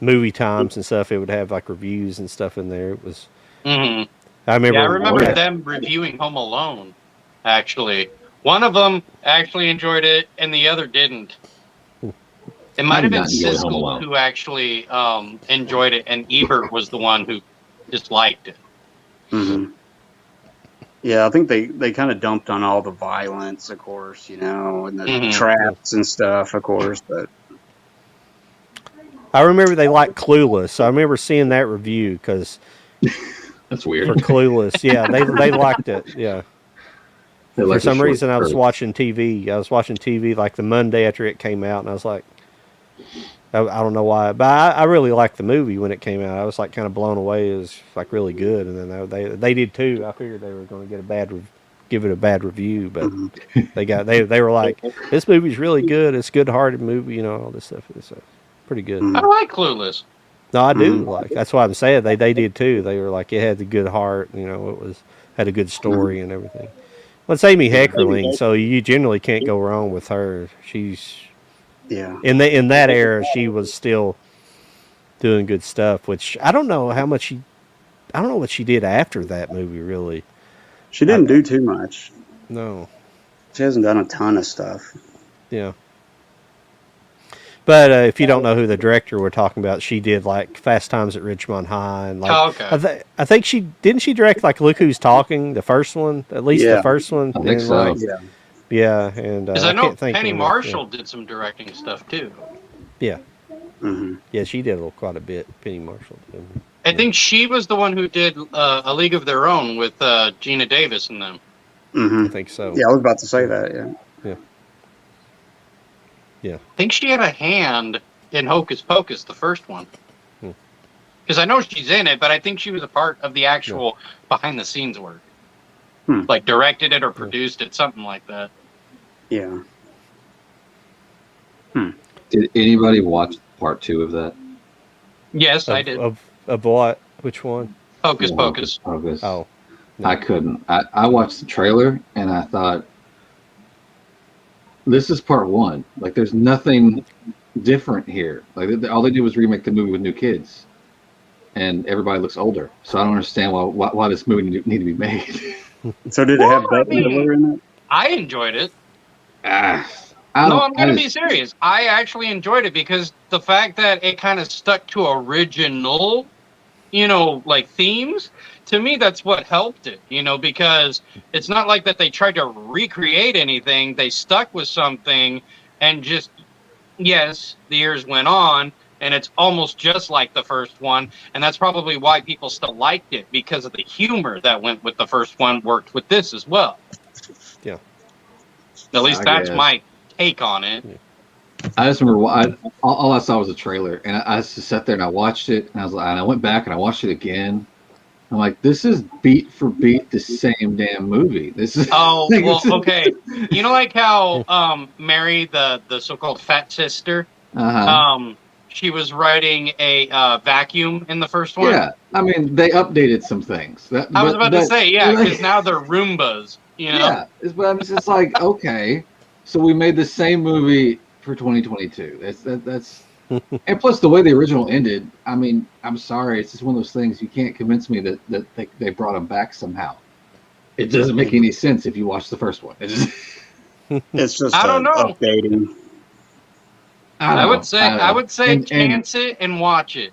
movie times and stuff. It would have like reviews and stuff in there. It was. I remember them reviewing Home Alone. Actually, one of them actually enjoyed it, and the other didn't. It might have been Siskel who actually enjoyed it, and Ebert was the one who disliked it. Mm-hmm. Yeah, I think they kind of dumped on all the violence, of course, and the traps and stuff, of course, but. I remember they liked Clueless. I remember seeing that review because that's weird. For Clueless, yeah, they liked it. Yeah, for some reason I was watching TV. I was watching TV like the Monday after it came out, and I was like, I don't know why, but I really liked the movie when it came out. I was like kind of blown away. It was like really good, and then they did too. I figured they were going to get give it a bad review, but they were like, this movie's really good. It's a good-hearted movie, all this stuff. It's pretty good. I like Clueless. No, I do that's why I'm saying they did too. They were like, it had a good heart, it had a good story and everything. Well, it's Amy Heckerling, so you generally can't go wrong with her. She's in that era, she was still doing good stuff, which I don't know how much I don't know what she did after that movie really. She didn't do too much. No. She hasn't done a ton of stuff. Yeah. But if you don't know who the director we're talking about, she did like Fast Times at Ridgemont High, and like Oh, okay. I think she didn't she direct like Look Who's Talking, the first one, at least the Yeah. first one. I think and, so. like, Yeah. yeah, and Because I I know can't think Penny of Marshall did some directing stuff too. Yeah, Hmm. yeah, she did quite a bit. Penny Marshall. I think she was the one who did A League of Their Own with Gina Davis and them. Hmm. I think so. Yeah, I was about to say that. Yeah. Yeah. Yeah. I think she had a hand in Hocus Pocus, the first one. Hmm. Because I know she's in it, but I think she was a part of the actual behind the scenes work. Hmm. Like directed it or produced it, something like that. Yeah. Did anybody watch part 2 of that? Yes, I did. Of what? Which one? Hocus Yeah, Pocus. Hocus. Oh, no. I couldn't. I watched the trailer and I thought, this is part 1. Like, there's nothing different here. Like, all they did was remake the movie with new kids, and everybody looks older. So I don't understand why this movie need to be made. So did it have Well, I Bette mean- Midler in it? I enjoyed it. I No, don't- I'm going I to be just- serious. I actually enjoyed it because the fact that it kind of stuck to original, like themes, to me, that's what helped it, because it's not like that they tried to recreate anything. They stuck with something and just, yes, the years went on and it's almost just like the first one. And that's probably why people still liked it, because of the humor that went with the first one worked with this as well. Yeah. At least I that's guess. my take on it. I just remember all I saw was a trailer, and I just sat there and I watched it, and I went back and I watched it again. I'm like, this is beat for beat the same damn movie. This is Oh, like, well, this is- okay. You know, like how Mary, the so-called fat sister, she was riding a vacuum in the first one? Yeah, I mean, they updated some things. I was about to say, yeah, because now they're Roombas, Yeah, but I'm just like, okay, so we made the same movie for 2022. That's and plus the way the original ended. I mean, I'm sorry, it's just one of those things you can't convince me that they brought them back somehow. It doesn't make any sense if you watch the first one. It just, It's just I don't know. updating. I would say And- chance it and watch it.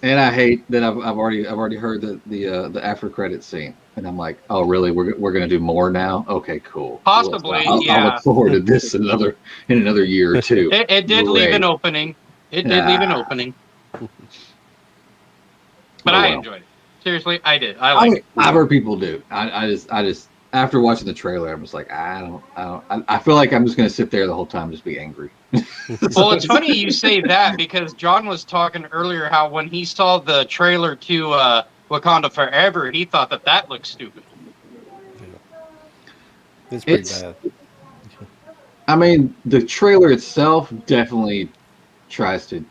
And I hate that I've already heard the after credit scene, and I'm like, oh really? We're gonna do more now? Okay, cool. Possibly, I'll yeah. look forward to this in another year or two. It did leave an Great. opening. It did leave an opening. But Oh, I well. enjoyed it. Seriously, I did. I like it. I've heard people do. I just after watching the trailer, I'm just like, I feel like I'm just gonna sit there the whole time and just be angry. Well, it's funny you say that because John was talking earlier how when he saw the trailer to Wakanda Forever, he thought that looked stupid. It's pretty It's- bad. I mean, the trailer itself definitely tries to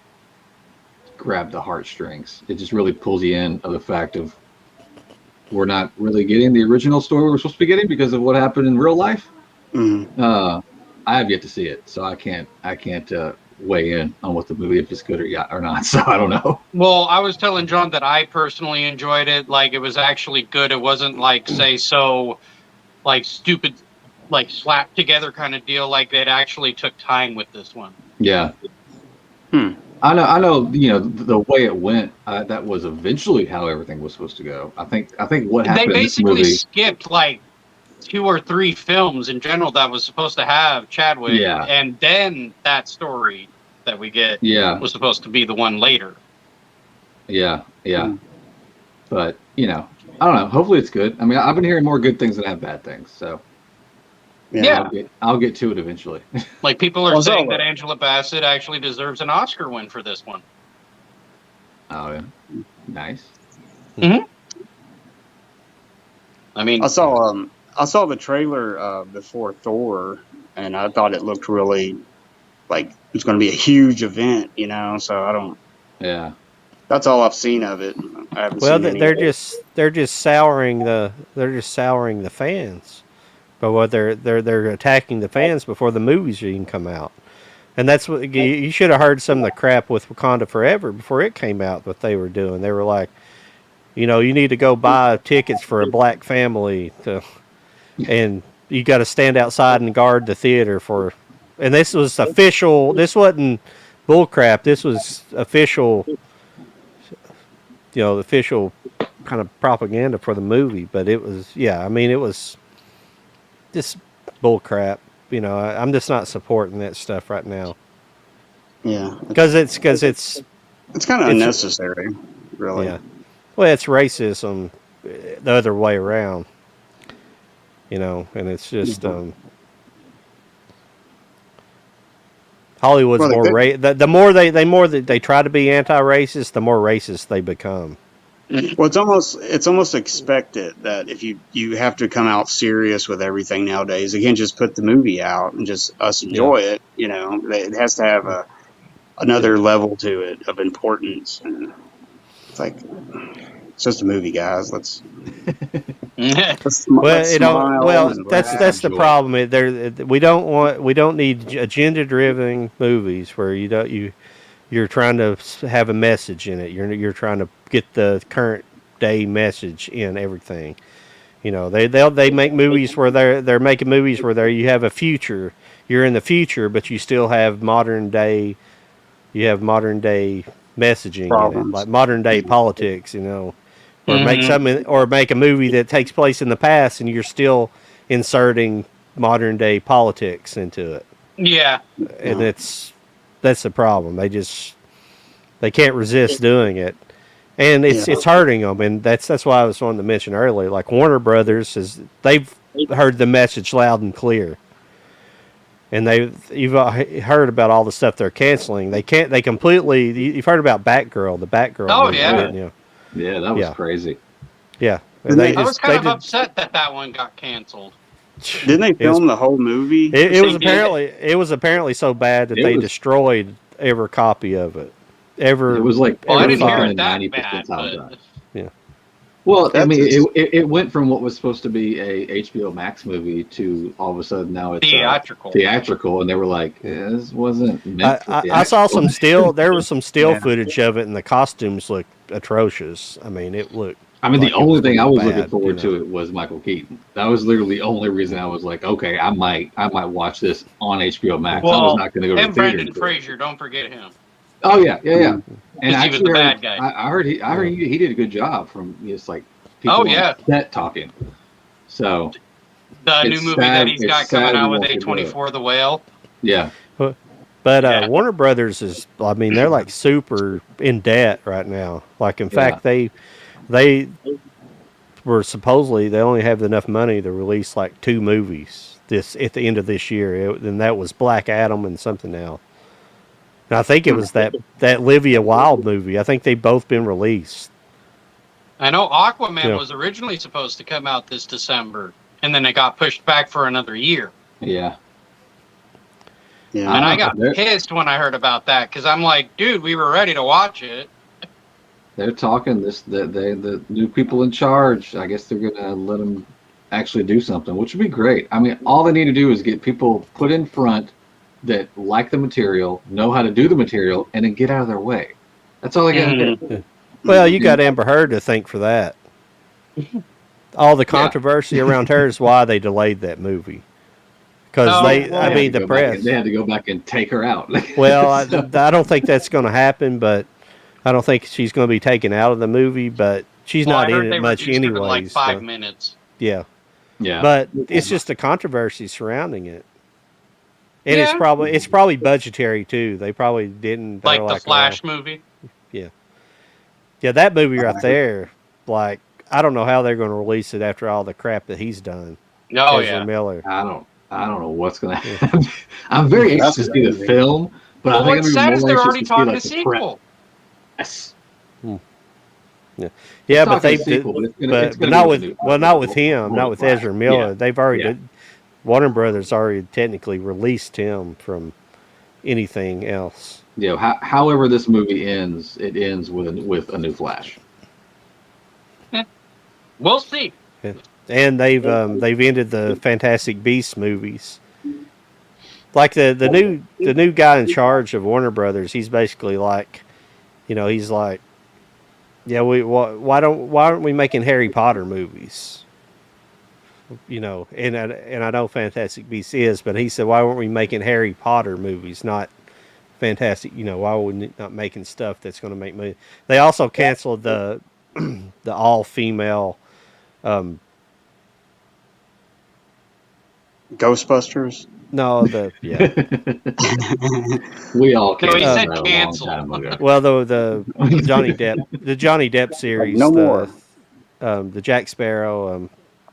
grab the heartstrings. It just really pulls you in of the fact of we're not really getting the original story we're supposed to be getting because of what happened in real life. Mhm. I have yet to see it, so I can't weigh in on what the movie, if it's good or not. So I don't know. Well, I was telling John that I personally enjoyed it. Like, it was actually good. It wasn't like, say, so, like, stupid, like, slapped together kind of deal. Like, it actually took time with this one. Yeah. I know. You know the way it went. That was eventually how everything was supposed to go. I think what They happened in this basically movie. skipped, like, 2 or 3 films in general that was supposed to have Chadwick. Yeah. And then that story that we get Yeah. was supposed to be the one later. Yeah. But I don't know. Hopefully it's good. I mean, I've been hearing more good things than I have bad things. So Yeah. I'll get to it eventually. Like, people are Well, saying so- that Angela Bassett actually deserves an Oscar win for this one. Oh yeah. Nice. I mean, I saw the trailer before Thor, and I thought it looked really like it's going to be a huge event, So I don't. Yeah. That's all I've seen of it. I haven't Well, seen any they're of it. just souring the fans, but what they're attacking the fans before the movies even come out, and that's what you should have heard some of the crap with Wakanda Forever before it came out. What they were doing, they were like, you need to go buy tickets for a black family and you got to stand outside and guard the theater for. And this was official. This wasn't bullcrap. This was official, the official kind of propaganda for the movie. But it was, yeah, I mean, it was just bullcrap. I'm just not supporting that stuff right now Yeah, because it's kind of unnecessary, really. yeah. Well, it's racism the other way around, and it's just Hollywood's Well, more the more they try to be anti-racist, the more racist they become. Well, it's almost expected that if you have to come out serious with everything nowadays. You can't just put the movie out and just us enjoy it. It has to have another level to it of importance. And it's like it's just a movie, guys. Let's let's smile. Well, and that's the enjoy. problem. We don't need agenda-driven movies where you're trying to have a message in it. You're trying to get the current day message in everything. They make movies where they're making movies where you have a future. You're in the future, but you still have modern day. You have modern day messaging in it, like modern day politics. Or make a movie that takes place in the past, and you're still inserting modern day politics into it. Yeah, and that's the problem. They can't resist doing it, and it's hurting them. And that's why I was wanting to mention earlier. Like Warner Brothers they've heard the message loud and clear, and you've heard about all the stuff they're canceling. They completely. You've heard about Batgirl, the Batgirl. Oh movie, yeah. Yeah, that was crazy. Yeah, I was kind of upset that one got canceled. Didn't they film the whole movie? It was apparently so bad that they destroyed every copy of it. It was like I didn't hear it that 90% bad. but... Yeah. Well, I mean, it went from what was supposed to be a HBO Max movie to all of a sudden now it's theatrical, and they were like, this wasn't meant for I saw some still. There was some still footage of it, and the costumes looked atrocious. I mean, it looked. The only thing I was looking forward to it was Michael Keaton. That was literally the only reason I was like, okay, I might watch this on HBO Max. Well, I was not going to go to the and theater. Brendan Fraser, don't forget him. Oh yeah. And he was the bad guy. I heard he did a good job from just like people on set talking. So the new movie that he's got coming out with A24, The Whale. Yeah. But Warner Brothers they're like super in debt right now. Like in fact, they were supposedly they only have enough money to release like 2 movies at the end of this year, and that was Black Adam and something else. And I think it was that Olivia Wilde movie. I think they've both been released. I know Aquaman was originally supposed to come out this December, and then it got pushed back for another year. Yeah. And I got pissed when I heard about that because I'm like, dude, we were ready to watch it. They're talking the new people in charge. I guess they're gonna let them actually do something, which would be great. I mean, all they need to do is get people put in front that like the material, know how to do the material, and then get out of their way. That's all they got to do. Well, you got Amber Heard to thank for that. All the controversy around her is why they delayed that movie. Because the press. They had to go back and take her out. Well, I don't think that's going to happen, but I don't think she's going to be taken out of the movie, but she's not in it much anyways. Like 5 minutes. Yeah. Yeah. But it's just the controversy surrounding it. And it's probably budgetary too. They probably didn't like the Flash movie. Yeah. Yeah, that movie right there, like I don't know how they're going to release it after all the crap that he's done. Oh Ezra Miller. I don't know what's going to happen. I'm very anxious to see the film, but I think what's sad is they're already talking a sequel. Yes. Yeah, but not with him, not with Ezra Miller. They've already Warner Brothers already technically released him from anything else. Yeah. However, this movie ends, it ends with a new Flash. We'll see. Yeah. And they've ended the Fantastic Beasts movies. Like the new guy in charge of Warner Brothers, he's basically like, he's like, yeah, why aren't we making Harry Potter movies? And I know Fantastic Beasts is, but he said, why weren't we making Harry Potter movies, not fantastic. You know, why would we not making stuff that's going to make money? They also canceled the the all female. Ghostbusters. No, the yeah. We all No, he canceled said that a long cancel. time ago. Well, the Johnny Depp Like, series, no more. The Jack Sparrow.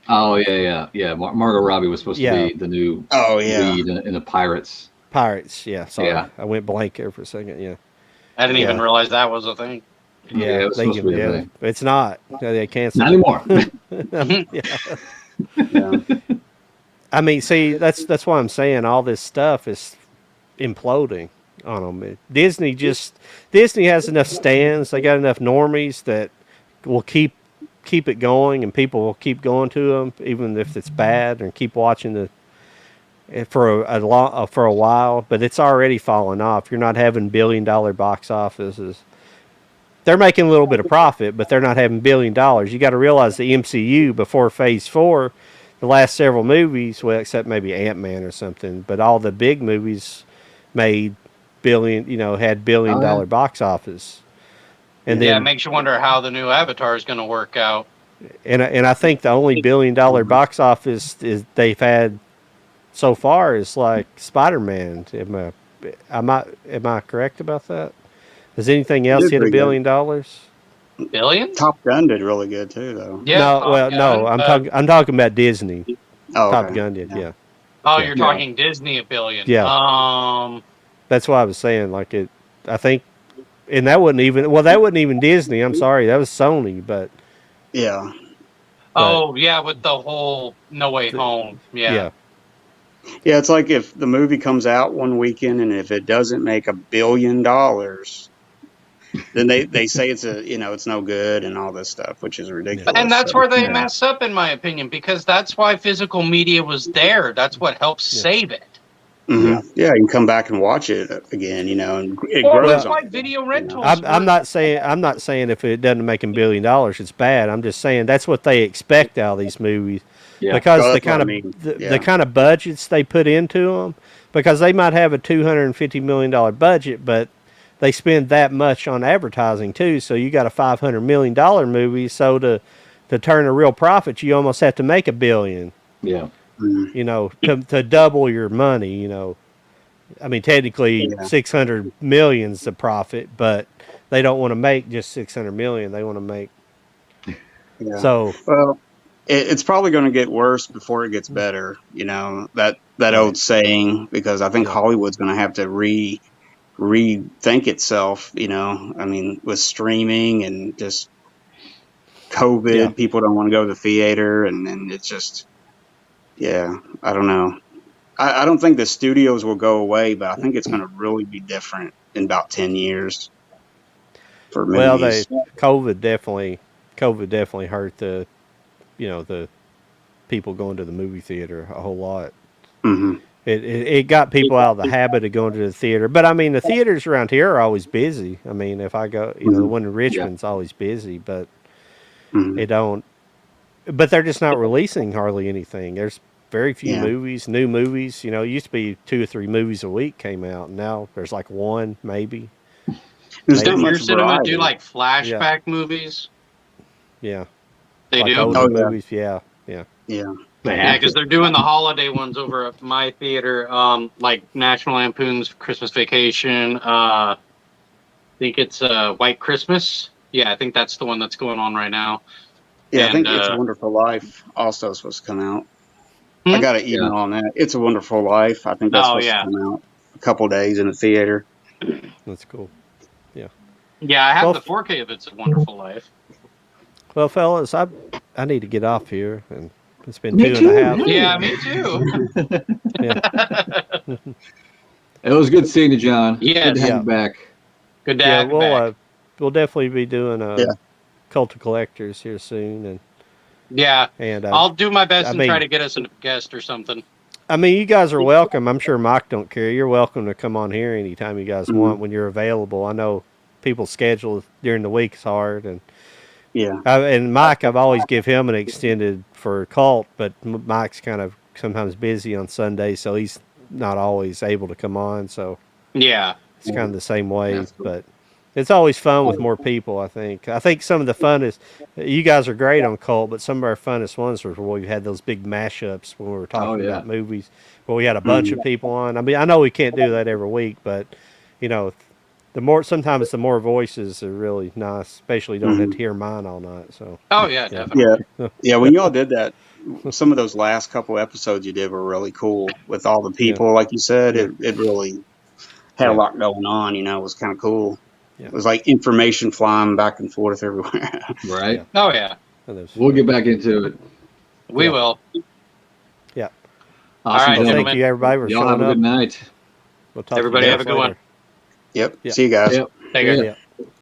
Oh yeah. Margot Robbie was supposed to Yeah. be the new Oh yeah. lead in the Pirates. Pirates. Yeah, sorry, Yeah. I went blank there for a second. Yeah, I didn't even Yeah. realize that was a thing. yeah, it was supposed to be a thing. It's not. They canceled. Not anymore. Yeah. I mean, see, that's why I'm saying all this stuff is imploding on them. Disney has enough stands. They got enough normies that will keep it going, and people will keep going to them, even if it's bad, and keep watching for a while. But it's already fallen off. You're not having $1 billion box offices. They're making a little bit of profit, but they're not having $1 billion. You got to realize the MCU before Phase 4, the last several movies, well, except maybe Ant-Man or something, but all the big movies made had $1 billion box office. And Yeah, it then, makes you wonder how the new Avatar is going to work out. and I think the only $1 billion box office is they've had so far is like Spider-Man. Am I correct about that? Has anything else did hit $1 pretty billion? Billions? Top Gun did really good too, though. Yeah. No, well, no. I'm talking about Disney. Oh, Top okay. Gun did, yeah. Oh, Yeah. you're talking Disney $1 billion. Yeah. That's why I was saying like it. I think, and that wasn't even Disney. I'm sorry, that was Sony. But Yeah. Oh yeah, with the whole No Way Home. yeah, Yeah, it's like if the movie comes out one weekend and if it doesn't make $1 billion, then they say it's no good and all this stuff, which is ridiculous. And that's So, where they yeah. mess up, in my opinion, because that's why physical media was there. That's what helps save it. Mhm. Yeah, you can come back and watch it again, and it Well, grows that's on why you. video rentals. I'm not saying if it doesn't make $1 billion, it's bad. I'm just saying that's what they expect out of these movies. Yeah. Because Oh, the that's what kind I of mean. the Yeah. kind of budgets they put into them, because they might have a $250 million budget, but they spend that much on advertising too. So you got a $500 million movie. So to turn a real profit, you almost have to make $1 billion. Yeah. Mhm. To double your money. I mean, technically, Yeah. 600 million's the profit, but they don't want to make just 600 million. They want to make Yeah. so. Well, it's probably going to get worse before it gets better. That Right. old saying, because I think Yeah. Hollywood's going to have to rethink itself. I mean, with streaming and just COVID, Yeah. people don't want to go to the theater, and it's just, yeah, I don't know. I don't think the studios will go away, but I think it's going to really be different in about 10 years for Well, movies. COVID definitely hurt the people going to the movie theater a whole lot. Hmm. It got people out of the habit of going to the theater. But I mean, the theaters around here are always busy. I mean, if I go, the one in Richmond's always busy, but Hmm. it don't. But they're just not releasing hardly anything. There's very few Yeah. movies, new movies. It used to be 2 or 3 movies a week came out. Now there's like one, maybe. There's Maybe. not Does your much cinema variety. do like flashback movies? Yeah, They like do. older Oh, yeah. movies. Yeah. Yeah. They Yeah, have because to. they're doing the holiday ones over at my theater, like National Lampoon's Christmas Vacation. I think it's White Christmas. Yeah, I think that's the one that's going on right now. Yeah, I think And, It's a Wonderful Life also supposed to come out. Hmm? I got an email on that. It's a Wonderful Life. I think that's Oh, supposed yeah. to come out a couple days in the theater. That's cool. Yeah, I have Well, the 4K of It's a Wonderful Life. Well, fellas, I need to get off here, and it's been Me 2.5. too. Yeah, me too. It was good seeing you, John. Yes. Good to have Yeah. you back. Good to Yeah, have you back. we'll definitely be doing Yeah. Cult of Collectors here soon, Yeah, and I'll do my best I and mean- try to get us a guest or something. I mean, you guys are welcome. I'm sure Mike don't care. You're welcome to come on here anytime you guys Mhm. want when you're available. I know people's schedule during the week is hard, and Yeah. and Mike, I've always give him an extended for Cult, but Mike's kind of sometimes busy on Sunday, so he's not always able to come on. So Yeah. it's kind of the same way. That's cool. But it's always fun with more people. I think some of the funnest. You guys are great on Cult, but some of our funnest ones were where we had those big mashups when we were talking about movies, where we had a bunch of people on. I mean, I know we can't do that every week, but you know, sometimes the more voices are really nice, especially you don't have to hear mine all night. So. Oh yeah, definitely. Yeah. When y'all did that, some of those last couple episodes you did were really cool with all the people, like you said. It really had a lot going on. It was kind of cool. Yeah. It was like information flying back and forth everywhere. Right. Yeah. Oh yeah. We'll get back into it. We will. Yeah. Awesome. All right, Well, gentlemen. thank you everybody for Y'all showing have a up. good night. We'll talk Everybody to you have a guys good one. later. Yep. Yeah. See you guys. Yep. Take care. Yeah.